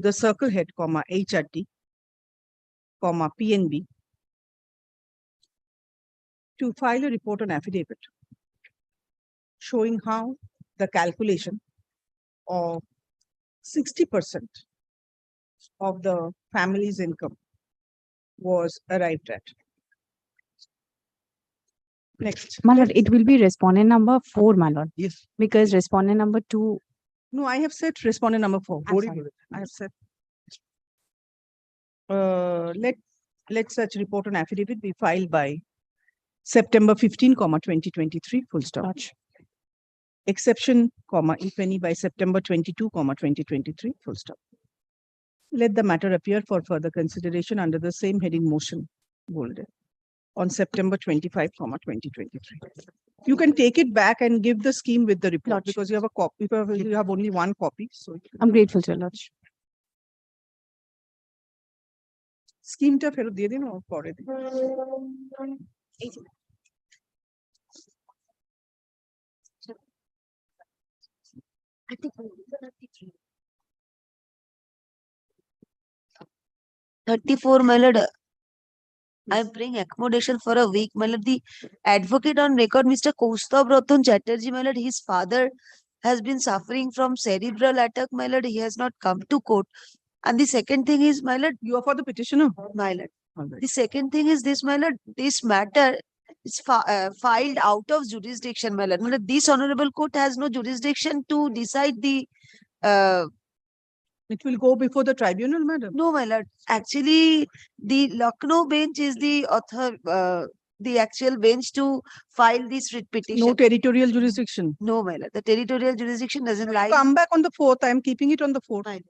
the circle head, HRT, PNB, to file a report on affidavit showing how the calculation of 60% of the family's income was arrived at. Next. My lord, it will be respondent number 4, my lord. Yes. Because respondent number 2. No, I have said respondent number 4. I'm sorry. I have said. Let such report on affidavit be filed by September 15, 2023, full stop. Exception, if any, by September 22, 2023, full stop. Let the matter appear for further consideration under the same heading motion, bolded, on September 25, 2023. You can take it back and give the scheme with the report because you have a copy. You have only one copy. So I'm grateful to your lordship. Scheme ta fero diye din or pore din. I think 34, my lord. I'm praying accommodation for a week, my lord. The advocate on record, Mr. Kaustubh Ratan Chatterjee, my lord, his father has been suffering from cerebral attack, my lord. He has not come to court. And the second thing is, my lord, you are for the petitioner, my lord. The second thing is this, my lord, this matter is filed out of jurisdiction, my lord. My lord, this honorable court has no jurisdiction to decide the it will go before the tribunal, madam. No, my lord. Actually, the Lucknow bench is the the actual bench to file this writ petition. No territorial jurisdiction. No, my lord. The territorial jurisdiction doesn't lie. Come back on the 4th. I am keeping it on the 4th. Fine.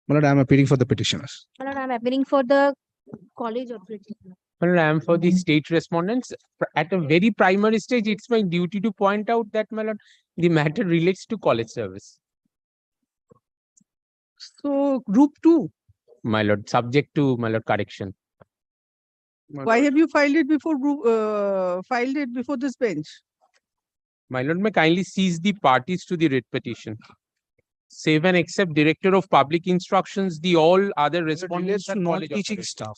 My lord, I am appealing for the petitioners. My lord, I'm appealing for the college authority. Well, I am for the state respondents. At a very primary stage, it's my duty to point out that, my lord, the matter relates to college service. So, group 2. My lord, subject to, my lord, correction. Why have you filed it before this bench? My lord, may kindly seize the parties to the writ petition. Save and accept Director of Public Instructions, the all other respondents to non-teaching staff.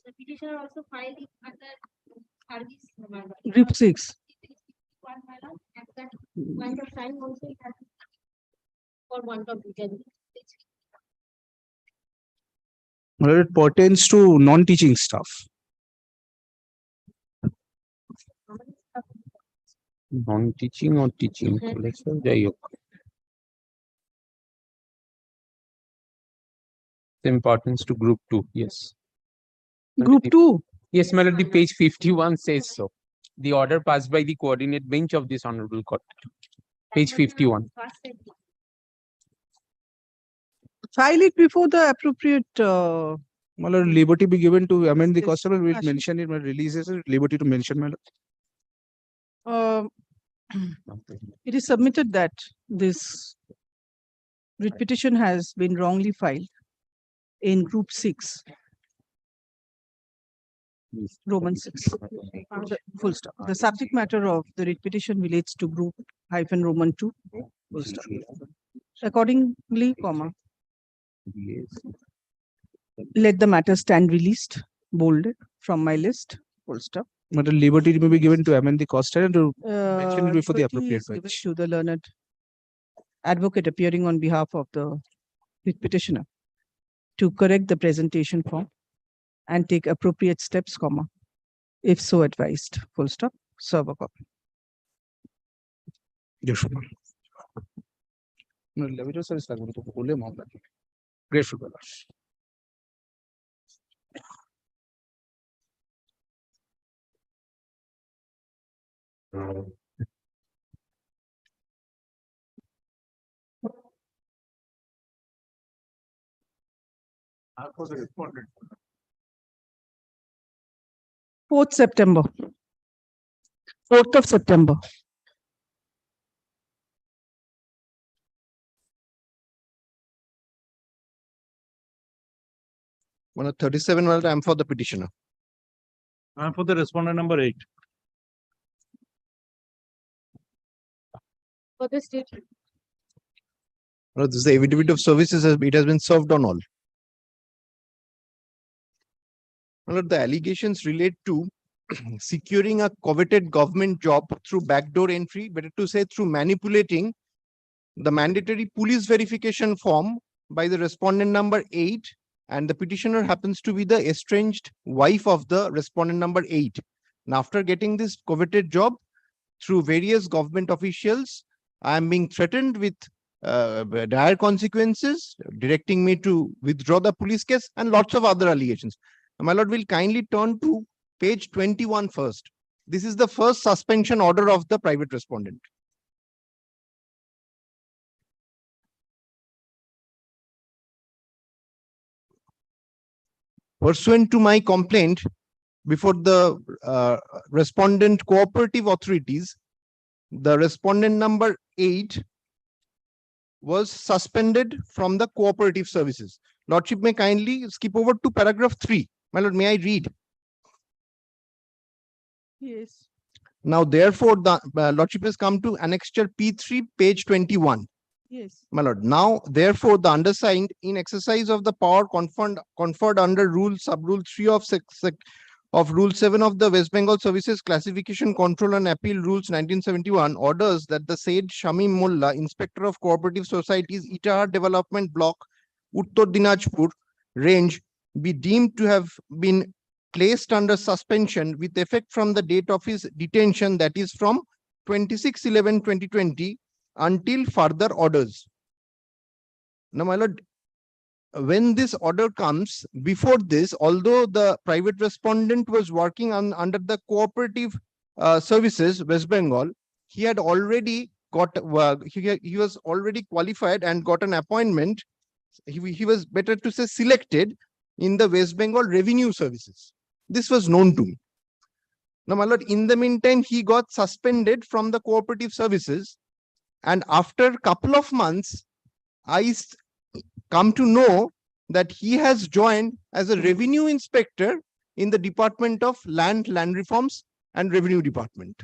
The petitioner also filed it under service. Group 6. At that point of time also it has for want of detail. My lord, it pertains to non-teaching staff. Non-teaching or teaching? Let's say importance to group 2, yes. Group 2? Yes, my lord, the page 51 says so. The order passed by the coordinate bench of this honorable court. Page 51. File it before the appropriate. My lord, liberty be given to amend the constable. We'll mention it. My releases liberty to mention, my lord. It is submitted that this writ petition has been wrongly filed in group 6. Roman 6. Full stop. The subject matter of the writ petition relates to group -Roman 2. Full stop. Accordingly, let the matter stand released, bolded from my list. Full stop. But liberty may be given to amend the cost and to mention it before the appropriate bench. To the learned advocate appearing on behalf of the writ petitioner to correct the presentation form and take appropriate steps, if so advised. Full stop. Serve a copy. Yes, sir. Grateful, my lord. For the respondent. 4th September. 4th of September. Well, 37, well, I'm for the petitioner. I'm for the respondent number 8. For the state. Well, this is the affidavit of services, it has been served on all. Well, the allegations relate to securing a coveted government job through backdoor entry, better to say through manipulating the mandatory police verification form by the respondent number 8, and the petitioner happens to be the estranged wife of the respondent number 8. And after getting this coveted job through various government officials, I am being threatened with dire consequences, directing me to withdraw the police case and lots of other allegations. My lord will kindly turn to page 21 first. This is the first suspension order of the private respondent. Pursuant to my complaint before the respondent cooperative authorities, the respondent number 8 was suspended from the cooperative services. Lordship may kindly skip over to paragraph 3. My lord, may I read? Yes. Now, therefore, the Lordship has come to annexure P3, page 21. Yes. My lord, now, therefore, the undersigned, in exercise of the power conferred under sub-rule 3 of Rule 7 of the West Bengal Services Classification, Control and Appeal Rules 1971, orders that the said Shamim Mullah, Inspector of Cooperative Societies, Itahar Development Block, Uttar Dinajpur Range, be deemed to have been placed under suspension with effect from the date of his detention, that is from 26/11/2020, until further orders. Now, my lord, when this order comes, before this, although the private respondent was working under the cooperative services, West Bengal, he had already got he was already qualified and got an appointment. He was, better to say, selected in the West Bengal Revenue Services. This was known to me. Now, my lord, in the meantime, he got suspended from the cooperative services, and after a couple of months, I come to know that he has joined as a revenue inspector in the Department of Land Reforms and Revenue Department.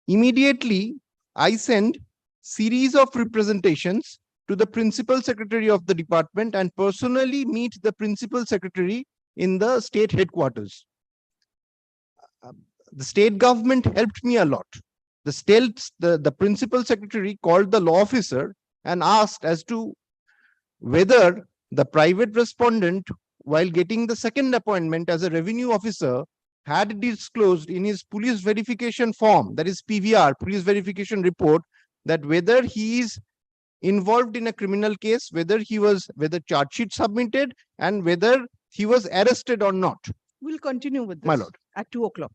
Immediately, I sent series of representations to the principal secretary of the department and personally meet the principal secretary in the state headquarters. The state government helped me a lot. The principal secretary called the law officer and asked as to whether the private respondent, while getting the second appointment as a revenue officer, had disclosed in his police verification form, that is PVR, police verification report, that whether he is involved in a criminal case, whether charge sheet submitted, and whether he was arrested or not. We'll continue with this. My lord. At 2 o'clock.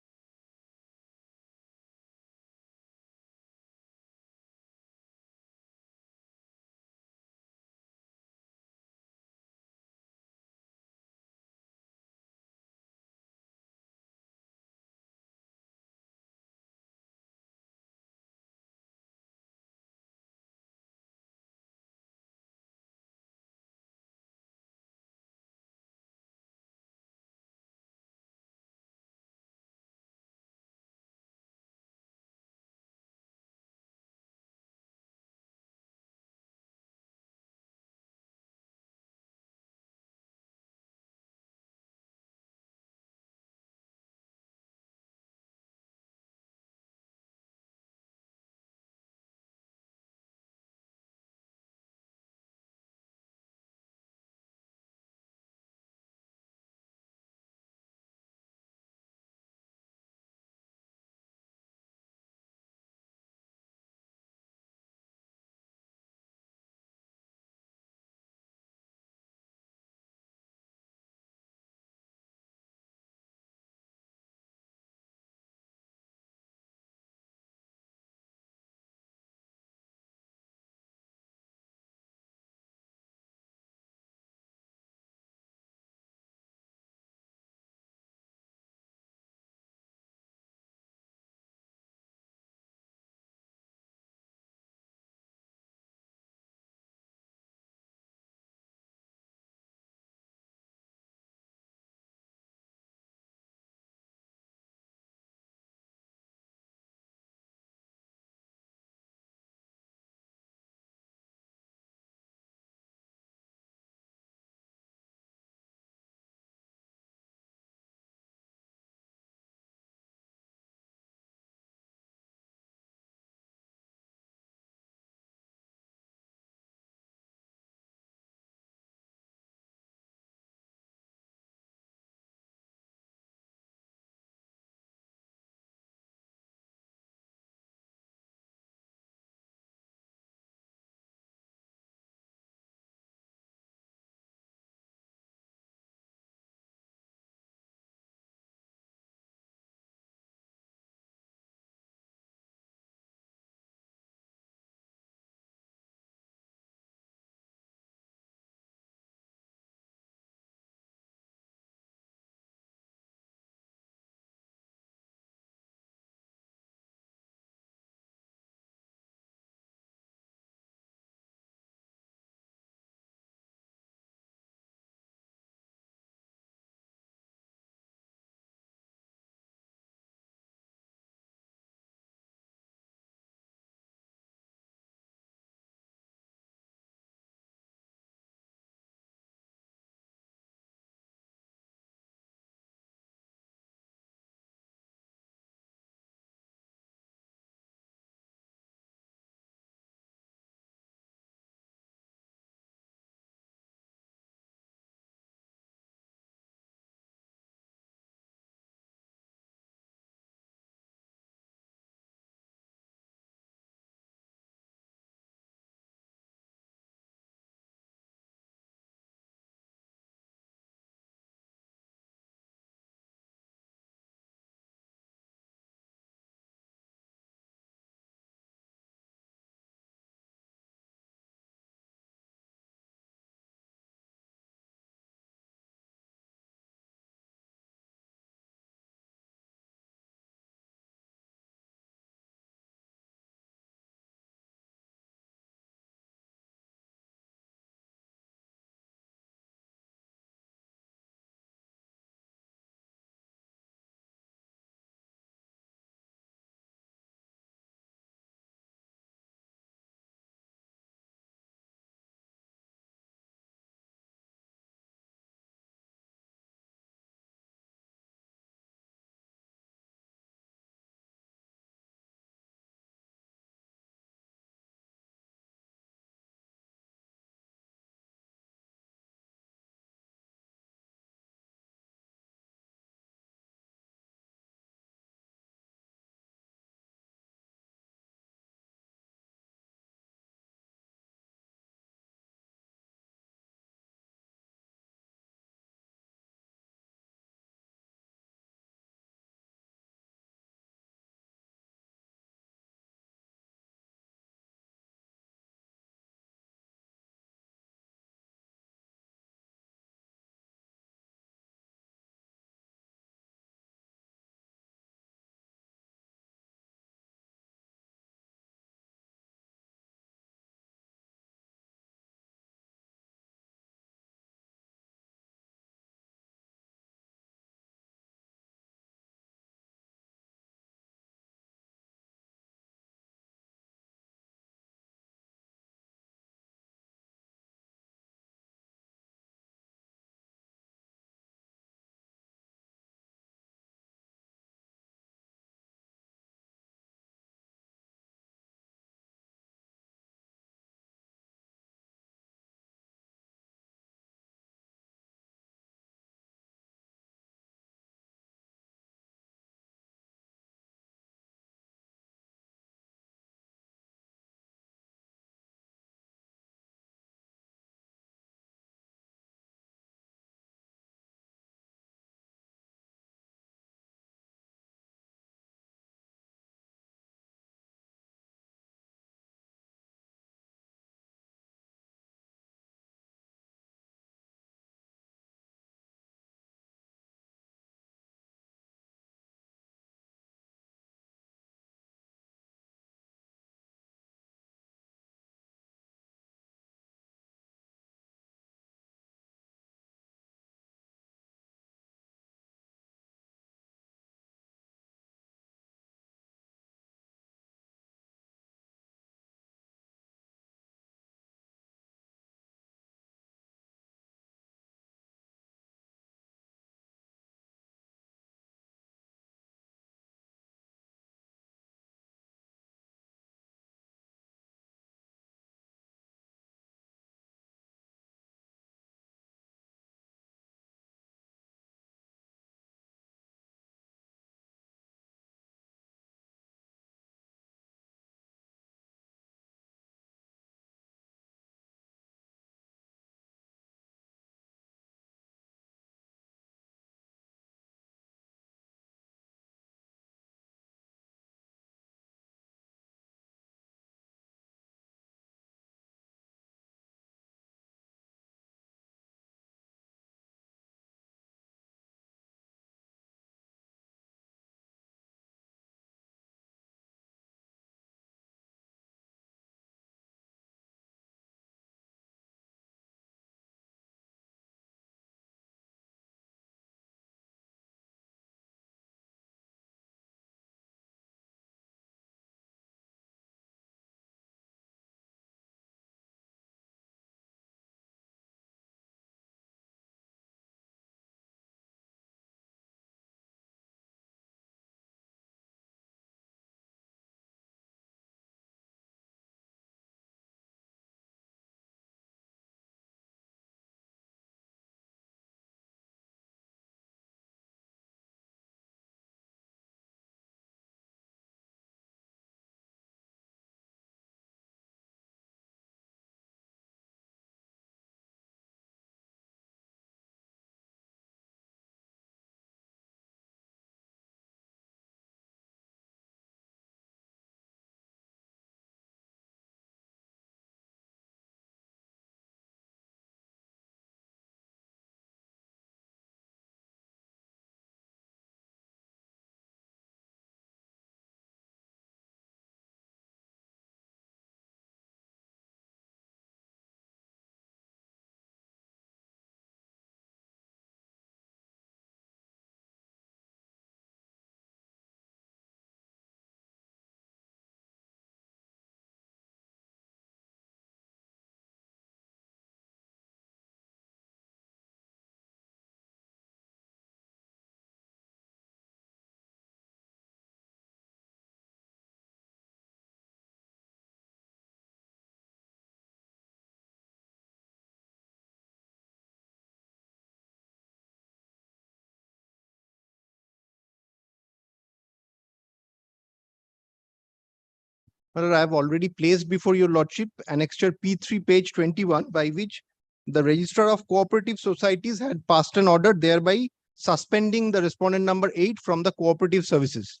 I have already placed before your lordship annexure P3 page 21, by which the Registrar of Cooperative Societies had passed an order, thereby suspending the respondent number 8 from the cooperative services.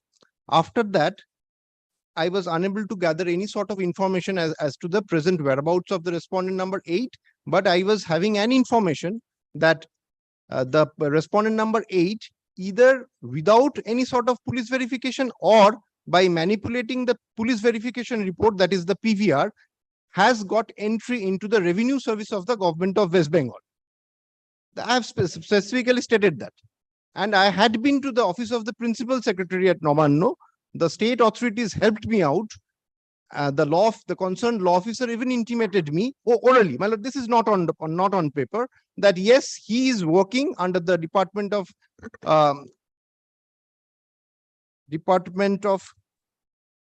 After that, I was unable to gather any sort of information as to the present whereabouts of the respondent number 8, but I was having an information that the respondent number 8, either without any sort of police verification or by manipulating the police verification report, that is the PVR, has got entry into the revenue service of the government of West Bengal. I have specifically stated that. And I had been to the office of the principal secretary at Namanno. The state authorities helped me out. The concerned law officer even intimated me orally, my lord, this is not on paper, that yes, he is working under the Department of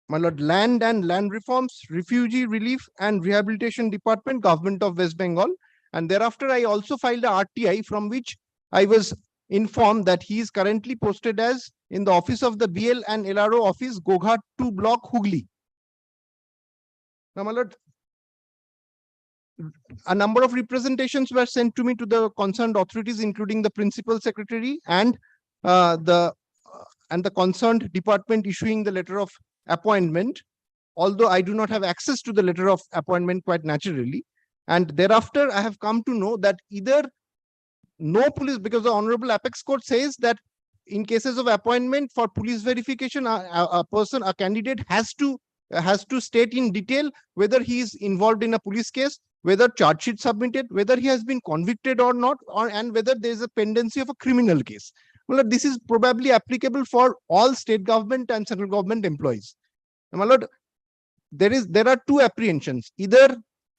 my lord, Land and Land Reforms, Refugee Relief and Rehabilitation Department, Government of West Bengal. And thereafter, I also filed a RTI, from which I was informed that he is currently posted as in the office of the BL and LRO office, Goghat 2 block, Hooghly. Now, my lord, a number of representations were sent to me to the concerned authorities, including the principal secretary and the concerned department issuing the letter of appointment, although I do not have access to the letter of appointment quite naturally. And thereafter, I have come to know that either no police, because the Honorable Apex Court says that in cases of appointment for police verification, a candidate has to state in detail whether he is involved in a police case, whether charge sheet submitted, whether he has been convicted or not, and whether there is a pendency of a criminal case. Well, this is probably applicable for all state government and central government employees. My lord, there are two apprehensions. Either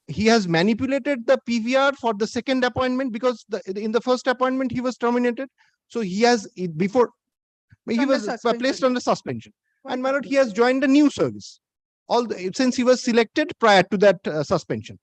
he has manipulated the PVR for the second appointment, because in the first appointment he was terminated. So he has he was placed under suspension. And my lord, he has joined a new service since he was selected prior to that suspension.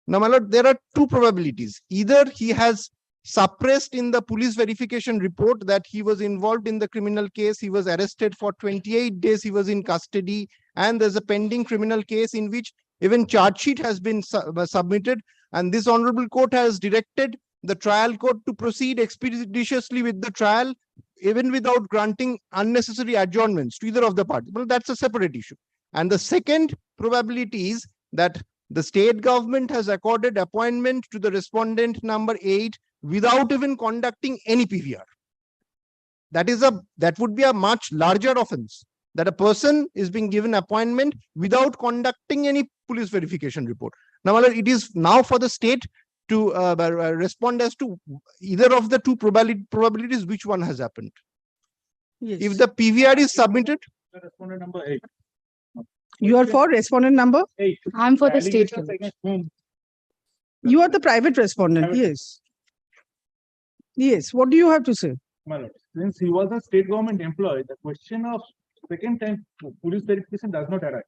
Now, my lord, there are two probabilities. Either he has suppressed in the police verification report that he was involved in the criminal case, he was arrested for 28 days, he was in custody, and there's a pending criminal case in which even charge sheet has been submitted, and this honorable court has directed the trial court to proceed expeditiously with the trial, even without granting unnecessary adjournments to either of the parties. Well, that's a separate issue. And the second probability is that the state government has accorded appointment to the respondent number 8 without even conducting any PVR. That would be a much larger offense, that a person is being given appointment without conducting any police verification report. Now, it is now for the state to respond as to either of the two probabilities, which one has happened. Yes. If the PVR is submitted, Respondent number 8. You are for respondent number? 8. I'm for the state. Allegations against whom? You are the private respondent. Yes. Yes. What do you have to say? My lord, since he was a state government employee, the question of second time police verification does not arise.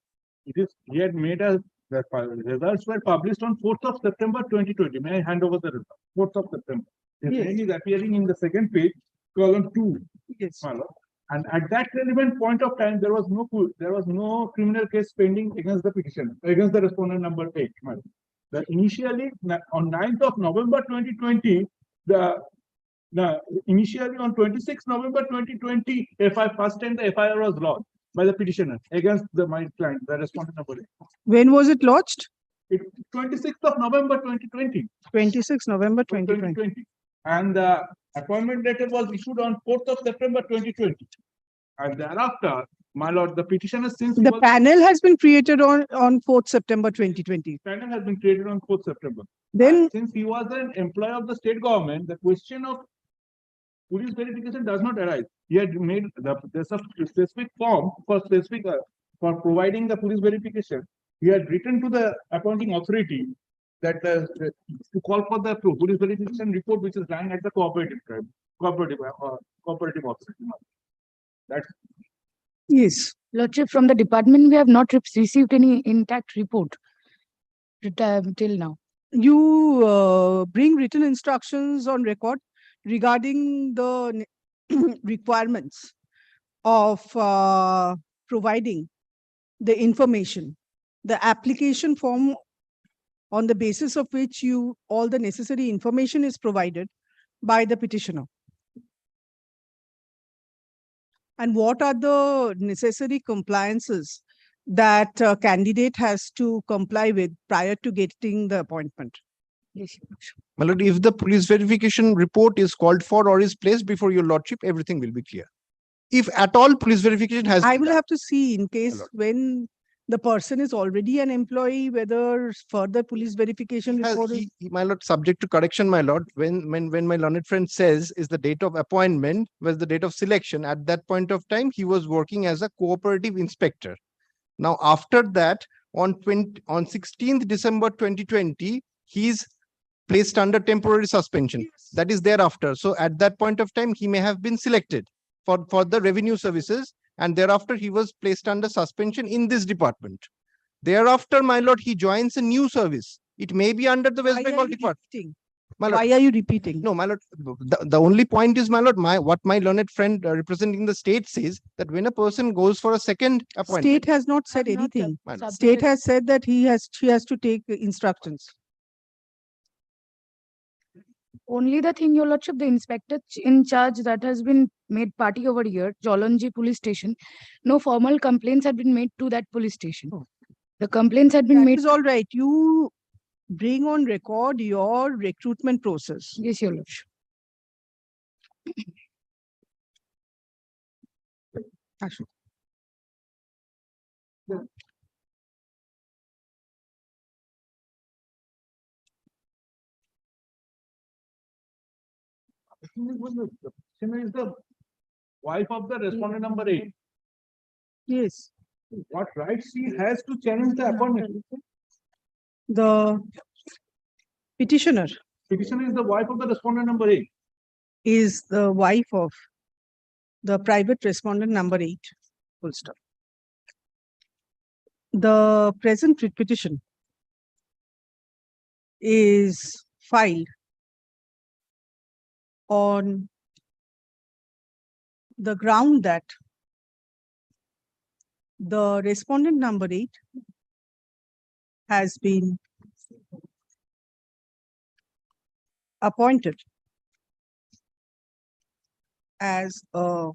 He had made the results were published on 4th of September 2020. May I hand over the result? 4th of September. His Yes. name is appearing in the second page, column 2. Yes. My lord. And at that relevant point of time, there was no criminal case pending against the petitioner, against the respondent number 8. My lord. Initially, on 9th of November 2020, initially on 26th November 2020, first time the FIR was lodged by the petitioner against my client, the respondent number 8. When was it lodged? 26th of November 2020. 26 November 2020. And the appointment letter was issued on 4th of September 2020. And thereafter, my lord, the petitioner since The panel has been created on 4th September 2020. panel has been created on 4th September. Then And since he was an employee of the state government, the question of police verification does not arise. He had made there's a specific form for for providing the police verification. He had written to the appointing authority that to call for the police verification report, which is lying at the cooperative authority. That's yes. Lordship, from the department, we have not received any intact report till now. You bring written instructions on record regarding the requirements of providing the information the application form on the basis of which all the necessary information is provided by the petitioner. And what are the necessary compliances that a candidate has to comply with prior to getting the appointment? Yes. My lord, if the police verification report is called for or is placed before your lordship, everything will be clear. If at all police verification has I been will done. have to see in case lord. when the person is already an employee, whether further police verification Has- report is. my lord, subject to correction, my lord, when my learned friend says is the date of appointment was the date of selection, at that point of time, he was working as a cooperative inspector. Now, after that, on 16th December 2020, he's placed under temporary suspension. That is thereafter. So at that point of time, he may have been selected for the revenue services, and thereafter he was placed under suspension in this department. Thereafter, my lord, he joins a new service. It may be under the West Why are Bengal you department. repeating? My lord, Why are you repeating? no, my lord, the only point is, my lord, what my learned friend representing the state says, that when a person goes for a second appointment. State has not said Have not anything. sub- State has said that she has to take instructions. Only the thing, Your Lordship, the inspector in charge that has been made party over here, Jalanji police station, no formal complaints had been made to that police station. The complaints had been That made. is all right. You bring on record your recruitment process. Yes, Your Lordship. Ashu. Is the wife of the respondent number 8. Yes. What rights she has to challenge the appointment? The petitioner Petitioner is the wife of the respondent number 8. is the wife of the private respondent number 8. Full stop. The present writ petition is filed on the ground that the respondent number 8 has been appointed as a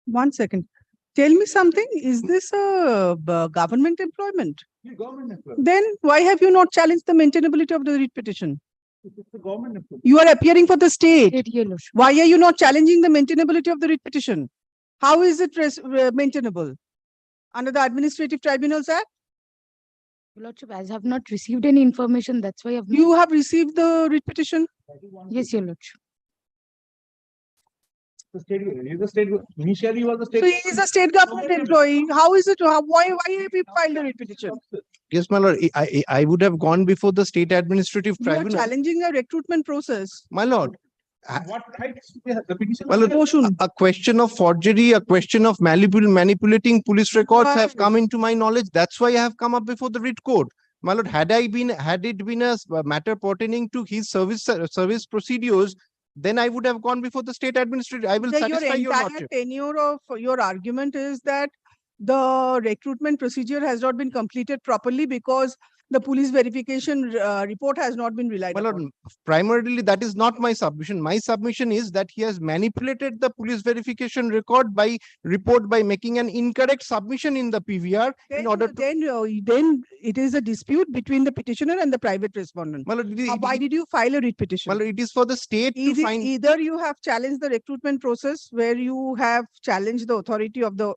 one second. Tell me something. Is this a government employment? Government employee. Then why have you not challenged the maintainability of the writ petition? It's the government employee. You are appearing for the state. State, Your Lordship. Why are you not challenging the maintainability of the writ petition? How is it maintainable? Under the Administrative Tribunals Act? Your Lordship, as I have not received any information, that's why I have. You have received the writ petition? Yes, Your Lordship. The state, he is the state, initially he was the So state. he is a state government employee. How is it? Why have you filed a writ petition? Yes, my lord, I would have gone before the state administrative You are tribunal. challenging a recruitment process. My lord, What rights do they have? The petitioner. my lord, a question of forgery, a question of manipulating police records have come into my knowledge. That's why I have come up before the writ court. My lord, had it been a matter pertaining to his service procedures, then I would have gone before the state administrative. I will satisfy your entire lordship. tenure of your argument is that the recruitment procedure has not been completed properly because the police verification report has not been relied My lord, upon. primarily that is not my submission. My submission is that he has manipulated the police verification report by making an incorrect submission in the PVR in order to. Then it is a dispute between the petitioner and the private respondent. My lord, Why did you file a writ petition? my lord, it is for the state to find. Either you have challenged the recruitment process where you have challenged the authority of the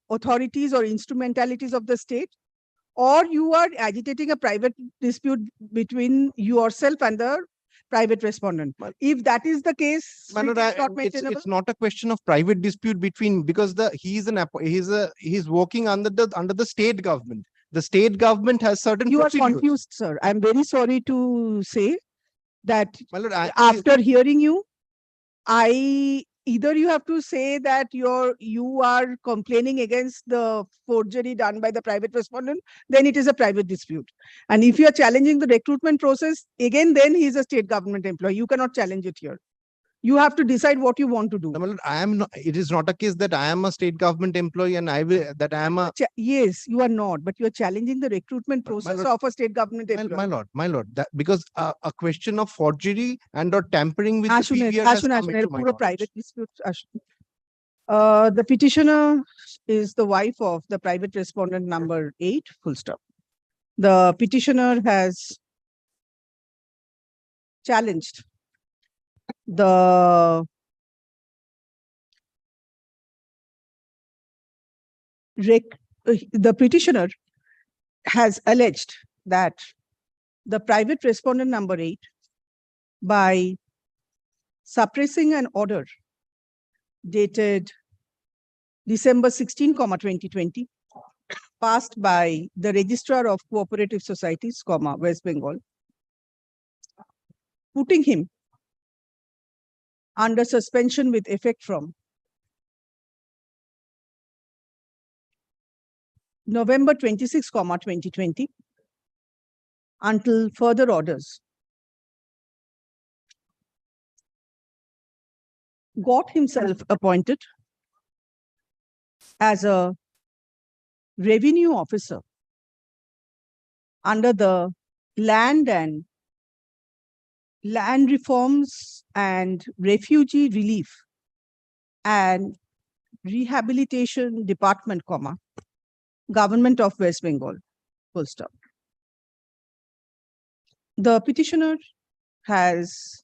authorities or instrumentalities of the state, or you are agitating a private dispute between yourself and the private respondent. If that is the case, My lord, it is not maintainable. it's not a question of private dispute between, because he's working under the state government. The state government has certain You are procedures. confused, sir. I'm very sorry to say that My lord, after hearing you, I either you have to say that you are complaining against the forgery done by the private respondent, then it is a private dispute. And if you are challenging the recruitment process, again, then he is a state government employee. You cannot challenge it here. You have to decide what you want to do. No, my lord, I am not, it is not a case that I am a state government employee and I will, that I am a. Yes, you are not, but you are challenging the recruitment process lord, of a state government employee. My lord, that because a question of forgery and or tampering with the Ashun, PVR has Ashun, come Ashun, into my pura knowledge. private dispute. Ashun. The petitioner is the wife of the private respondent number 8, full stop. The petitioner has challenged the the petitioner has alleged that the private respondent number 8, by suppressing an order dated December 16, 2020, passed by the Registrar of Cooperative Societies, West Bengal, putting him under suspension with effect from November 26, 2020, until further orders, got himself appointed as a revenue officer under the Land Reforms and Refugee Relief and Rehabilitation Department, Government of West Bengal, full stop. The petitioner has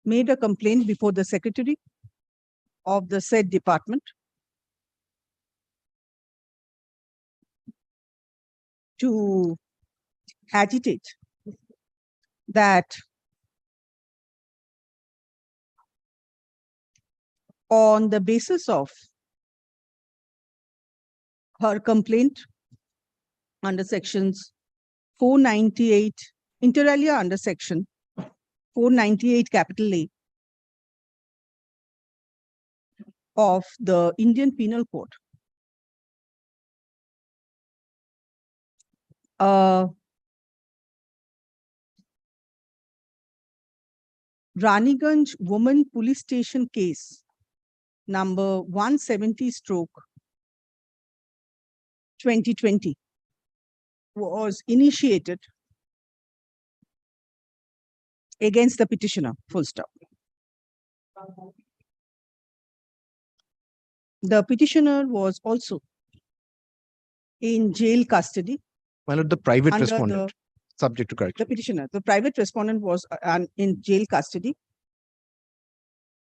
made a complaint before the secretary of the said department to agitate that on the basis of her complaint under sections 498, inter alia under section 498 capital A of the Indian Penal Code, Raniganj Woman Police Station case number 170/2020 was initiated against the petitioner, full stop. The petitioner was also in jail custody. My lord, the private under respondent, subject to correction. The petitioner, the private respondent was in jail custody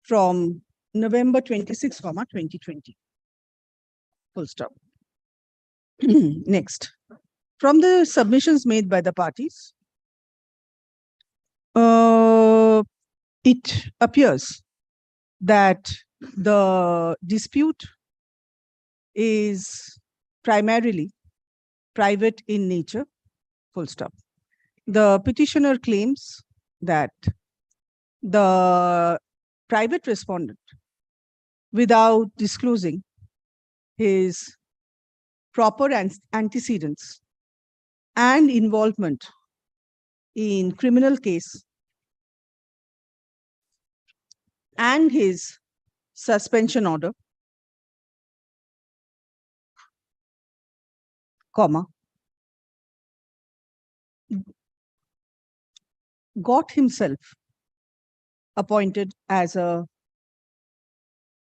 from November 26, 2020. Full stop. Next, from the submissions made by the parties, it appears that the dispute is primarily private in nature, full stop. The petitioner claims that the private respondent, without disclosing his proper antecedents and involvement in criminal case and his suspension order, got himself appointed as a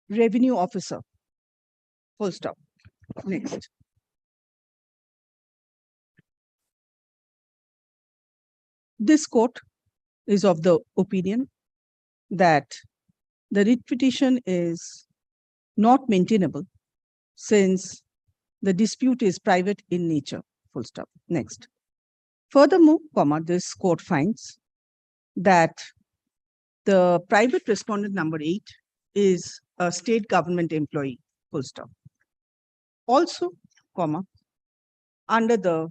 revenue officer, full stop. Next. This court is of the opinion that the writ petition is not maintainable since the dispute is private in nature, full stop. Next. Furthermore, this court finds that the private respondent number 8 is a state government employee, full stop. Also, under the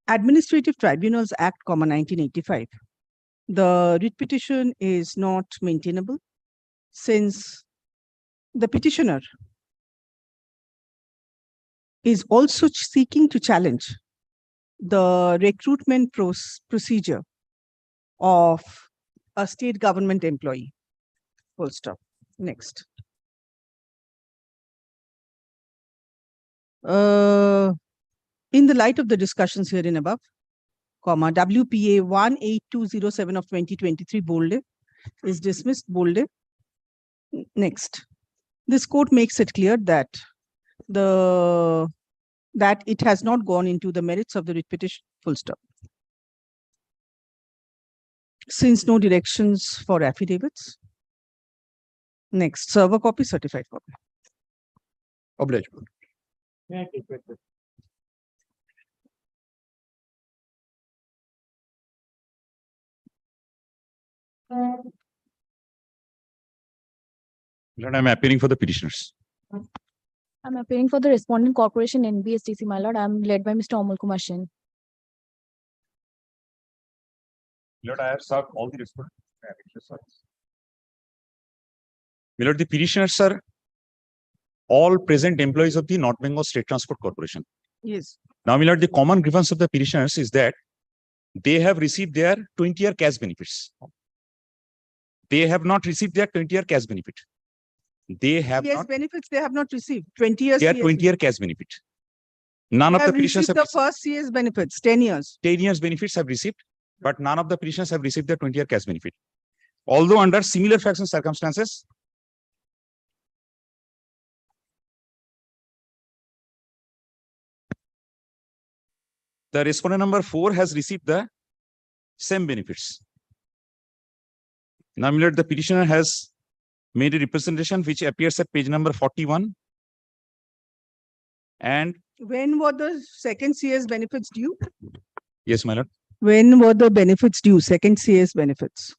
Administrative Tribunals Act, 1985, the writ petition is not maintainable since the petitioner is also seeking to challenge the recruitment procedure of a state government employee. Full stop. Next. In the light of the discussions herein above, comma, WPA 18207 of 2023 bolded is dismissed bolded. Next. This court makes it clear that it has not gone into the merits of the writ petition. Full stop. Since no directions for affidavits. Next, server copy, certified copy. Obliged. Lord, I'm appearing for the petitioners. I'm appearing for the respondent corporation NBSTC, my lord. I'm led by Mr. HON'BLE Singh. Lord, I have served all the respondents. My Lord, the petitioners are all present employees of the North Bengal State Transport Corporation. Yes. Now, my Lord, the common grievance of the petitioners is that they have received their 20-year cash benefits. They have not received their 20-year cash benefit. They have Yes, not benefits they have not received. 20 years. their CS 20-year cash benefit. None of the have petitioners received have the first CS benefits, 10 years. 10 years benefits have received, but none of the petitioners have received their 20-year cash benefit. Although under similar facts and circumstances, the respondent number 4 has received the same benefits. Now, my lord, the petitioner has made a representation which appears at page number 41. And When were the second CS benefits due? yes, my lord. When were the benefits due? Second CS benefits.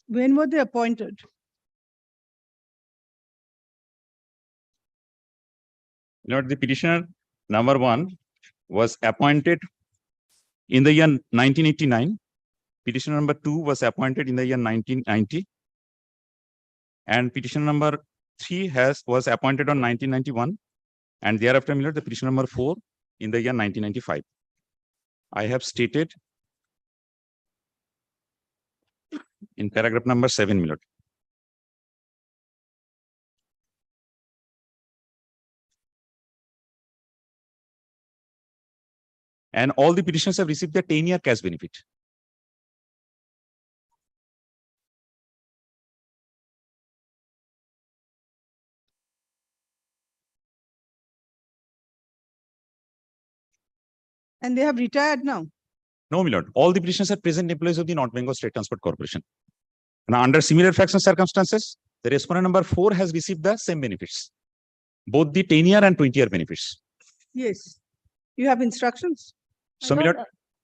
When were they appointed? Lord, the petitioner number 1 was appointed in the year 1989. Petitioner number 2 was appointed in the year 1990. And petitioner number 3 was appointed on 1991. And thereafter, my lord, the petitioner number 4 in the year 1995. I have stated in paragraph number 7, my lord. And all the petitioners have received their 10-year cash benefit. And they have retired now. No, my lord. All the petitioners are present employees of the North Bengal State Transport Corporation. Now, under similar facts and circumstances, the respondent number 4 has received the same benefits, both the 10-year and 20-year benefits. Yes. You have instructions? So, my lord,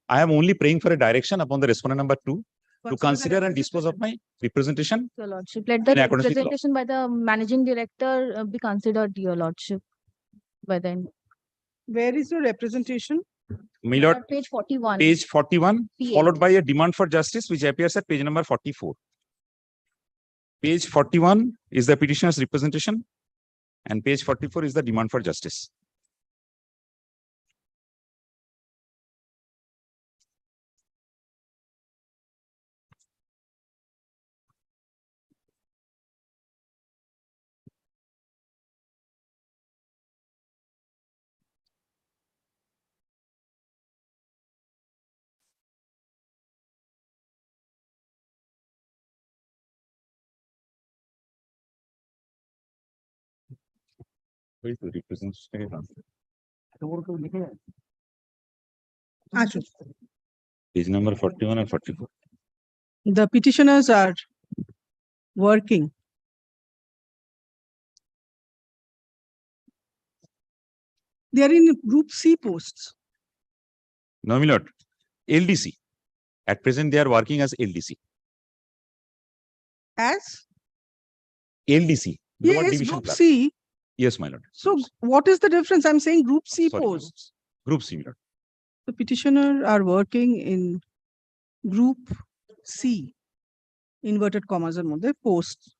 I am only praying for a direction upon the respondent number 2 to What's consider and dispose of my representation. Your lordship, let the In accordance with law. representation by the managing director be considered, your lordship, by then. Where is your representation? My lord, Page 41. page 41, P8. followed by a demand for justice, which appears at page number 44. Page 41 is the petitioner's representation. And page 44 is the demand for justice. Wait, represents page number 41 and 44. The petitioners are working. They are in group C posts. No, my lord. LDC. At present, they are working as LDC. As? LDC. Lower Yes, division group clerk. C. Yes, my lord. So what is the difference? I'm saying group C Sorry, my lord. posts. Group C, my lord. The petitioner are working in group C, inverted commas and mode posts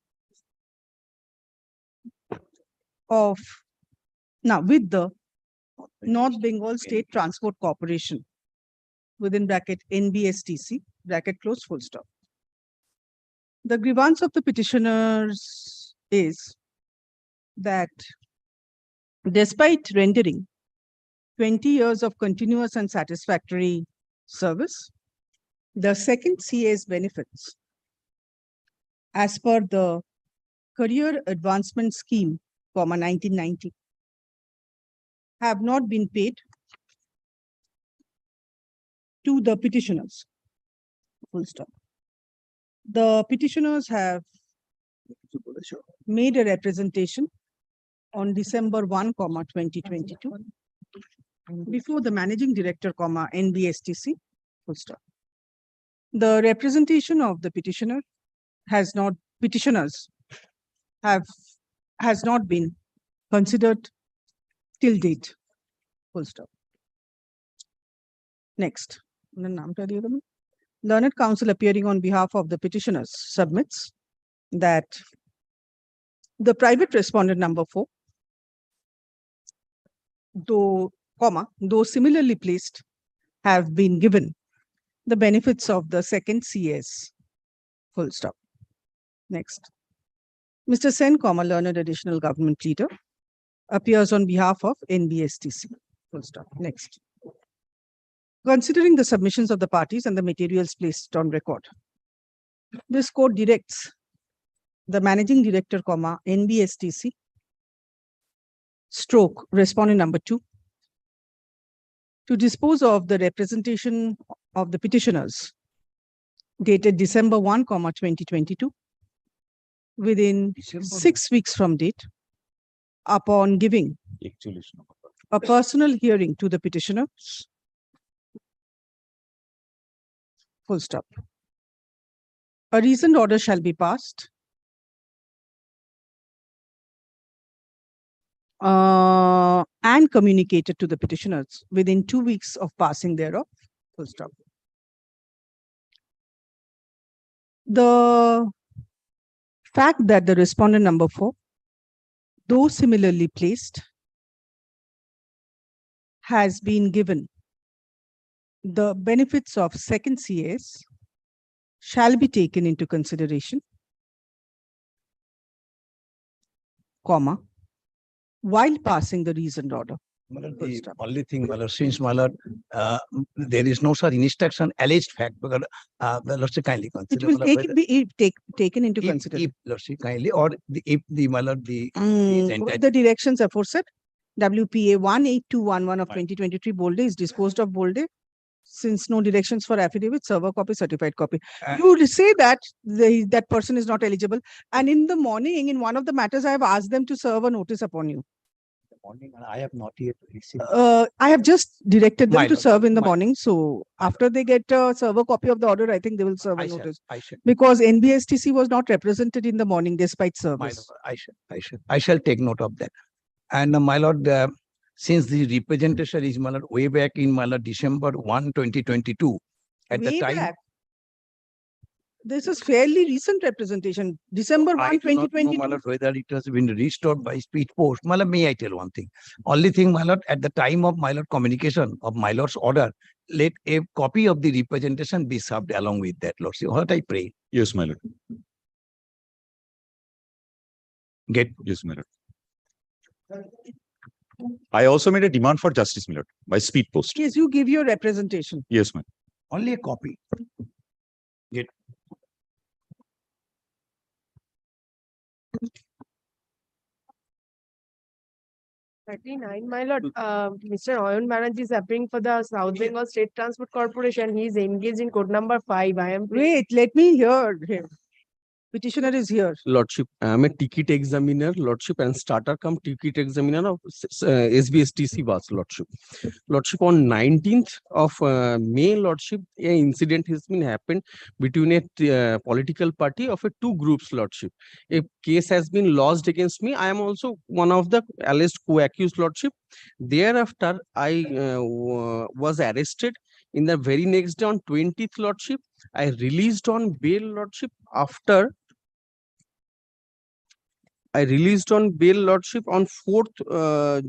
of now with the North Bengal State Transport Corporation within bracket NBSTC bracket close full stop. The grievance of the petitioners is that despite rendering 20 years of continuous and satisfactory service, the second CA's benefits as per the Career Advancement Scheme, 1990, have not been paid to the petitioners. Full stop. The petitioners have made a representation on December 1, 2022 before the Managing Director, NBSTC. Full stop. The representation of the petitioners has not been considered till date. Full stop. Next. Learned counsel appearing on behalf of the petitioners submits that the private respondent number 4, though similarly placed, have been given the benefits of the second CS. Full stop. Next. Mr. Sen, learned additional government leader, appears on behalf of NBSTC. Full stop. Next. Considering the submissions of the parties and the materials placed on record, this court directs the Managing Director, NBSTC, stroke respondent number 2, to dispose of the representation of the petitioners dated December 1, 2022 within 6 weeks from date upon giving a personal hearing to the petitioners. Full stop. A reasoned order shall be passed and communicated to the petitioners within 2 weeks of passing thereof. Full stop. The fact that the respondent number 4, though similarly placed, has been given the benefits of second CAS shall be taken into consideration, while passing the reasoned order. The only thing, my lord, since my lord, there is no such instruction alleged fact, because the lordship kindly It consider. will my lord, taken into if consideration. lordship kindly, or if the my lord, the entire- The directions aforesaid, WPA 18211 of 2023 bold is disposed of bold. Since no directions for affidavit, server copy, certified copy. You will say that that person is not eligible. And in the morning, in one of the matters, I have asked them to serve a notice upon you. I have not yet received. I have just directed them My to lord, serve in the my- morning. So after they get a server copy of the order, I think they will serve a I shall, notice. I shall, Because NBSTC was not represented in the morning despite my lord, service. I shall take note of that. And my lord, since the representation is my lord, way back in my lord, December 1, 2022, at the Way time. back. This is fairly recent representation, December 1, 2022. Whether it has been restored by speed post. My lord, may I tell one thing? Only thing, my lord, at the time of my lord communication of my lord's order, let a copy of the representation be served along with that, lordship. What I pray. Yes, my lord. Get. Yes, my lord. I also made a demand for justice, my lord, by speed post. Yes, you give your representation. Yes, ma'am. Only a copy. Get. 39, my lord, Mr. Oyon Banerjee is appearing for the South Bengal State Transport Corporation. He is engaged in code number 5. I am. Wait, let me hear him. Petitioner is here. Lordship, I am a ticket examiner, Lordship, and starter come ticket examiner of SBSTC bus, Lordship. Lordship, on 19th of May, Lordship, an incident has been happened between a political party of two groups, Lordship. A case has been lodged against me. I am also one of the alleged co-accused, Lordship. Thereafter, I was arrested. In the very next day on 20th, Lordship, I released on bail, Lordship, after I released on bail, Lordship, on 4th,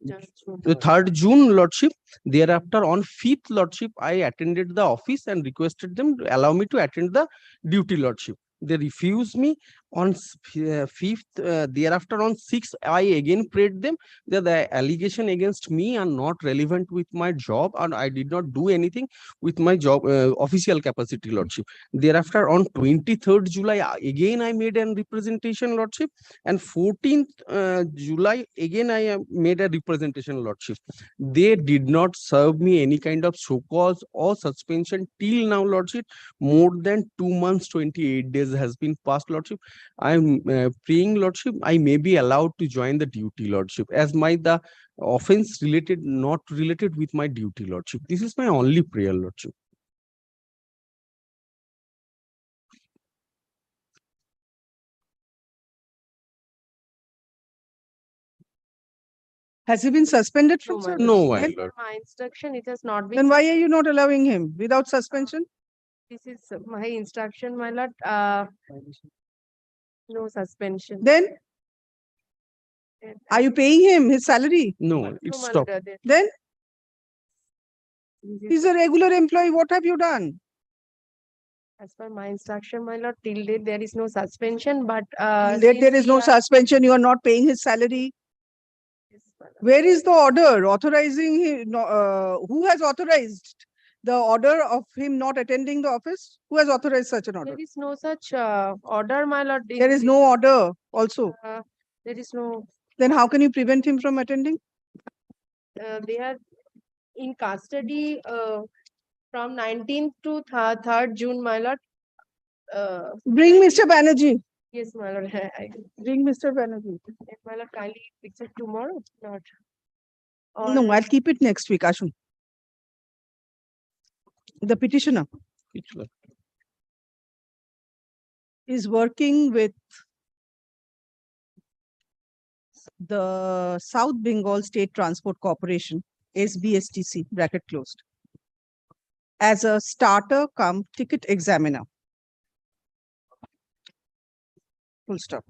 the 3rd June, Lordship. Thereafter, on 5th, Lordship, I attended the office and requested them to allow me to attend the duty, Lordship. They refused me on 5th. Thereafter, on 6th, I again prayed them that the allegation against me are not relevant with my job, and I did not do anything with my job official capacity, Lordship. Thereafter, on 23rd July, again I made a representation, Lordship, and 14th July, again I made a representation, Lordship. They did not serve me any kind of show cause or suspension till now, Lordship. More than 2 months, 28 days has been passed, Lordship. I am praying, Lordship, I may be allowed to join the duty, Lordship, as the offense not related with my duty, Lordship. This is my only prayer, Lordship. Has he been suspended from service? No, my Then- lord. My instruction, it has not been. Then why are you not allowing him without suspension? This is my instruction, my lord. No suspension. Then are you paying him his salary? No, it's my stopped. lord, Then this is- he's a regular employee. What have you done? As per my instruction, my lord, till date there is no suspension, but There is no suspension. You are not paying his salary. Where is the order authorizing him? Who has authorized the order of him not attending the office? Who has authorized such an order? There is no such order, my lord. There is no order also. There is no. Then how can you prevent him from attending? They are in custody from 19th to 3rd June, my lord. Bring Mr. Banerjee. Yes, my lord. Bring Mr. Banerjee. My lord, kindly fix it tomorrow, not. No, I'll keep it next week, Ashun. The petitioner is working with the South Bengal State Transport Corporation, SBSTC, bracket closed, as a starter cum ticket examiner. Full stop.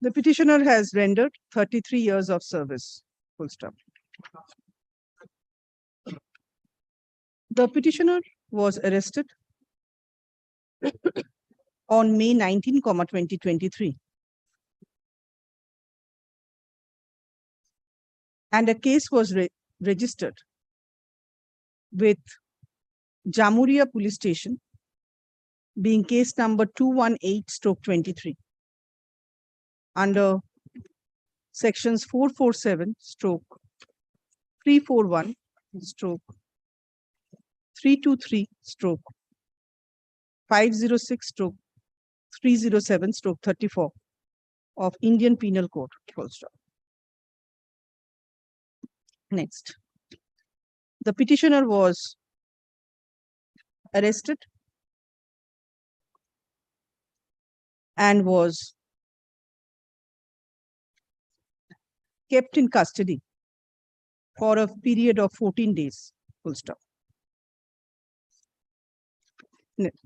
The petitioner has rendered 33 years of service. Full stop. The petitioner was arrested on May 19, 2023. And a case was registered with Jamuria Police Station, being case number 218/23 under sections 447/341/506/307/34 of Indian Penal Code. Full stop. Next, the petitioner was arrested and was kept in custody for a period of 14 days. Full stop.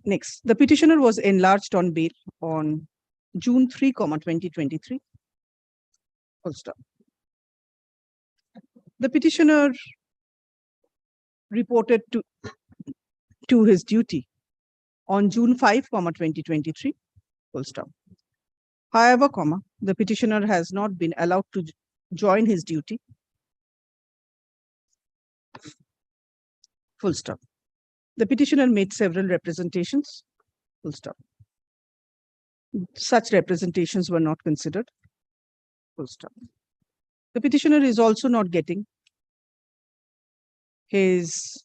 Next, the petitioner was enlarged on bail on June 3, 2023. Full stop. The petitioner reported to his duty on June 5, 2023. Full stop. However, the petitioner has not been allowed to join his duty. Full stop. The petitioner made several representations. Full stop. Such representations were not considered. Full stop. The petitioner is also not getting his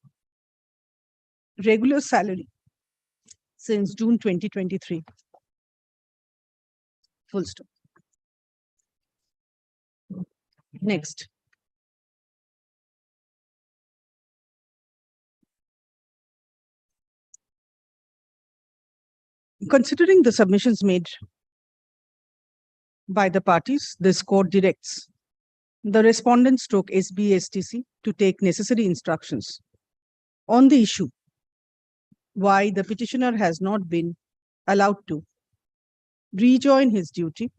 regular salary since June 2023. Full stop. Next. Considering the submissions made by the parties, this court directs the respondent stroke SBSTC to take necessary instructions on the issue why the petitioner has not been allowed to rejoin his duty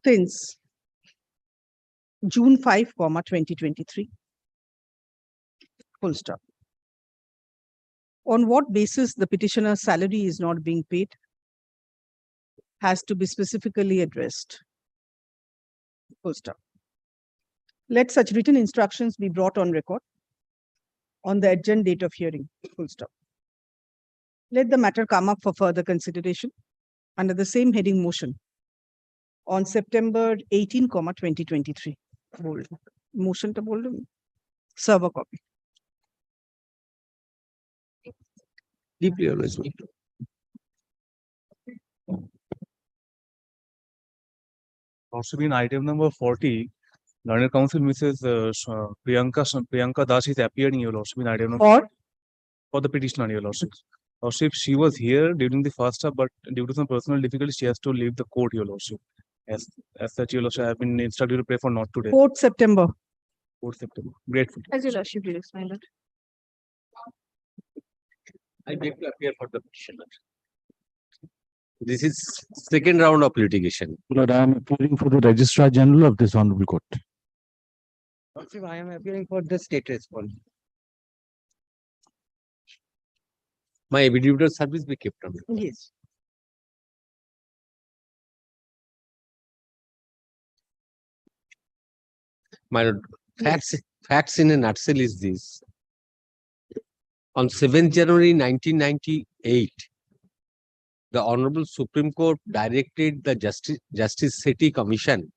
since June 5, 2023. Full stop. On what basis the petitioner's salary is not being paid has to be specifically addressed. Full stop. Let such written instructions be brought on record on the adjourned date of hearing. Full stop. Let the matter come up for further consideration under the same heading motion on September 18, 2023. Bold. Motion to bold. Serve a copy. Deeply always. Also in item number 40, Learned Counsel Mrs. Priyanka Das is appearing, Your Lordship, in item number for the petitioner, Your Lordship. Lordship, she was here during the first half, but due to some personal difficulty, she has to leave the court, Your Lordship. As such, Your Lordship, I have been instructed to pray for not today. 4th September. 4th September. Grateful. As Your Lordship will explain it. I beg to appear for the petitioner. This is second round of litigation. Lord, I am appearing for the Registrar General of this Honorable Court. Lordship, I am appearing for the state response. My affidavit of service be kept on. Yes. My lord, facts in a nutshell is this. On 7th January 1998, the Honorable Supreme Court directed the Justice Sethi Commission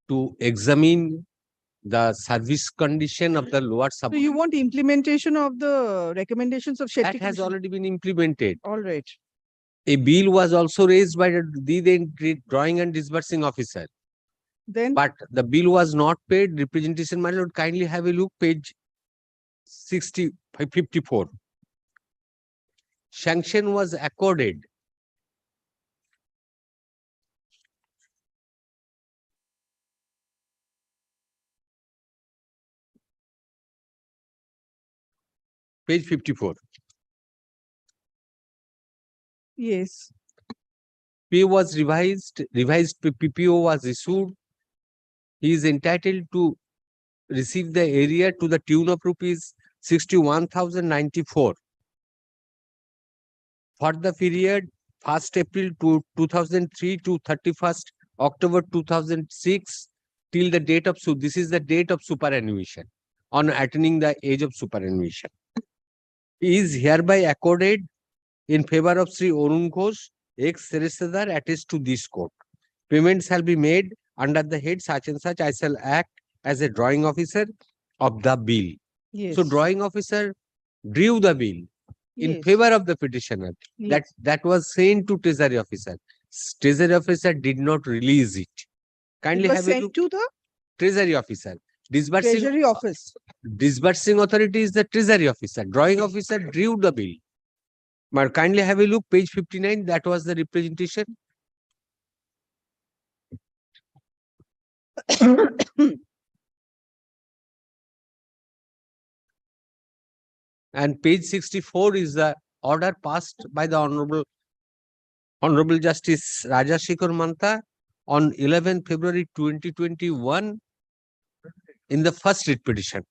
to examine the service condition of the lower sub. So you want implementation of the recommendations of Shetty That has Commission? already been implemented. All right. A bill was also raised by the then drawing and disbursing officer. Then, but the bill was not paid. Representation, my lord, kindly have a look, page 54. Sanction was accorded. Page 54. yes. Pay was revised PPO was issued. He is entitled to receive the area to the tune of rupees 61,094 for the period 1st April to 2003 to 31st October 2006 till the date of this is the date of superannuation on attaining the age of superannuation. He is hereby accorded in favor of Sri Arun Ghosh, ex-Sereshadar, attached to this court. Payment shall be made under the head such and such. I shall act as a drawing officer of the bill. Yes. So drawing officer drew the bill in favor of the petitioner. That was sent to Treasury officer. Treasury officer did not release it. Kindly It was have a sent look. to the Treasury officer. Disbursing Treasury Office. Disbursing authority is the Treasury officer. Drawing officer drew the bill. But kindly have a look, page 59. That was the representation. And page 64 is the order passed by the Honorable Justice Rajashekhar Mantha on 11 February 2021 in the first writ petition.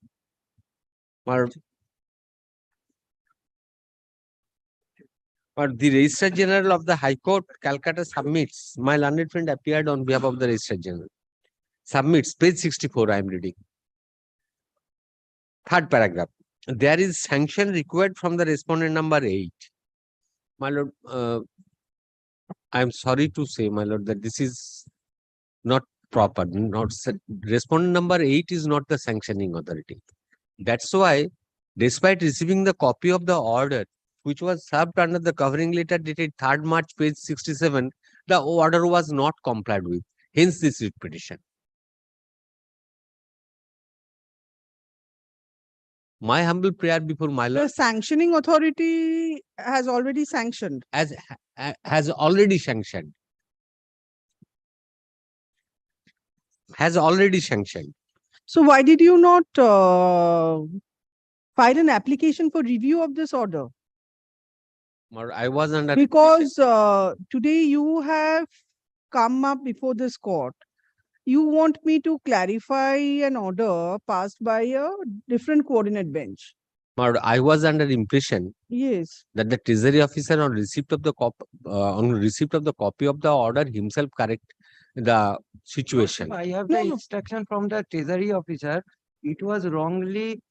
But the Registrar General of the High Court, Calcutta submits, my learned friend appeared on behalf of the Registrar General, submits, page 64 I am reading. Third paragraph. There is sanction required from the respondent number 8. My lord, I am sorry to say, my lord, that this is not proper. Respondent number 8 is not the sanctioning authority. That's why, despite receiving the copy of the order, which was served under the covering letter dated 3rd March, page 67, the order was not complied with. Hence this writ petition. My humble prayer before my The lord sanctioning authority has already sanctioned. has already sanctioned. Has already sanctioned. So why did you not file an application for review of this order? I was under Because today you have come up before this court. You want me to clarify an order passed by a different coordinate bench. I was under impression Yes. that the treasury officer on receipt of the copy of the order himself correct the situation. I have the instruction from the treasury officer. It was wrongly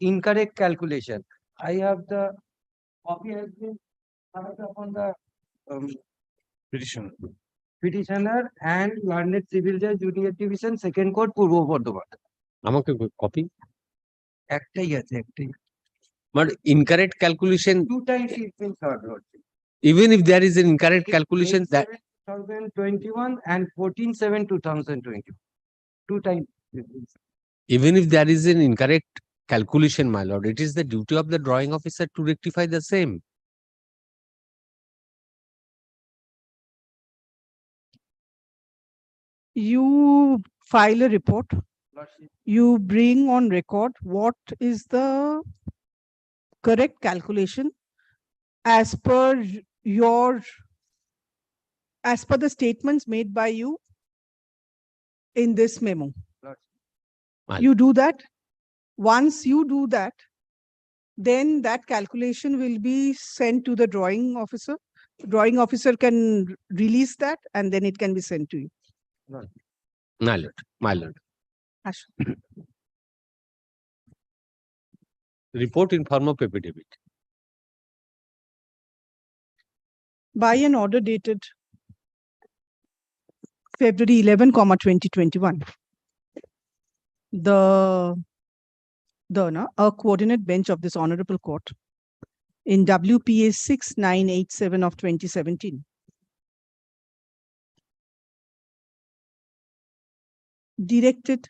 incorrect calculation. I have the copy has been filed upon the petitioner and learned civil judge junior division second court পূর্ব বর্ধমান আমাকে copy একটাই আছে একটাই but incorrect calculation two times it's been served even if there is an incorrect calculation that 2021 and 14/7/2020 two times even if there is an incorrect calculation, my lord, it is the duty of the drawing officer to rectify the same. You file a report. You bring on record what is the correct calculation as per the statements made by you in this memo. You do that. Once you do that, then that calculation will be sent to the drawing officer. Drawing officer can release that and then it can be sent to you. My lord, my lord. Report in form of affidavit. By an order dated February 11, 2021, a coordinate bench of this honorable court in WPA 6987 of 2017 directed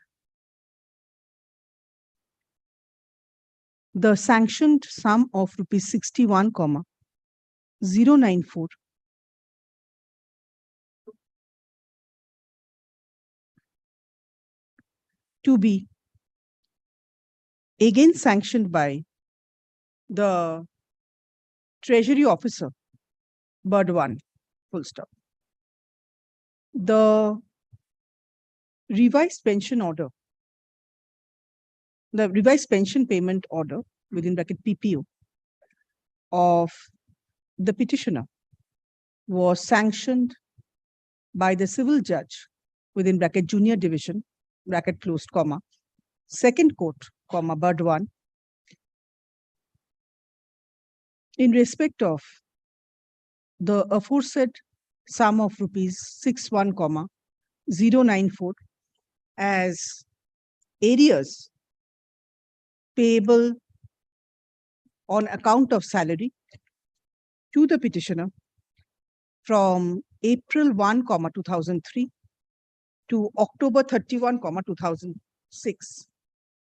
the sanctioned sum of rupees 61,094 to be again sanctioned by the treasury officer, Bird 1, full stop. The revised pension order, the revised pension payment order within bracket PPO of the petitioner was sanctioned by the civil judge within bracket junior division, bracket closed, comma, second court, comma, Bird 1, in respect of the aforesaid sum of rupees 61,094 as arrears payable on account of salary to the petitioner from April 1, 2003 to October 31, 2006.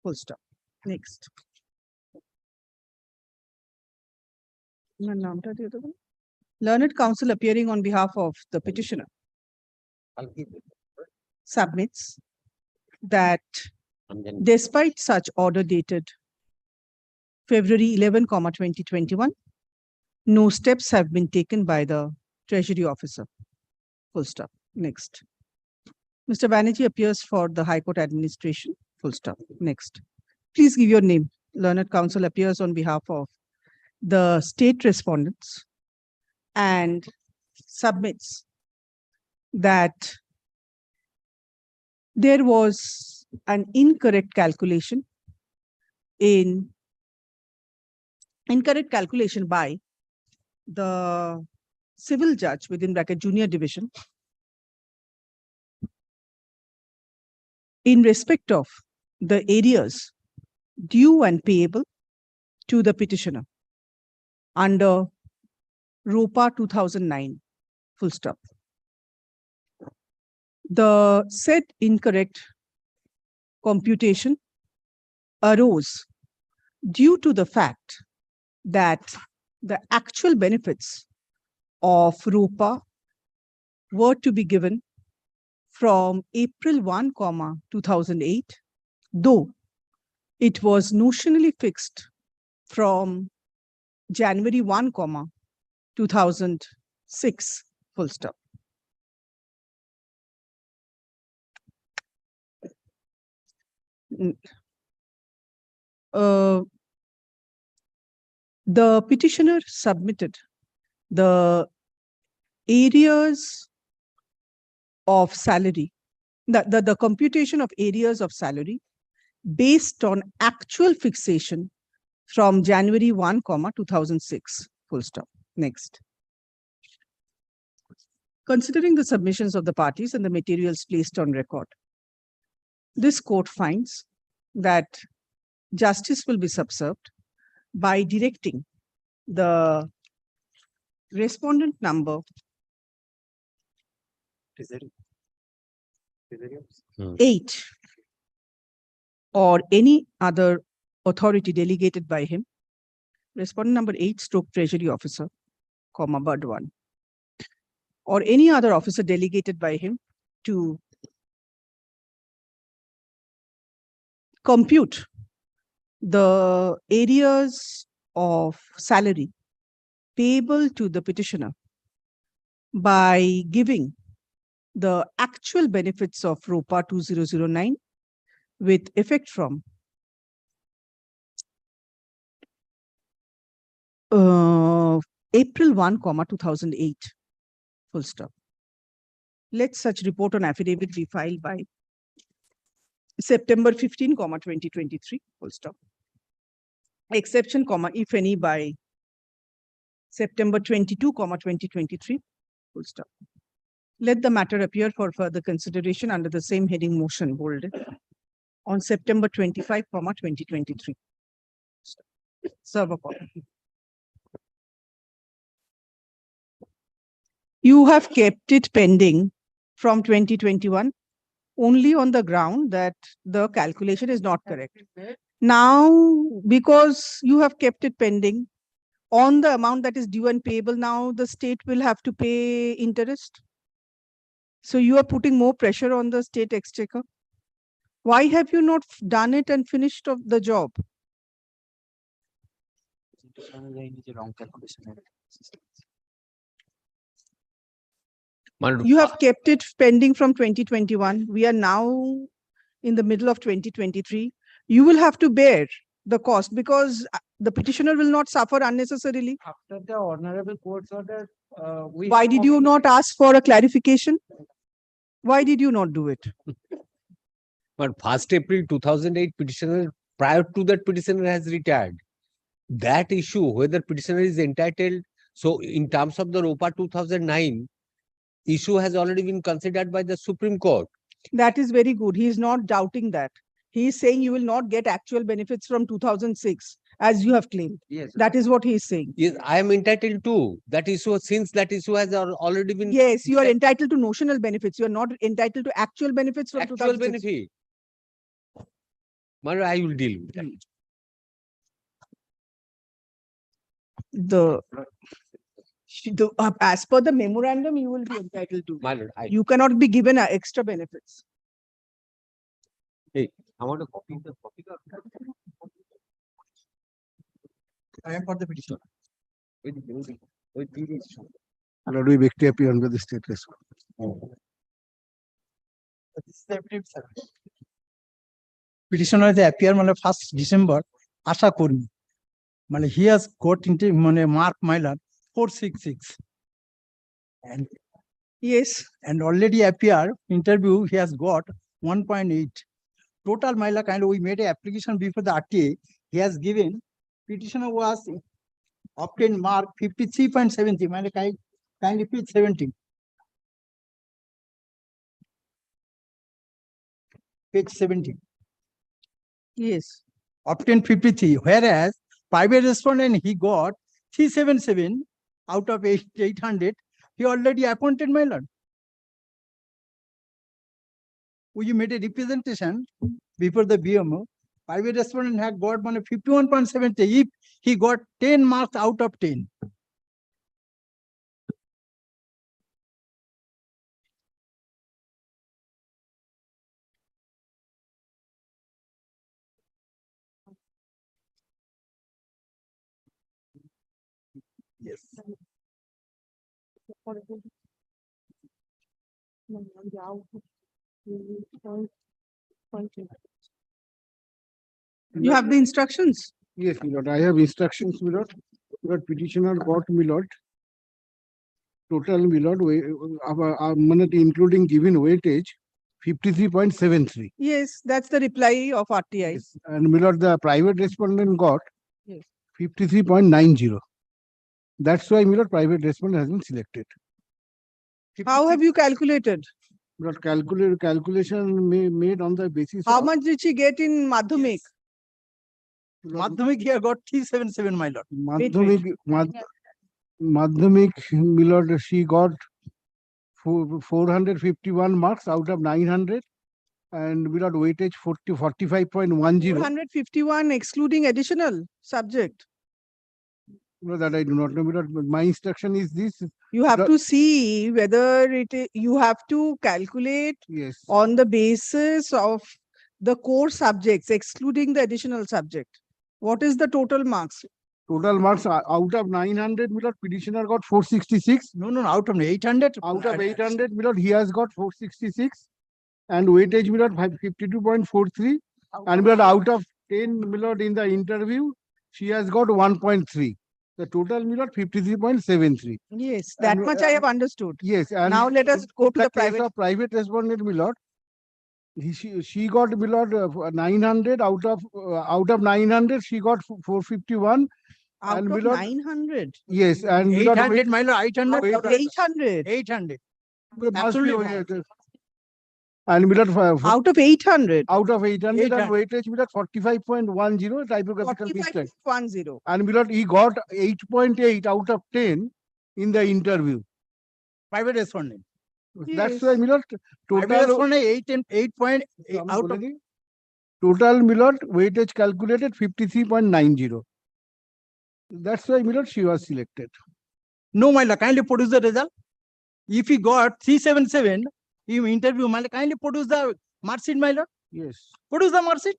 Full stop. Next. Learned counsel appearing on behalf of the petitioner submits that despite such order dated February 11, 2021. No steps have been taken by the Treasury Officer. Full stop. Next. Mr. Banerjee appears for the High Court Administration. Full stop. Next. Please give your name. Learned Counsel appears on behalf of the state respondents and submits that there was an incorrect calculation by the civil judge within bracket junior division in respect of the areas due and payable to the petitioner under ROPA 2009, full stop. The said incorrect computation arose due to the fact that the actual benefits of ROPA were to be given from April 1, 2008, though it was notionally fixed from January 1, 2006, full stop. The petitioner submitted the areas of salary, the computation of areas of salary based on actual fixation from January 1, 2006, full stop. Next. Considering the submissions of the parties and the materials placed on record, this court finds that justice will be subserved by directing the respondent number 8 or any other authority delegated by him, respondent number 8 stroke treasury officer, bird 1, or any other officer delegated by him to compute the areas of salary payable to the petitioner by giving the actual benefits of ROPA 2009 with effect from April 1, 2008, full stop. Let such report on affidavit be filed by September 15, 2023, full stop. Exception, if any, by September 22, 2023, full stop. Let the matter appear for further consideration under the same heading motion bolded on September 25, 2023. Serve a copy. You have kept it pending from 2021 only on the ground that the calculation is not correct. Now, because you have kept it pending on the amount that is due and payable, now the state will have to pay interest. So you are putting more pressure on the state exchequer. Why have you not done it and finished of the job? You have kept it pending from 2021. We are now in the middle of 2023. You will have to bear the cost because the petitioner will not suffer unnecessarily. After the honorable court's order, why did you not ask for a clarification? Why did you not do it? But 1st April 2008 petitioner, prior to that petitioner has retired. That issue, whether petitioner is entitled, so in terms of the ROPA 2009, issue has already been considered by the Supreme Court. That is very good. He is not doubting that. He is saying you will not get actual benefits from 2006, as you have claimed. Yes. That is what he is saying. Yes, I am entitled to that issue since that issue has already been. Yes, you are entitled to notional benefits. You are not entitled to actual benefits from actual 2006. benefit. But I will deal with that. As per the memorandum, you will be entitled to. My lord, You cannot be given extra benefits. Hey, I want to copy the copy. I am for the petition. Lord, we beg to appear under the state response. Petitioner they appear মানে 1st December আশা কর্মী মানে he has got into মানে mark Mylar 466 and yes and already appear interview he has got 1.8 total Mylar kind of we made an application before the RTA he has given petitioner was obtained mark 53.70 মানে kindly page 70 page 70 yes obtained 53 whereas private respondent he got 377 out of 800 he already appointed my lord we made a representation before the BMO private respondent had got 51.70 if he got 10 marks out of 10 yes you have the instructions Yes, my lord, I have instructions, my lord. Lord, petitioner got, my lord. Total, my lord, including given weightage, 53.73. Yes, that's the reply of RTI. And my lord, the private respondent got Yes. 53.90. That's why, my lord, private respondent has been selected. How have you calculated? But calculation made on the basis How of much did she get in Madhyamik? Madhyamik he got 377 my lord Madhyamik, my lord, she got 451 marks out of 900 and my lord, weightage 45.10. 451 excluding additional subject. No, that I do not know, my lord. My instruction is this. You have to see whether you have to calculate Yes. on the basis of the core subjects, excluding the additional subject. What is the total marks? Total marks out of 900, my lord, petitioner got 466. no out of 800 Out of 800, my lord, he has got 466 and weightage, my lord, 52.43. And my lord, out of 10, my lord, in the interview, she has got 1.3. The total, my lord, 53.73. Yes, that much I have understood. Yes. And Now let us go to the case private. of private respondent, my lord, she got, my lord, 900 out of 900, she got 451. Out and of my lord, 900. yes, and my lord, 800 my lord 800 800. 800 absolutely. And my lord, Out of 800. out of 800 and 800. weightage, my lord, 45.10 typographical mistake. 45.10. And my lord, he got 8.8 out of 10 in the interview. private respondent That's why, my lord, private total respondent 8.8 out of total, my lord, weightage calculated 53.90. That's why, my lord, she was selected. no my lord kindly produce the result if he got 377 you interview my lord kindly produce the mark sheet my lord Yes. produce the mark sheet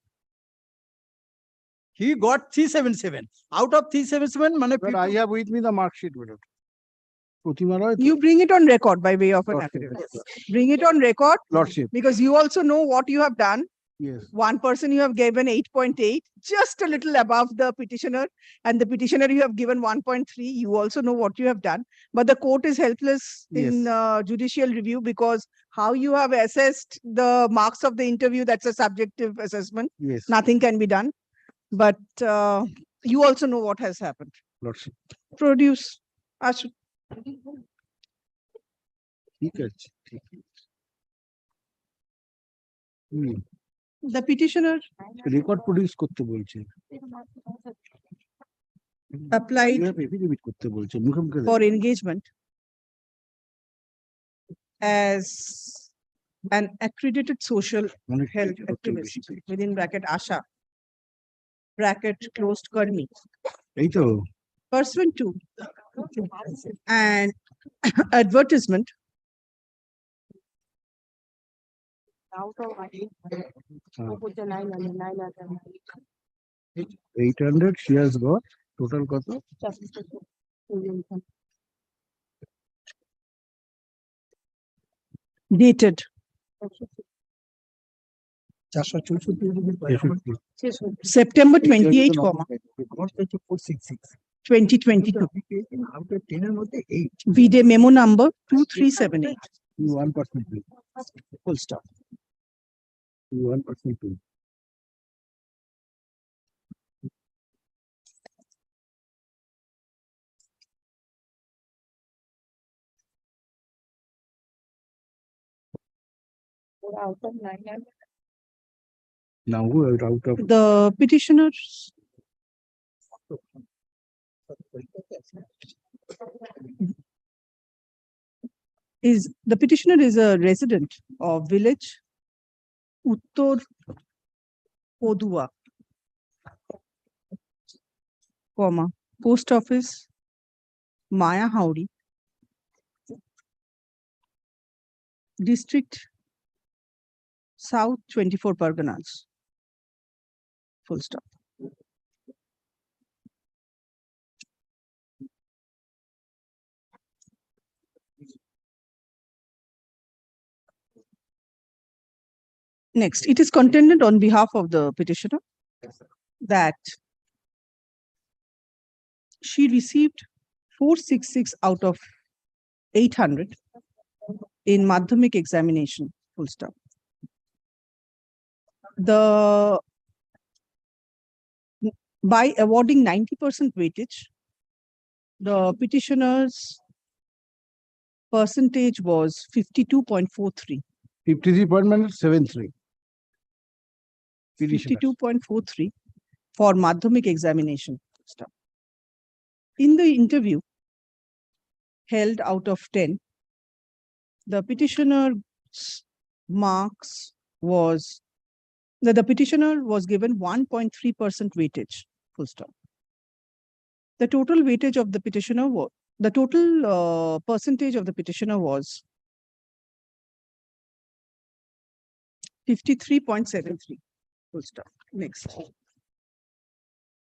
he got 377 out of 377 মানে But I have with me the mark sheet, my lord. You bring it on record by way of an Lordship. affidavit. Bring it on record Lordship. because you also know what you have done. Yes. One person you have given 8.8, just a little above the petitioner, and the petitioner you have given 1.3. You also know what you have done, but the court is helpless in judicial review because how you have assessed the marks of the interview, that's a subjective assessment. Yes. Nothing can be done. But you also know what has happened. Lordship. Produce. Ashu. ঠিক আছে, ঠিক আছে। The petitioner record produce করতে বলছে applied affidavit করতে বলছে মুখোমুখি for engagement as an accredited social health activist within bracket ASHA bracket closed Karmi এই তো pursuant to an advertisement Out of 900. 800 she has got total কত? Dated 464 September 28, 2022. VDA memo number 2378. 1%. Full stop. 1%. Out of 9. Now we are out of The petitioners the petitioner is a resident of village Uttor Podua, post office Maya Hauri, district South 24 Parganas. Full stop. Next, it is contended on behalf of the petitioner that she received 466 out of 800 in Madhyamik examination. Full stop. By awarding 90% weightage, the petitioner's percentage was 52.43. 53.73. 52.43 for Madhyamik examination. Stop. In the interview held out of 10, the petitioner's marks was that the petitioner was given 1.3% weightage. Full stop. The total weightage of the petitioner was the total percentage of the petitioner was 53.73. Full stop. Next.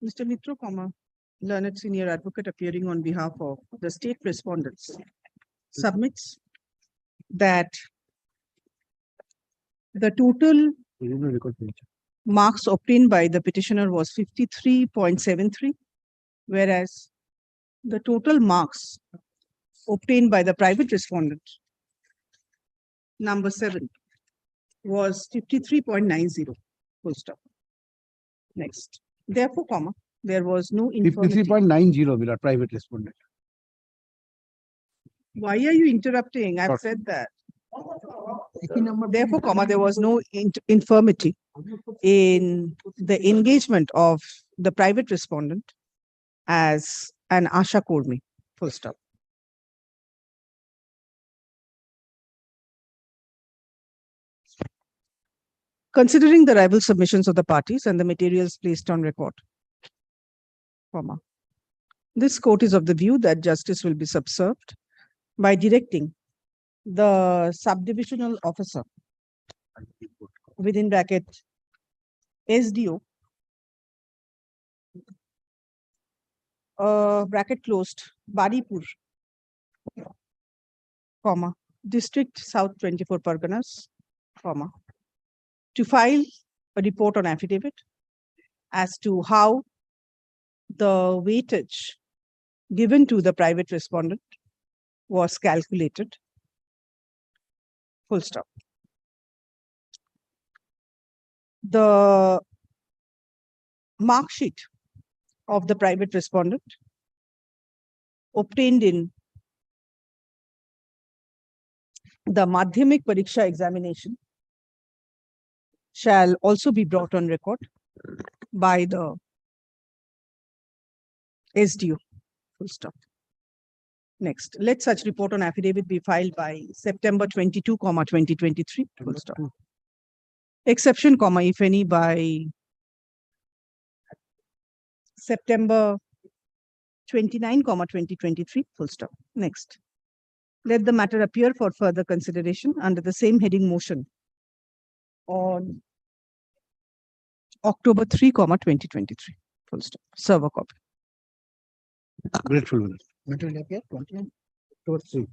Mr. Mitro, learned senior advocate appearing on behalf of the state respondents, submits that the total marks obtained by the petitioner was 53.73, whereas the total marks obtained by the private respondent, number 7, was 53.90. Full stop. Next. Therefore, there was no infirmity. 53.90 will private respondent. Why are you interrupting? I've said that. Therefore, there was no infirmity in the engagement of the private respondent as an Asha Kurmi. Full stop. Considering the rival submissions of the parties and the materials placed on record, this court is of the view that justice will be subserved by directing the subdivisional officer within bracket SDO bracket closed Baripur, district South 24 Parganas, to file a report on affidavit as to how the weightage given to the private respondent was calculated. Full stop. The mark sheet of the private respondent obtained in the Madhyamik Pariksha examination shall also be brought on record by the SDO. Full stop. Next, let such report on affidavit be filed by September 22, 2023. Full stop. Exception, if any, by September 29, 2023. Full stop. Next, let the matter appear for further consideration under the same heading motion on October 3, 2023. Full stop. Serve a copy. Grateful. my lord. Matter will appear 29/3.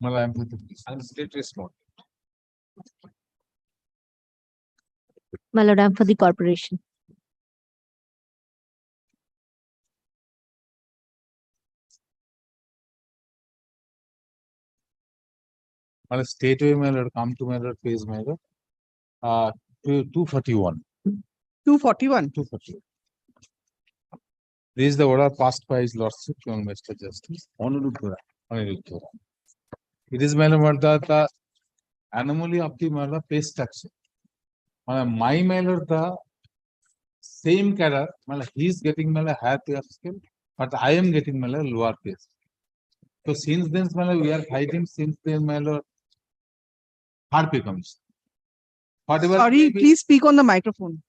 Well, I'm with you. And state respond. My lord, I'm for the corporation. Well, state way, my lord, come to my lord, phase my lord. 241. 241. 241. This is the order passed by his lordship, young Mr. Justice. Aniruddha. It is my lord the anomaly of the my lord pay structure. My lord the same cadre, he is getting my lord higher pay scale, but I am getting my lord lower pay. So since then, my lord, we are fighting since then, my lord, hard pay commission. Whatever. Sorry, please speak on the microphone.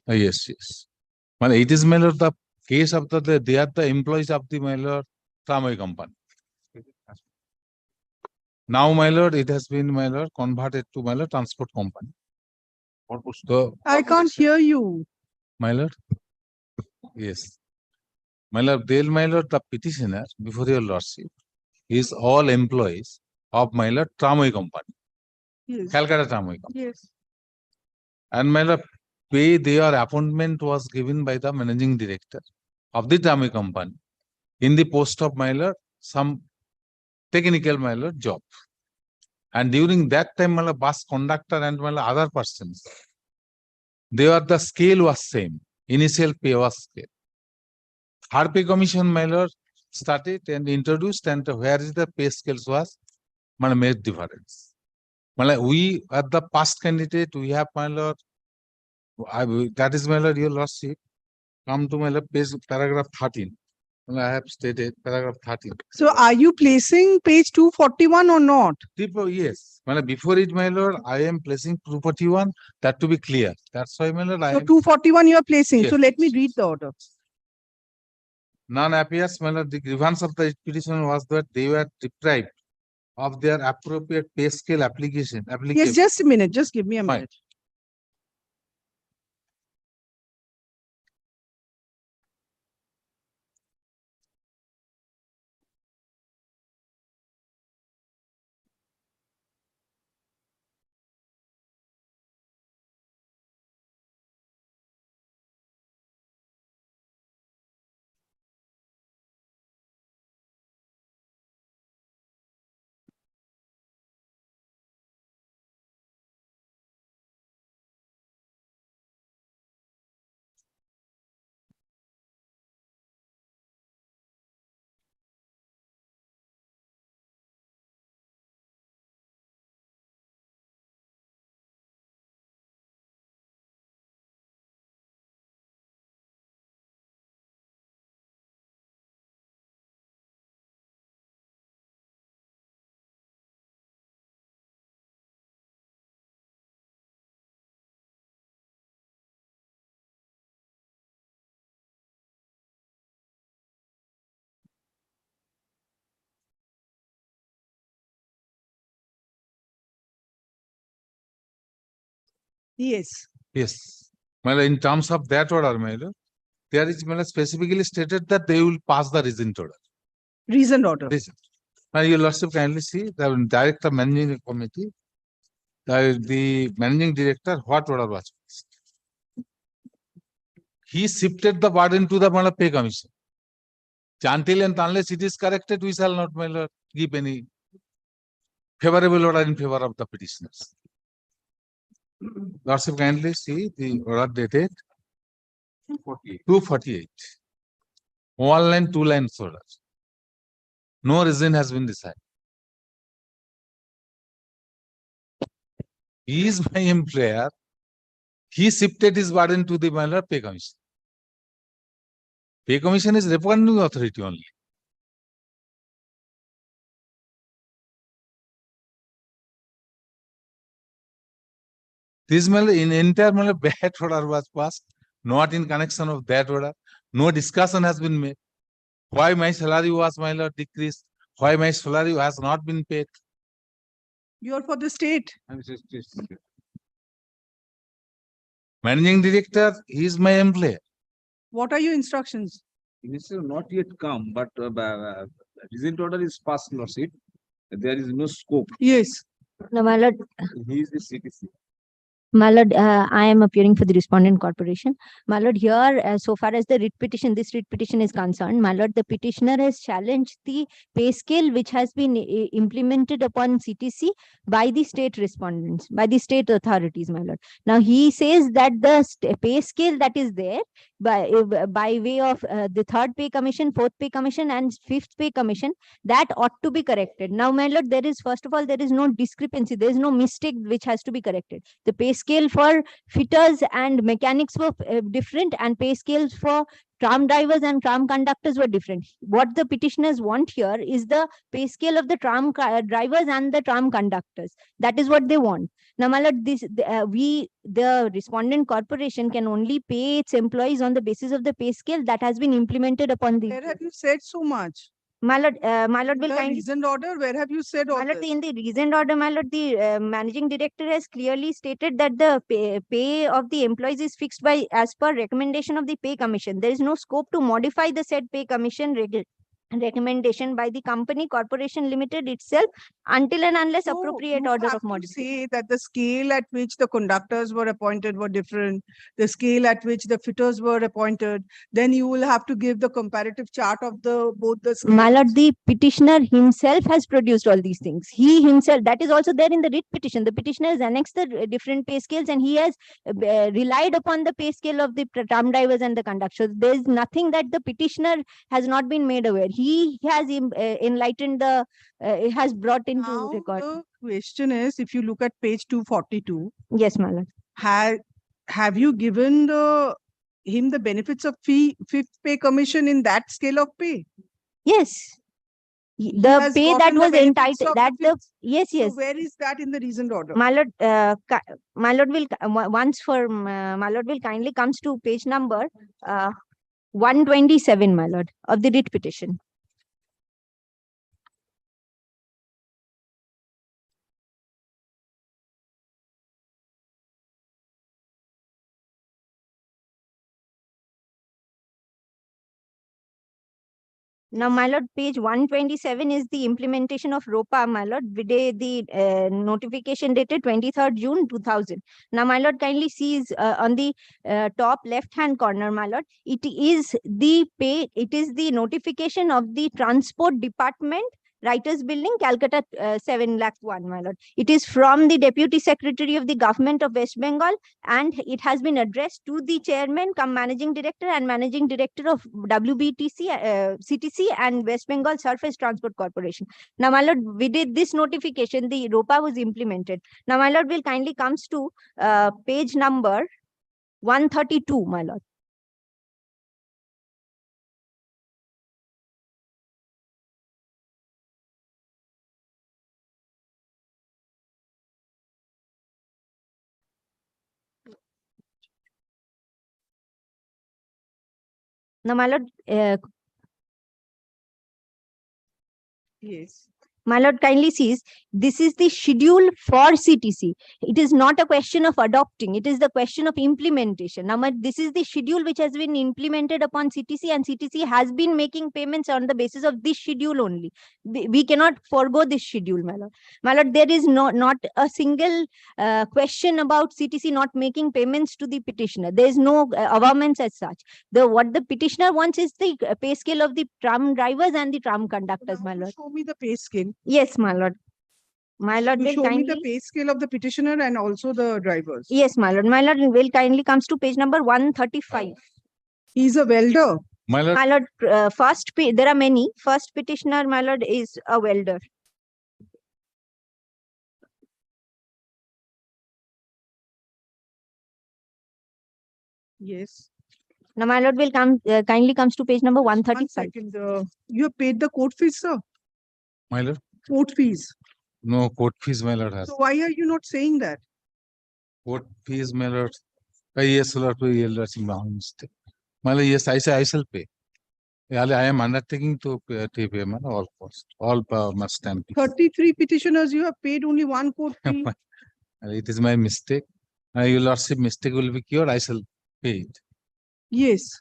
Yes, yes. Well, it is my lord, the case of they are the employees of the my lord tramway company. Now, my lord, it has been my lord converted to my lord transport company. So, I can't hear you. my lord, yes. My lord, my lord, the petitioner before your lordship is all employees of my lord tramway company. Yes. Calcutta tramway company. Yes. And my lord, pay their appointment was given by the managing director of the tramway company in the post of my lord, some technical my lord job. And during that time, my lord, bus conductor and my lord, other persons, the scale was same. Initial pay was scale. Hard pay commission, my lord, started and introduced, and where is the pay scales was, my lord, made difference. My lord, we at the past candidate, we have my lord, that is my lord, your lordship. Come to my lord, page paragraph 13. Well, I have stated paragraph 13. So are you placing page 241 or not? Yes. Well, before it, my lord, I am placing 241. That to be clear. That's why, my lord, I So am 241 you are placing. Yes. So let me read the order. none appears, my lord. The grievance of the petition was that they were deprived of their appropriate pay scale application. Yes, just a minute. Just give me a Fine. minute. Yes. Yes. Well, in terms of that order, my lord, there is specifically stated that they will pass the reasoned order. Reasoned order. Reason. Now, your lordship kindly see the director managing committee, the managing director, what order was passed. He shifted the burden to the pay commission. Until and unless it is corrected, we shall not give any favorable order in favor of the petitioners. Lordship kindly see the order dated 248. 1 line, 2 lines order. No reason has been decided. He is my employer. He shifted his burden to the pay commission. Pay commission is revenue authority only. This in entire bad order was passed, not in connection of that order. No discussion has been made. Why my salary was decreased? Why my salary has not been paid? You're for the state. Managing director, he is my employer. What are your instructions? This has not yet come, but recent order is passed, Lordship. There is no scope. Yes. No, my lord. He is the CTC. My lord, I am appearing for the respondent corporation. My lord, here, so far as the writ petition, this writ petition is concerned, my lord, the petitioner has challenged the pay scale which has been implemented upon CTC by the state respondents, by the state authorities, my lord. Now, he says that the pay scale that is there by way of the third pay commission, fourth pay commission, and fifth pay commission, that ought to be corrected. Now, my lord, there is, first of all, there is no discrepancy, there is no mistake which has to be corrected. The pay scale for fitters and mechanics were different, and pay scales for tram drivers and tram conductors were different. What the petitioners want here is the pay scale of the tram drivers and the tram conductors. That is what they want. Now, my lord, the respondent corporation can only pay its employees on the basis of the pay scale that has been implemented upon the. Where have you said so much? My lord will The kindly. reasoned order, where have you said all My lord, this? in the reasoned order, my lord, the managing director has clearly stated that the pay of the employees is fixed by as per recommendation of the pay commission. There is no scope to modify the said pay commission recommendation by the company corporation limited itself until and unless So appropriate you order have of to modification. say that the scale at which the conductors were appointed were different, the scale at which the fitters were appointed, then you will have to give the comparative chart of the both the scales. My lord, the petitioner himself has produced all these things. He himself, that is also there in the writ petition. The petitioner has annexed the different pay scales, and he has relied upon the pay scale of the tram drivers and the conductors. There is nothing that the petitioner has not been made aware. He has enlightened the, has brought into Now record. the question is, if you look at page 242, Yes, my lord. have you given him the benefits of fifth pay commission in that scale of pay? Yes. The has pay that gotten the was benefits entitled, of that the, fifth. yes, yes. So where is that in the reasoned order? My lord, my lord will my lord will kindly comes to page number 127, my lord, of the writ petition. Now, my lord, page 127 is the implementation of ROPA, my lord, the notification dated 23rd June 2000. Now, my lord, kindly sees on the top left-hand corner, my lord, it is the notification of the Transport Department, Writers Building, Calcutta 7,01,000, my lord. It is from the Deputy Secretary of the Government of West Bengal, and it has been addressed to the Chairman, Managing Director, and Managing Director of WBTC, CTC, and West Bengal Surface Transport Corporation. Now, my lord, we did this notification, the ROPA was implemented. Now, my lord will kindly comes to page number 132, my lord. Now, my lord, yes. My lord kindly sees this is the schedule for CTC. It is not a question of adopting. It is the question of implementation. Now, this is the schedule which has been implemented upon CTC, and CTC has been making payments on the basis of this schedule only. We cannot forego this schedule, my lord. My lord, there is not a single question about CTC not making payments to the petitioner. There is no avowance as such. What the petitioner wants is the pay scale of the tram drivers and the tram conductors, my lord. Show me the pay scale. Yes, my lord. My lord You will show me the kindly. pay scale of the petitioner and also the drivers. Yes, my lord. My lord will kindly comes to page number 135. He's a welder. My lord, My lord, there are many. First petitioner, my lord, is a welder. Yes. Now, my lord will come kindly comes to page number 135. 1 second. You have paid the court fees, sir. my lord, Court fees. no court fees, my lord has. So why are you not saying that? Court fees, my lord. Yes, Lord, my lord, yes, I shall pay. Yeah, I am undertaking to pay man, all cost, all must stamp. 33 petitioners, you have paid only 1 crore fee. It is my mistake. Your lordship mistake will be cured. I shall pay it. Yes.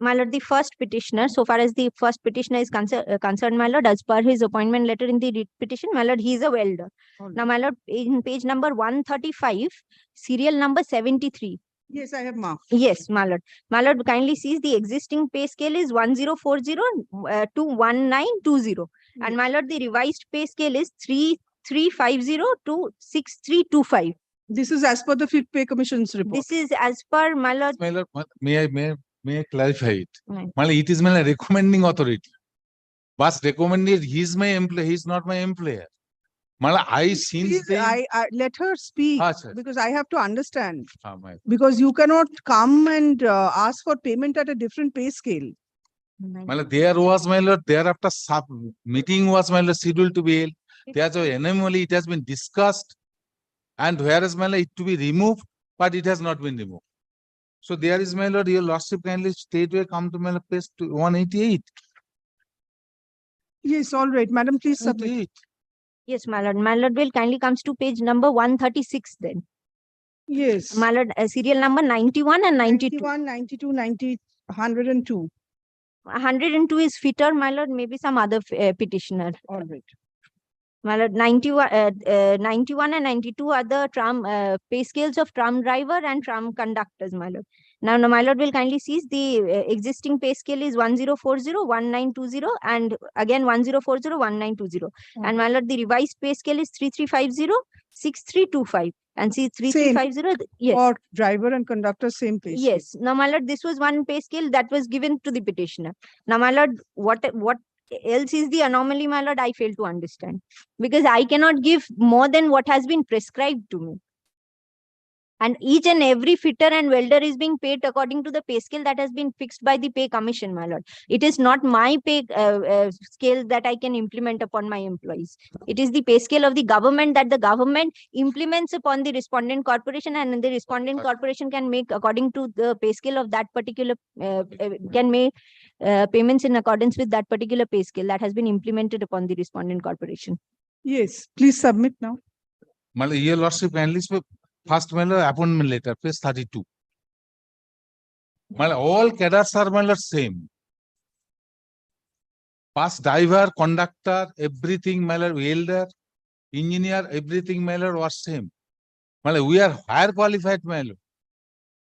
My lord, the first petitioner, so far as the first petitioner is concerned, my lord, as per his appointment letter in the writ petition, my lord, he is a welder. Now, my lord, in page number 135, serial number 73. Yes, I have marked. Yes, my lord. My lord, kindly sees the existing pay scale is 1040 to 1920. And my lord, the revised pay scale is 3350 to 6325. This is as per the Fifth Pay Commission's report. This is as per, my lord. My lord, may I clarify it? Right. It is my recommending authority. But recommended, he is my employer, he is not my employer. I since Please, I let her speak because I have to understand. Because you cannot come and ask for payment at a different pay scale. There was my lord, thereafter sub meeting was my lord scheduled to be held. There's an anomaly, it has been discussed, and whereas my lord it to be removed, but it has not been removed. So there is my lord, your lordship kindly straightway come to my lord page to 188. Yes, all right, madam, please submit. Yes, my lord. My lord will kindly comes to page number 136 then. Yes. My lord, serial number 91 and 92. 91, 92, 90, 102. 102 is fitter, my lord, maybe some other petitioner. All right. My lord, 91 and 92 are the tram pay scales of tram driver and tram conductors, my lord. Now, my lord will kindly sees the existing pay scale is 1040, 1920, and again 1040, 1920. And my lord, the revised pay scale is 3350, 6325. And see 3350, yes. For driver and conductor, same pay scale. Yes. Now, my lord, this was one pay scale that was given to the petitioner. Now, my lord, what else is the anomaly, my lord? I fail to understand. Because I cannot give more than what has been prescribed to me. And each and every fitter and welder is being paid according to the pay scale that has been fixed by the pay commission, my lord. It is not my pay scale that I can implement upon my employees. It is the pay scale of the government that the government implements upon the respondent corporation, and the respondent corporation can make according to the pay scale of that particular, can make payments in accordance with that particular pay scale that has been implemented upon the respondent corporation. Yes, please submit now. Your lordship kindly first appointment letter, page 32. All cadres are same. Past driver, conductor, everything, welder, engineer, everything was same. We are higher qualified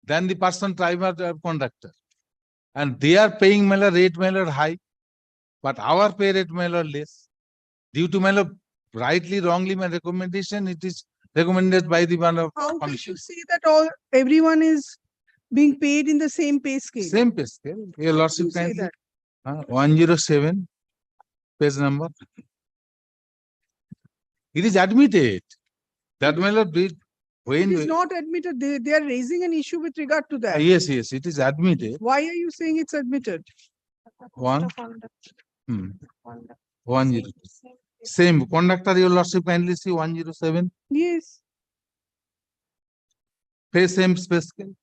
than the person driver or conductor. And they are paying rate high, but our pay rate less. Due to rightly, wrongly, my recommendation, it is recommended by the one of How can commission. you say that everyone is being paid in the same pay scale? Same pay scale. Your lordship You say kindly. 107 page number. It is admitted that when It is not admitted. They are raising an issue with regard to that. yes, it is admitted. Why are you saying it's admitted? 10. Same conductor, your lordship kindly see 107. Yes. Pay same space scale.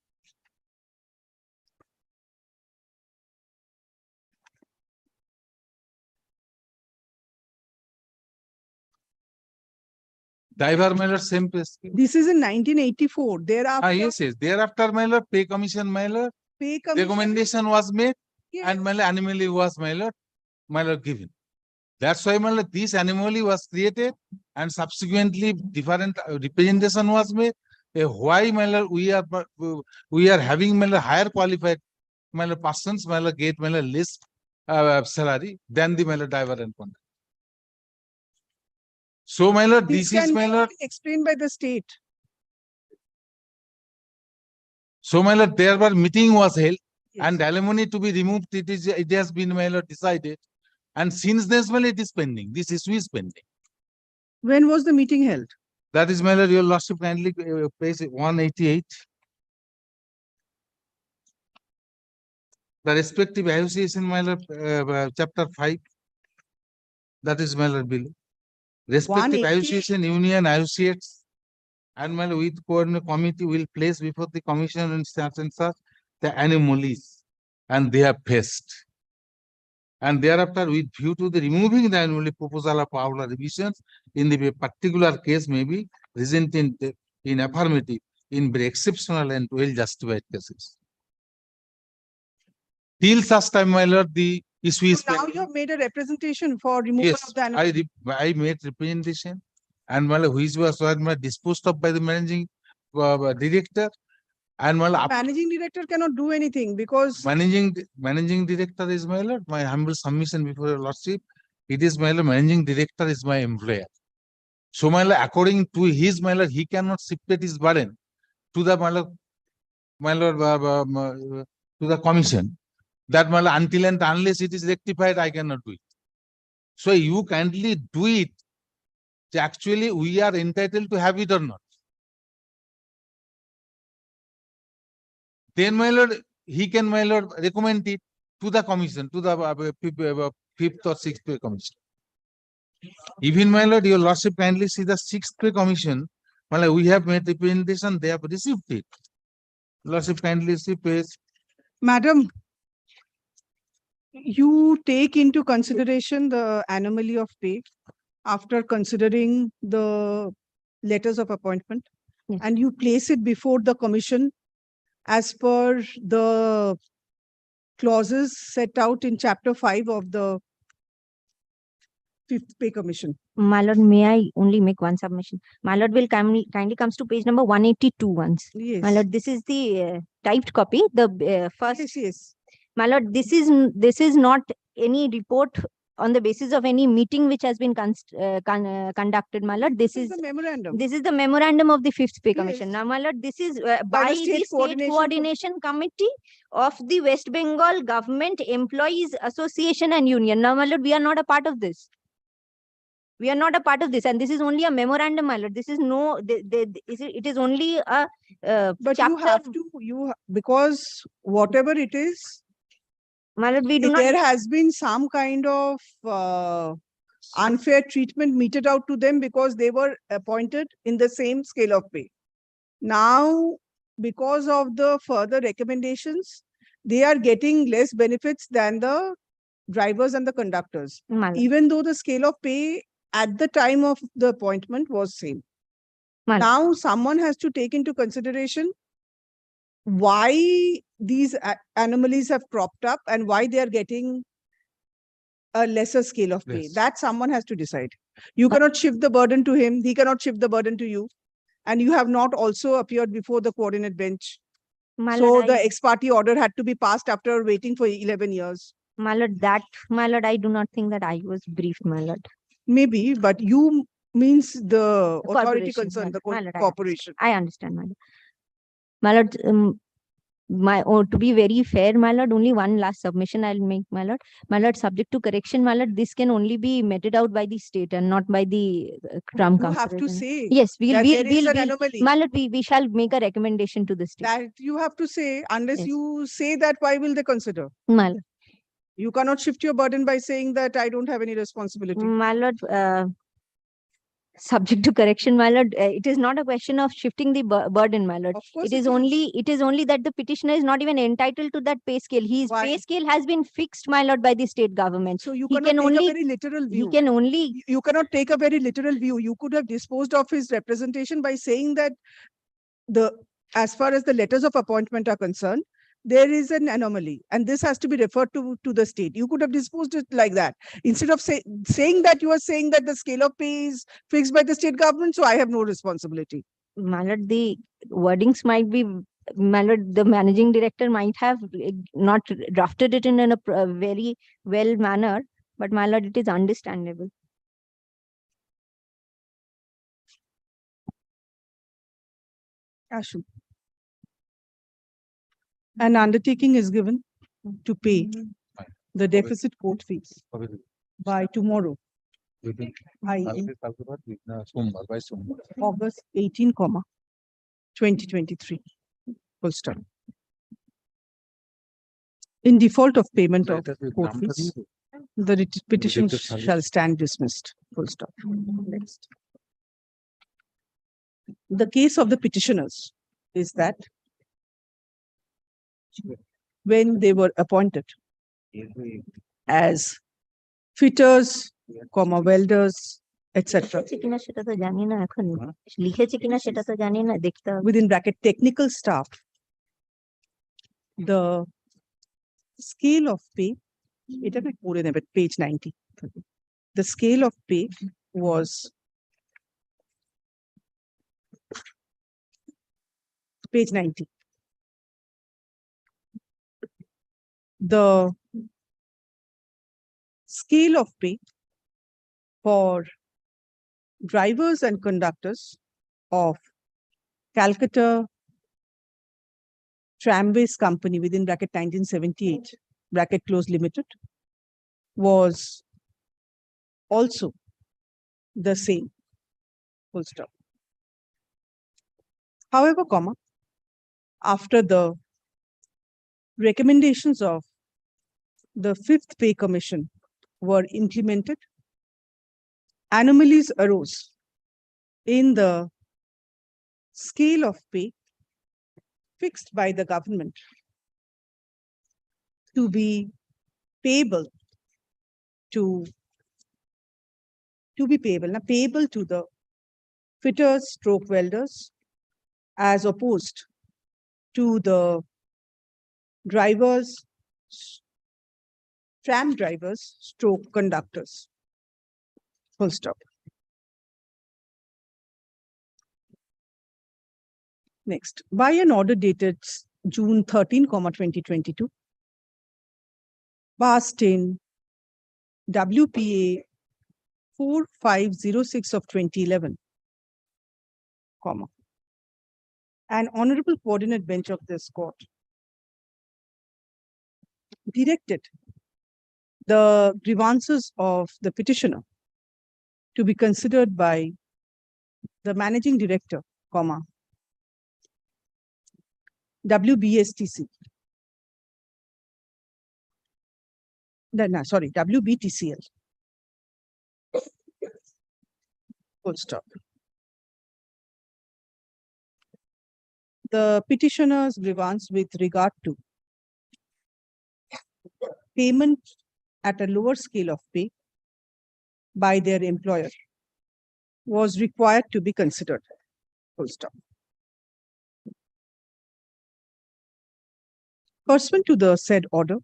Driver same pay scale. This is in 1984. Thereafter. Yes. Thereafter pay commission Pay commission. recommendation was made, and anomaly was given. That's why this anomaly was created, and subsequently different representation was made. Why we are having higher qualified persons get less salary than the driver and conductor. So this is explained by the state. So there were meeting was held, and alimony to be removed. It has been decided, and since this it is pending. This issue is pending. When was the meeting held? That is your lordship kindly page 188. The respective association chapter 5. That is below. Respective 188. association, union, associates, and with coordinate committee will place before the commission and such the anomalies, and they are faced. And thereafter, with view to the removing the annually proposal of power revisions in the particular case may be resented in affirmative in very exceptional and well justified cases. Till such time, my lord, the issue is. So now you have made a representation for removal Yes, of the anomaly. I made representation and which was disposed of by the managing director. And Managing director cannot do anything because managing director is my lord, my humble submission before your lordship. It is my lord, managing director is my employer. So my lord, according to his my lord, he cannot shift his burden to the my lord, to the commission. That my lord, until and unless it is rectified, I cannot do it. So you kindly do it. Actually, we are entitled to have it or not. Then, my lord, he can, my lord, recommend it to the commission, to the fifth or sixth pay commission. Even, my lord, your lordship kindly see the sixth pay commission. My lord, we have made representation, they have received it. Lordship kindly see page. Madam, you take into consideration the anomaly of pay after considering the letters of appointment, Yes. and you place it before the commission as per the clauses set out in chapter 5 of the fifth pay commission. My lord, may I only make one submission? My lord will kindly comes to page number 182 once. Yes. My lord, this is the typed copy, the first. Yes, yes. My lord, this is not any report on the basis of any meeting which has been conducted, my lord. This is the memorandum. This is the memorandum of the fifth pay Yes. commission. Now, my lord, this is By by the the State Coordination Committee of the West Bengal Government Employees Association and Union. Now, my lord, we are not a part of this. We are not a part of this, and this is only a memorandum, my lord. This is no, it is only a But chapter. you have to, because whatever it is, my lord, we do not. there has been some kind of unfair treatment meted out to them because they were appointed in the same scale of pay. Now, because of the further recommendations, they are getting less benefits than the drivers and the conductors, My lord. even though the scale of pay at the time of the appointment was same. My lord. Now, someone has to take into consideration why these anomalies have cropped up and why they are getting a lesser scale of pay. Yes. That someone has to decide. You cannot shift the burden to him. He cannot shift the burden to you. And you have not also appeared before the coordinate bench. My So lord, the ex parte order had to be passed after waiting for 11 years. my lord, my lord, I do not think that I was briefed, my lord. Maybe, but you means the authority Corporation, concerned, the my lord, corporation. I understand, my lord. My lord, to be very fair, my lord, only one last submission I'll make, my lord. My lord, subject to correction, my lord, this can only be meted out by the state and not by the Trump You have to Corporation. say Yes, that there is an anomaly. my lord, we shall make a recommendation to the state. That you have to say, unless Yes. you say that, why will they consider? My lord. You cannot shift your burden by saying that I don't have any responsibility. My lord, subject to correction, my lord, it is not a question of shifting the burden, my lord. Of course It is only that the petitioner is not even entitled to that pay scale. His Why? pay scale has been fixed, my lord, by the state government. So you He cannot can take only- a very literal view. He can only You cannot take a very literal view. You could have disposed of his representation by saying that as far as the letters of appointment are concerned, there is an anomaly and this has to be referred to the state. You could have disposed it like that. Instead of saying that, you are saying that the scale of pay is fixed by the state government, so I have no responsibility. my lord, the wordings might be, my lord, the managing director might have not drafted it in a very well manner, but my lord, it is understandable. Ashu. An undertaking is given to pay the deficit court fees by tomorrow, i.e. August 18, 2023. Full stop. In default of payment of court fees, the petition shall stand dismissed. Full stop. Next. The case of the petitioners is that when they were appointed, as fitters, welders, etc. কিনা সেটা তো জানি না এখন লিখেছে কিনা সেটা তো জানি না দেখতে হবে Within bracket technical staff, the scale of pay, এটা না পড়ে নেবে page 90. The scale of pay was page 90. The scale of pay for drivers and conductors of Calcutta Tramways Company within bracket 1978 bracket close limited was also the same, full stop. However, after the recommendations of the fifth pay commission were implemented, anomalies arose in the scale of pay fixed by the government to be payable to the fitters stroke welders as opposed to the drivers, tram drivers stroke conductors. Full stop. Next, by an order dated June 13, 2022, passed in WPA 4506 of 2011, an honorable coordinate bench of this court directed the grievances of the petitioner to be considered by the managing director, WBSTC. WBTCL. Full stop. The petitioner's grievance with regard to payment at a lower scale of pay by their employer was required to be considered. Full stop. Pursuant to the said order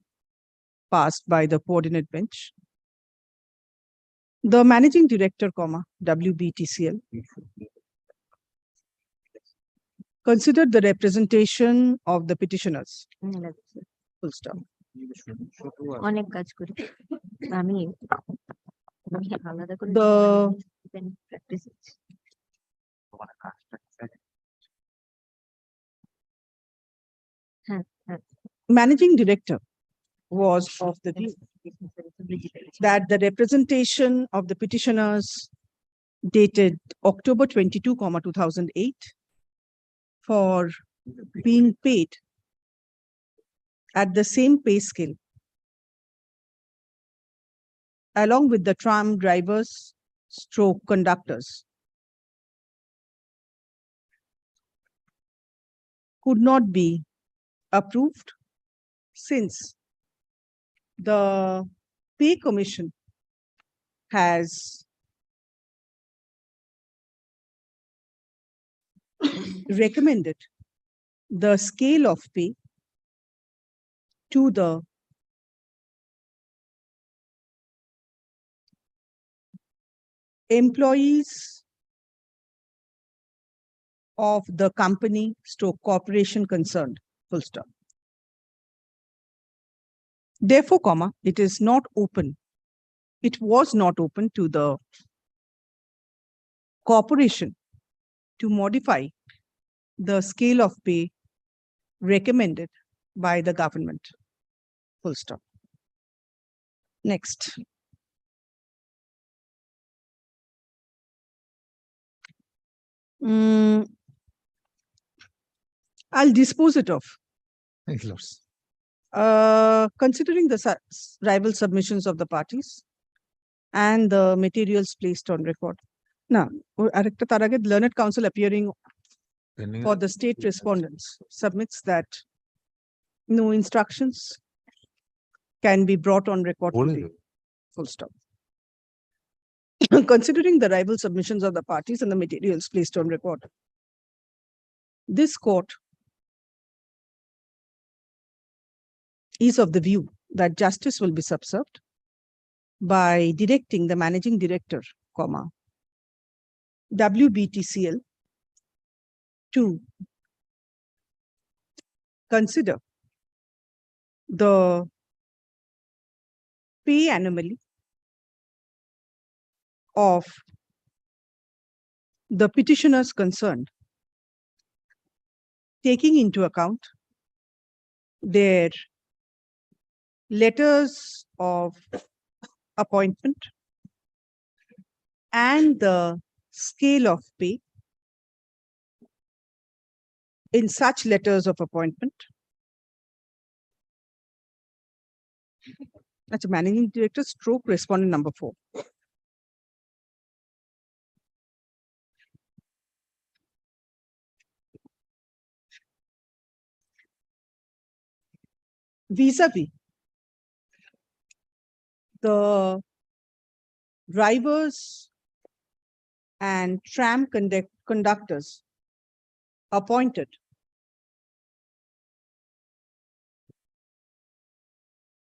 passed by the coordinate bench, the managing director, WBTCL, considered the representation of the petitioners. Full stop. অনেক কাজ করি আমি আলাদা করে The practice managing director was of the view that the representation of the petitioners dated October 22, 2008 for being paid at the same pay scale along with the tram drivers stroke conductors could not be approved since the pay commission has recommended the scale of pay to the employees of the company stroke corporation concerned. Full stop. Therefore, it is not open. It was not open to the corporation to modify the scale of pay recommended by the government. Full stop. Next. I'll dispose it of. Thank you, Lords. Considering the rival submissions of the parties and the materials placed on record. Now, আরেকটা তার আগে learned counsel appearing for the state respondents submits that no instructions can be brought on record today. Full stop. Considering the rival submissions of the parties and the materials placed on record, this court is of the view that justice will be subserved by directing the managing director, WBTCL to consider the pay anomaly of the petitioners concerned, taking into account their letters of appointment and the scale of pay in such letters of appointment. That's a managing director stroke respondent number 4. Vis-a-vis the drivers and tram conductors appointed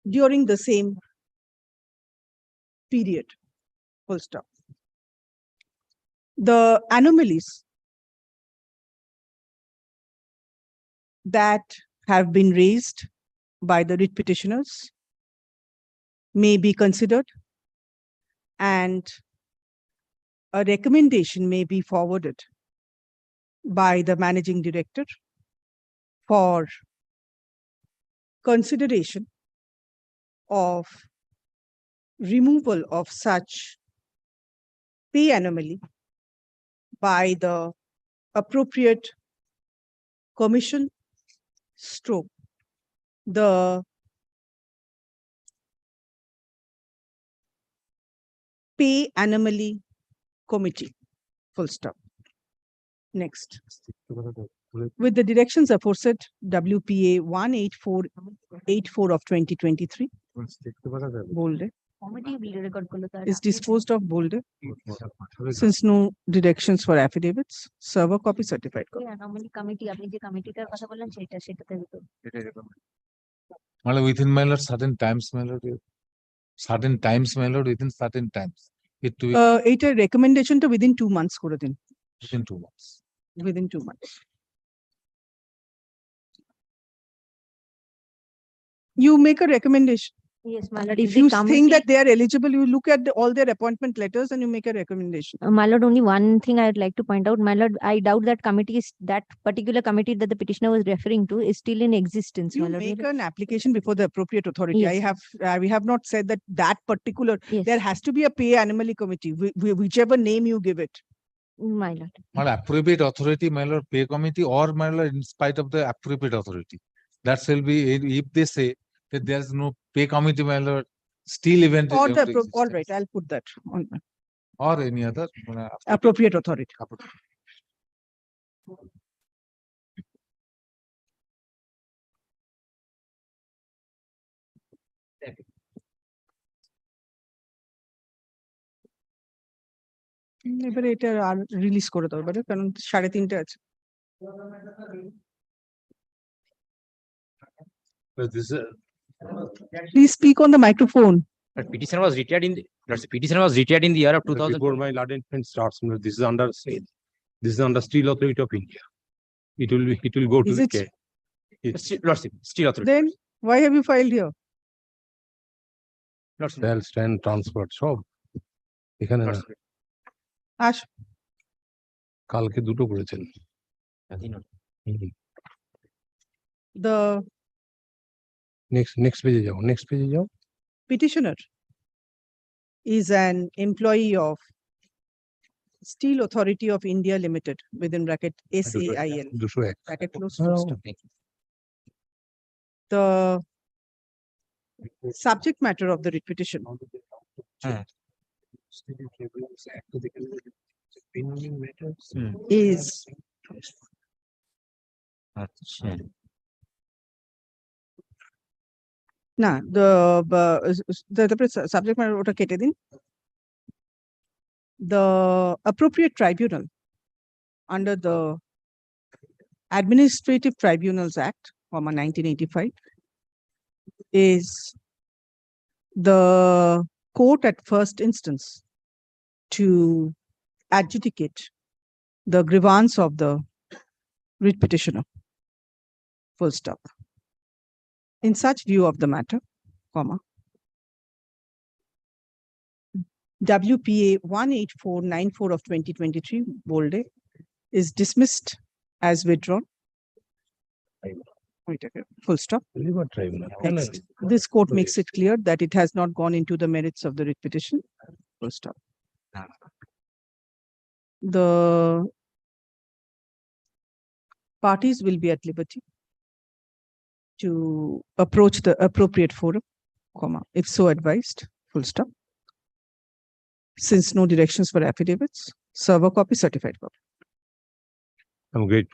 during the same period, full stop. The anomalies that have been raised by the writ petitioners may be considered, and a recommendation may be forwarded by the managing director for consideration of removal of such pay anomaly by the appropriate commission stroke the pay anomaly committee, full stop. Next. With the directions aforesaid, WPA 18484 of 2023 bolded is disposed of bolded since no directions for affidavits. Server copy, certified copy. Within my lord, certain times, my lord, within certain times. It a recommendation to within 2 months. within 2 months. Within 2 months. You make a recommendation. Yes, my lord. If you think that they are eligible, you look at all their appointment letters and you make a recommendation. My lord, only one thing I'd like to point out, my lord, I doubt that that particular committee that the petitioner was referring to is still in existence. You my lord. make an application before the appropriate authority. Yes. We have not said that particular, Yes. there has to be a pay anomaly committee, whichever name you give it. My lord. My appropriate authority, my lord, pay committee, or my lord, in spite of the appropriate authority. That shall be, if they say that there is no pay committee, my lord, still event. Or the, all right, I'll put that on. Or any other. Appropriate authority. এবারে এটা আর release করে দাও এবারে, কারণ 3:30 আছে। Please speak on the microphone. Petitioner was retired in the year of 2000. Before my ladement starts, this is under Steel Authority of India. It will go to the care. Lordship, Steel Authority. Then why have you filed here? Lordship. Stand transport সব এখানে না, আস কালকে দুটো করেছেন। The next page যাও। petitioner is an employee of Steel Authority of India Limited, within bracket SAIL. 201 Bracket close, full stop. The subject matter of the writ petition is না, subject matter ওটা কেটে দিন। The appropriate tribunal under the Administrative Tribunals Act, 1985, is the court at first instance to adjudicate the grievance of the writ petitioner. Full stop. In such view of the matter, comma, WPA 18494 of 2023, bold A, is dismissed as withdrawn. Wait, okay, full stop. Next, this court makes it clear that it has not gone into the merits of the writ petition. Full stop. The parties will be at liberty to approach the appropriate forum, comma, if so advised, full stop. Since no directions for affidavits, serve a copy, certified copy. I'm good.